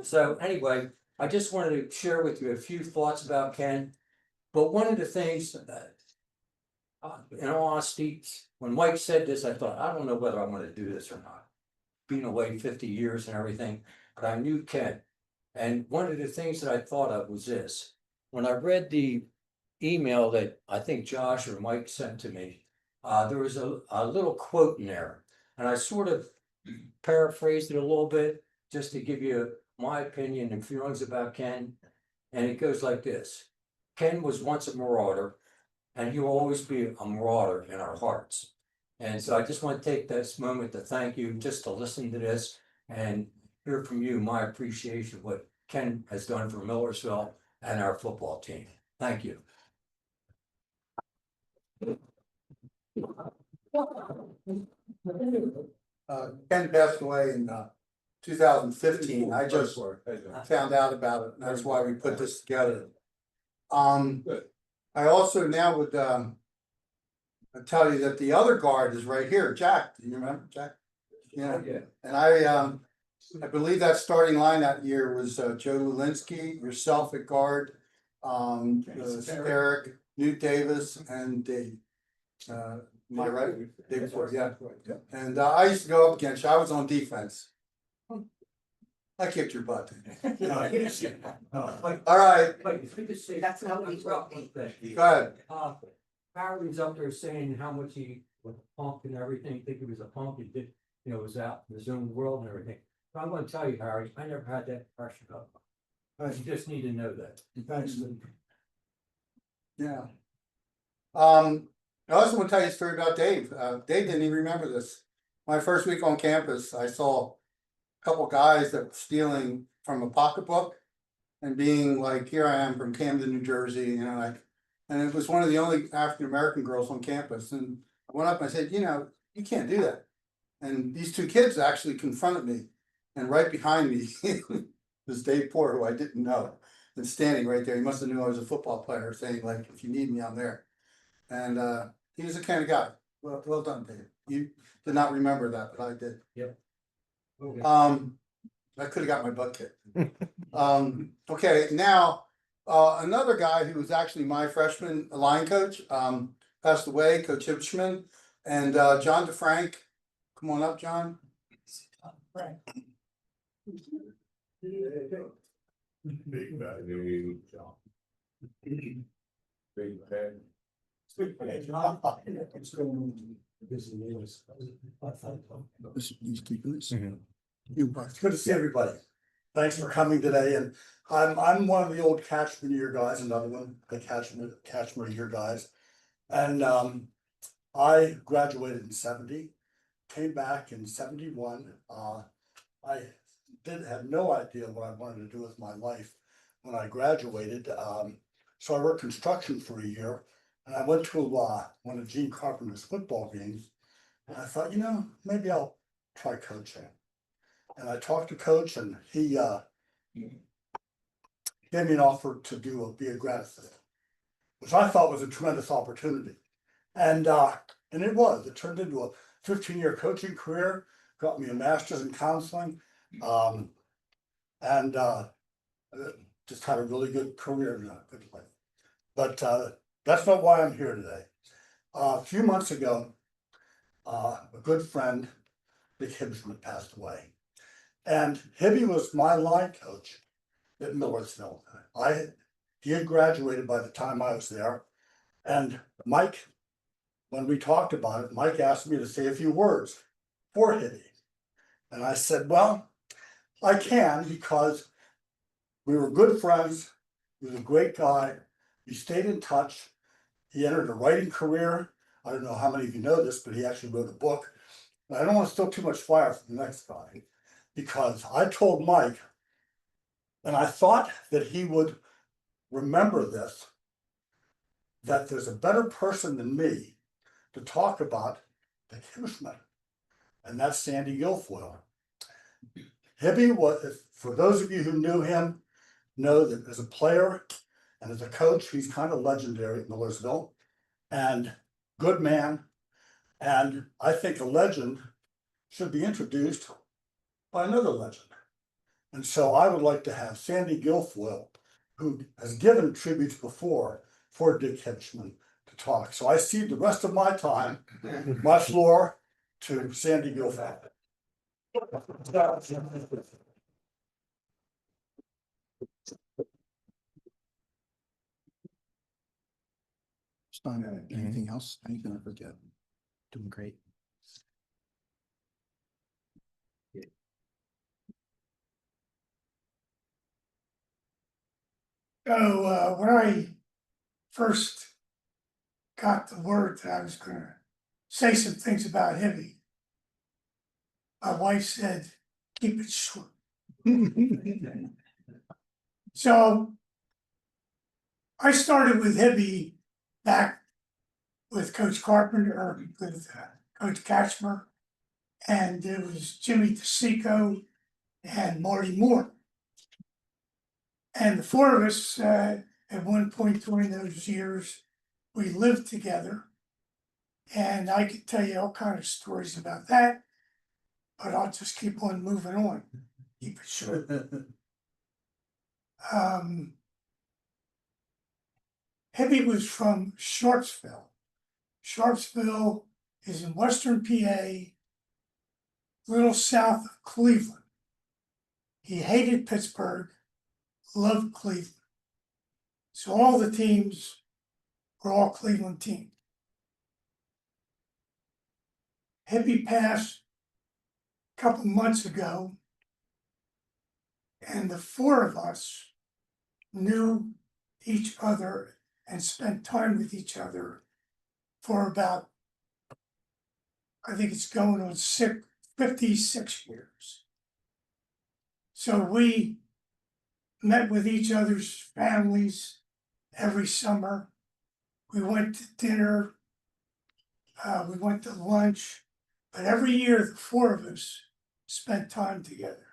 [SPEAKER 14] So anyway, I just wanted to share with you a few thoughts about Ken. But one of the things, in all honesty, when Mike said this, I thought, I don't know whether I want to do this or not. Being away 50 years and everything, but I knew Ken. And one of the things that I thought of was this. When I read the email that I think Josh or Mike sent to me, there was a little quote in there. And I sort of paraphrased it a little bit just to give you my opinion and feelings about Ken. And it goes like this. Ken was once a marauder, and he will always be a marauder in our hearts. And so I just want to take this moment to thank you just to listen to this and hear from you my appreciation of what Ken has done for Millersville and our football team. Thank you.
[SPEAKER 2] Ken passed away in 2015. I just found out about it, and that's why we put this together. I also now would tell you that the other guard is right here, Jack. Do you remember Jack? Yeah. And I believe that starting line that year was Joe Lulinski, yourself at guard, Eric, Newt Davis, and Dave. Am I right? Dave Ford, yeah. And I used to go up against you. I was on defense. I kicked your butt. All right.
[SPEAKER 14] That's not what he's wrong.
[SPEAKER 2] Go ahead.
[SPEAKER 14] Howard's up there saying how much he was pumped and everything, think he was a punk, he did, was out in his own world and everything. But I'm gonna tell you, Harry, I never had that pressure up. You just need to know that.
[SPEAKER 2] Thanks. Yeah. I also want to tell you a story about Dave. Dave didn't even remember this. My first week on campus, I saw a couple guys that were stealing from a pocketbook and being like, here I am from Camden, New Jersey, and it was one of the only African American girls on campus. And I went up and I said, you can't do that. And these two kids actually confronted me. And right behind me was Dave Poor, who I didn't know, and standing right there. He must have knew I was a football player, saying like, if you need me, I'm there. And he was the kind of guy. Well done, Dave. You did not remember that, but I did.
[SPEAKER 14] Yep. Okay.
[SPEAKER 2] I could have got my butt kicked. Okay, now another guy who was actually my freshman line coach passed away, Coach Hipschman, and John DeFrank. Come on up, John.
[SPEAKER 12] Big bad John. Big bad.
[SPEAKER 2] He's keeping this.
[SPEAKER 15] It's good to see everybody. Thanks for coming today, and I'm one of the old Catchment Year guys, another one, the Catchment Year guys. And I graduated in 70, came back in 71. I had no idea what I wanted to do with my life when I graduated. So I worked construction for a year, and I went to one of Gene Carpenter's football games. And I thought, maybe I'll try coaching. And I talked to Coach, and he gave me an offer to be a grad assistant, which I thought was a tremendous opportunity. And it was. It turned into a 15-year coaching career, got me a master's in counseling, and just had a really good career and a good life. But that's not why I'm here today. A few months ago, a good friend, Dick Hibsman, passed away. And Hibby was my line coach at Millersville. He had graduated by the time I was there. And Mike, when we talked about it, Mike asked me to say a few words for Hibby. And I said, well, I can because we were good friends. He was a great guy. We stayed in touch. He entered a writing career. I don't know how many of you know this, but he actually wrote a book. And I don't want to steal too much fire from the next guy because I told Mike, and I thought that he would remember this, that there's a better person than me to talk about the Hibbsman, and that's Sandy Guilfoyle. Hibby was, for those of you who knew him, know that as a player and as a coach, he's kind of legendary at Millersville, and good man. And I think a legend should be introduced by another legend. And so I would like to have Sandy Guilfoyle, who has given tributes before for Dick Hibbsman, to talk. So I cede the rest of my time, my floor, to Sandy Guilfoyle.
[SPEAKER 4] Anything else? Anything I forget? Doing great.
[SPEAKER 16] So when I first got the word that I was gonna say some things about Hibby, my wife said, keep it short. So I started with Hibby back with Coach Carpenter, or with Coach Catchmer, and it was Jimmy DeSico and Marty Moore. And the four of us, at one point during those years, we lived together. And I could tell you all kinds of stories about that, but I'll just keep on moving on. Keep it short. Hibby was from Sharpsville. Sharpsville is in western PA, a little south of Cleveland. He hated Pittsburgh, loved Cleveland. So all the teams were all Cleveland teams. Hibby passed a couple months ago, and the four of us knew each other and spent time with each other for about, I think it's going on 56 years. So we met with each other's families every summer. We went to dinner, we went to lunch, but every year the four of us spent time together.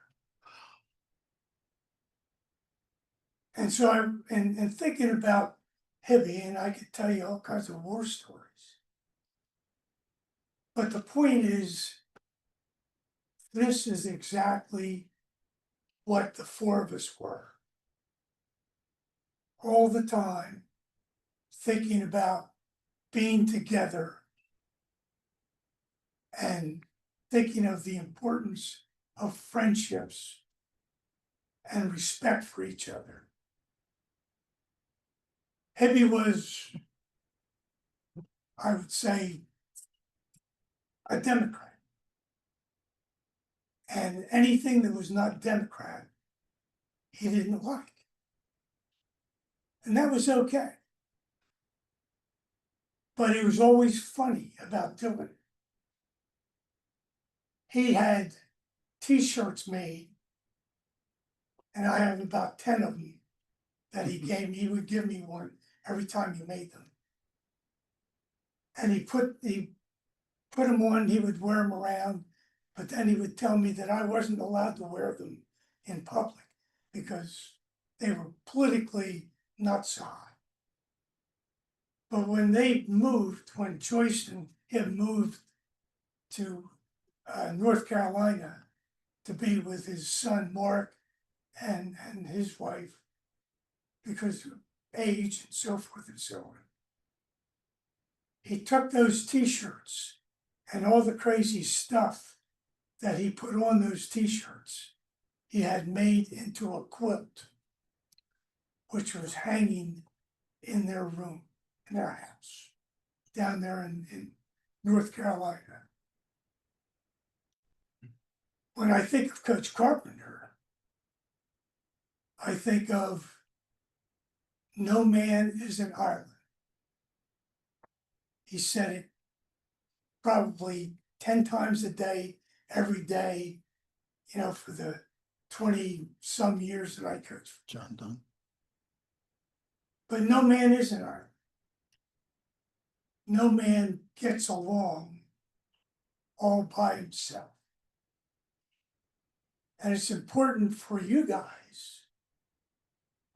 [SPEAKER 16] And so and thinking about Hibby, and I could tell you all kinds of war stories. But the point is, this is exactly what the four of us were. All the time, thinking about being together and thinking of the importance of friendships and respect for each other. Hibby was, I would say, a Democrat. And anything that was not Democrat, he didn't like. And that was okay. But he was always funny about doing it. He had t-shirts made, and I have about 10 of them that he gave me. He would give me one every time he made them. And he put them on, he would wear them around, but then he would tell me that I wasn't allowed to wear them in public because they were politically not so hot. But when they moved, when Joyce and him moved to North Carolina to be with his son Mark and his wife, because of age and so forth and so on, he took those t-shirts and all the crazy stuff that he put on those t-shirts, he had made into a quilt. which was hanging in their room, in their house, down there in North Carolina. When I think of Coach Carpenter, I think of no man is an island. He said it probably 10 times a day, every day, you know, for the 20-some years that I coached for John Dunn. But no man is an island. No man gets along all by himself. And it's important for you guys,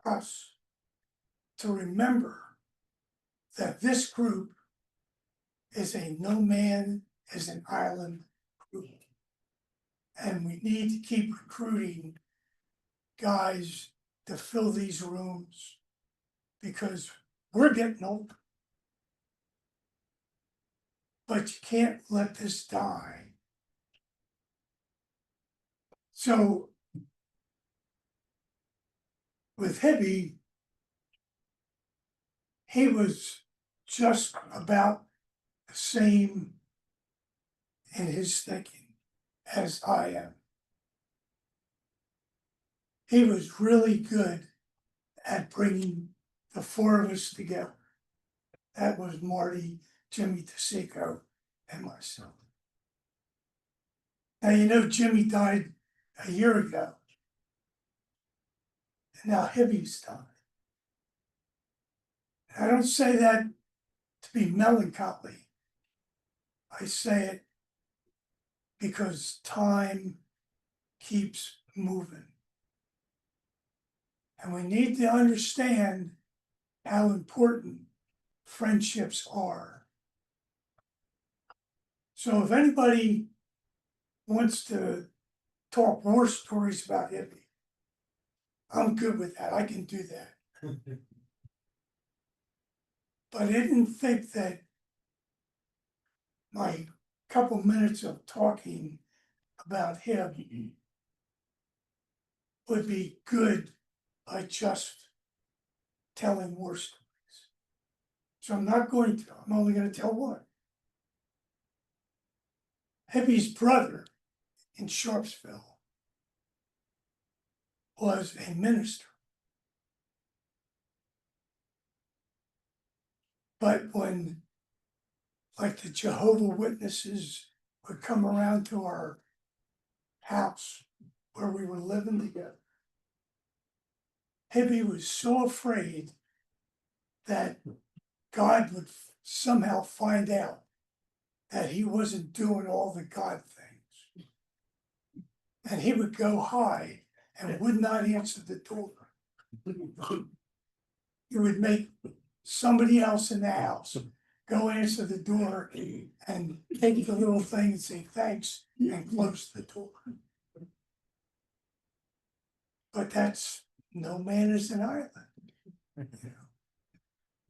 [SPEAKER 16] us, to remember that this group is a no man is an island group. And we need to keep recruiting guys to fill these rooms because we're getting old. But you can't let this die. So with Hibby, he was just about the same in his thinking as I am. He was really good at bringing the four of us together. That was Marty, Jimmy DeSico, and myself. Now, you know, Jimmy died a year ago. And now Hibby's died. I don't say that to be melancholy. I say it because time keeps moving. And we need to understand how important friendships are. So if anybody wants to talk war stories about Hippie, I'm good with that. I can do that. But I didn't think that my couple minutes of talking about him would be good by just telling war stories. So I'm not going to, I'm only going to tell one. Hippie's brother in Sharpsville was a minister. But when, like, the Jehovah Witnesses would come around to our house where we were living together, Hippie was so afraid that God would somehow find out that he wasn't doing all the God things. And he would go hide and would not answer the door. He would make somebody else in the house go answer the door and take the little thing and say thanks and close the door. But that's no man is an island. You know?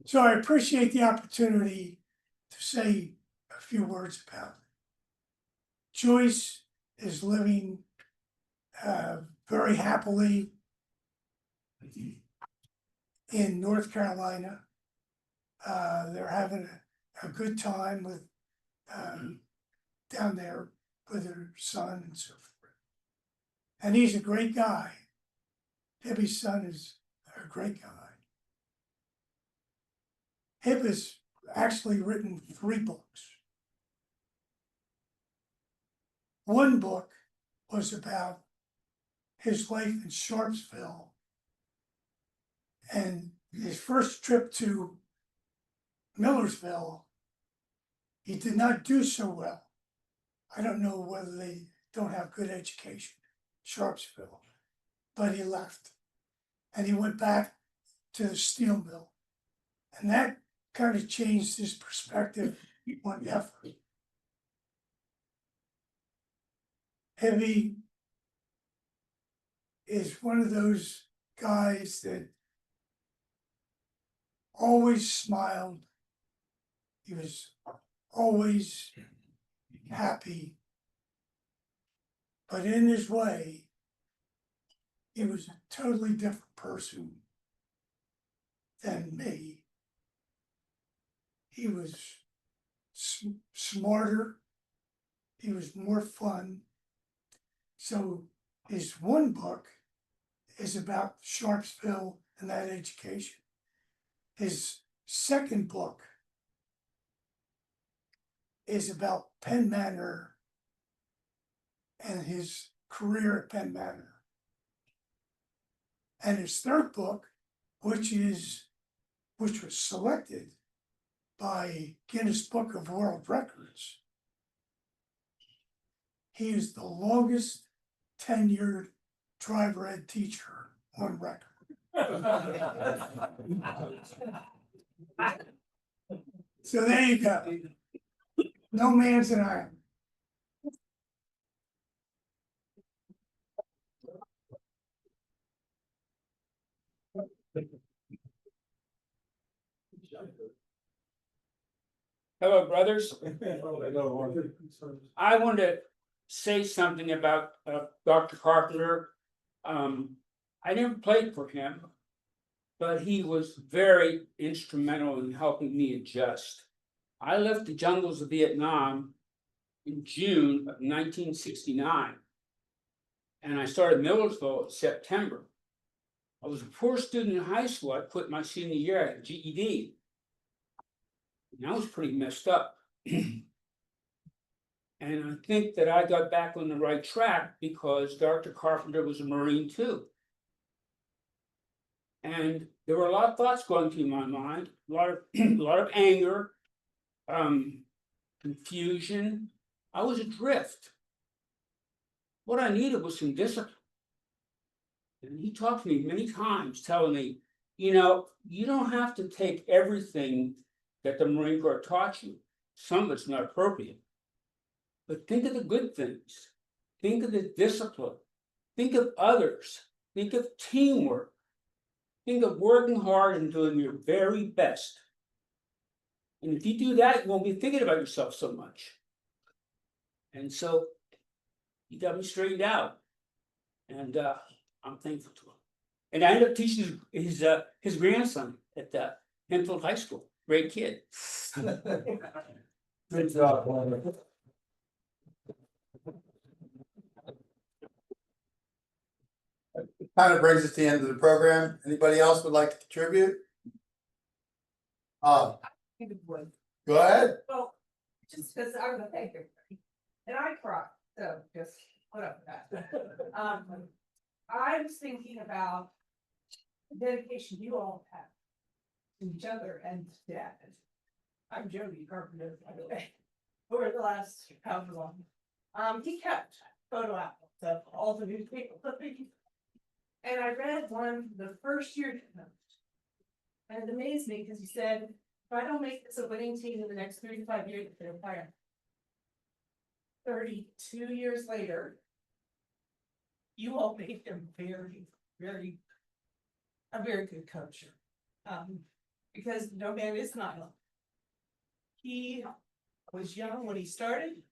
[SPEAKER 16] So I appreciate the opportunity to say a few words about it. Joyce is living very happily in North Carolina. They're having a good time with down there with her son and so forth. And he's a great guy. Hippie's son is a great guy. Hip has actually written 3 books. One book was about his life in Sharpsville and his first trip to Millersville. He did not do so well. I don't know whether they don't have good education, Sharpsville, but he left and he went back to the steel mill. And that kind of changed his perspective on effort. Heavy is one of those guys that always smiled. He was always happy. But in his way, he was a totally different person than me. He was smarter. He was more fun. So his one book is about Sharpsville and that education. His second book is about Penn Manor and his career at Penn Manor. And his third book, which was selected by Guinness Book of World Records. He is the longest tenured driver ed teacher on record. So there you go. No man's an island.
[SPEAKER 17] Hello, brothers. I want to say something about Dr. Carpenter. I never played for him, but he was very instrumental in helping me adjust. I left the jungles of Vietnam in June of 1969, and I started Millersville in September. I was a poor student in high school. I quit my senior year at GED. And I was pretty messed up. And I think that I got back on the right track because Dr. Carpenter was a Marine too. And there were a lot of thoughts going through my mind, a lot of anger, confusion. I was adrift. What I needed was some discipline. And he talked to me many times telling me, you know, you don't have to take everything that the Marine Corps taught you. Some of it's not appropriate. But think of the good things. Think of the discipline. Think of others. Think of teamwork. Think of working hard and doing your very best. And if you do that, you won't be thinking about yourself so much. And so he got me straightened out. And I'm thankful to him. And I ended up teaching his grandson at Henfield High School. Great kid.
[SPEAKER 2] Good job. Kind of brings us to the end of the program. Anybody else would like to contribute? Go ahead.
[SPEAKER 18] Well, just because I was a thanker, and I cried, so just put up with that. I was thinking about the dedication you all have to each other and to Dad. I'm Jody Carpenter, by the way, over the last however long. He kept photo albums of all the newspaper clippings. And I read one the first year, and it amazed me because he said, if I don't make this a winning team in the next 3 to 5 years, they're fired. 32 years later, you all made him a very good coach. Because no man is an island. He was young when he started.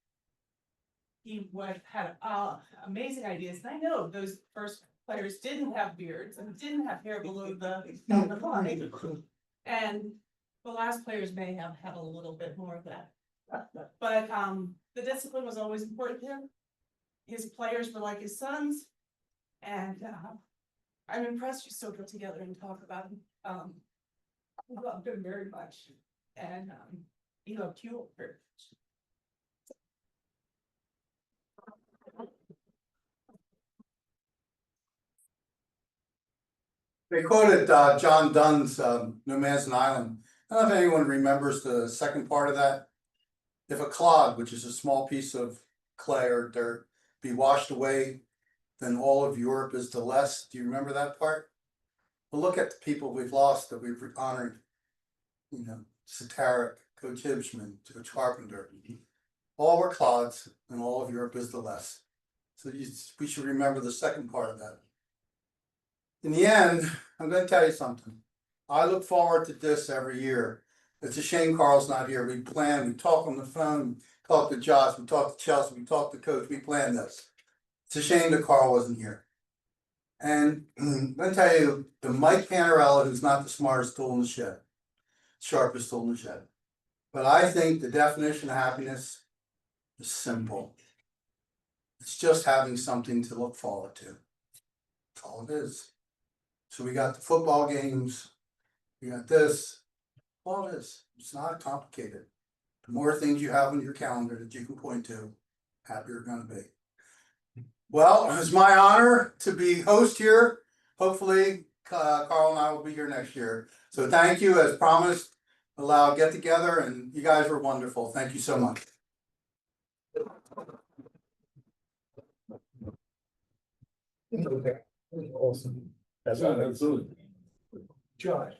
[SPEAKER 18] He had amazing ideas, and I know those first players didn't have beards and didn't have hair below the line. And the last players may have had a little bit more of that. But the discipline was always important to him. His players were like his sons. And I'm impressed you still get together and talk about him. He loved him very much. And he loved you very much.
[SPEAKER 2] They quoted John Donne's No Man's an Island. I don't know if anyone remembers the second part of that. If a clod, which is a small piece of clay or dirt, be washed away, then all of Europe is the less. Do you remember that part? Well, look at the people we've lost that we've honored. You know, Sataric, Coach Hibschman, Coach Carpenter. All were clods, and all of Europe is the less. So we should remember the second part of that. In the end, I'm going to tell you something. I look forward to this every year. It's a shame Carl's not here. We plan, we talk on the phone, talk to Josh, we talk to Chelsea, we talk to Coach, we plan this. It's a shame that Carl wasn't here. And let me tell you, the Mike Panarella, who's not the smartest tool in the shed, sharpest tool in the shed. But I think the definition of happiness is simple. It's just having something to look forward to. That's all it is. So we got the football games, we got this, all it is. It's not complicated. The more things you have on your calendar that you can point to, happier you're gonna be. Well, it's my honor to be host here. Hopefully, Carl and I will be here next year. So thank you, as promised, allow get together, and you guys were wonderful. Thank you so much.
[SPEAKER 12] Okay. Awesome.
[SPEAKER 13] That's absolutely.
[SPEAKER 12] Josh.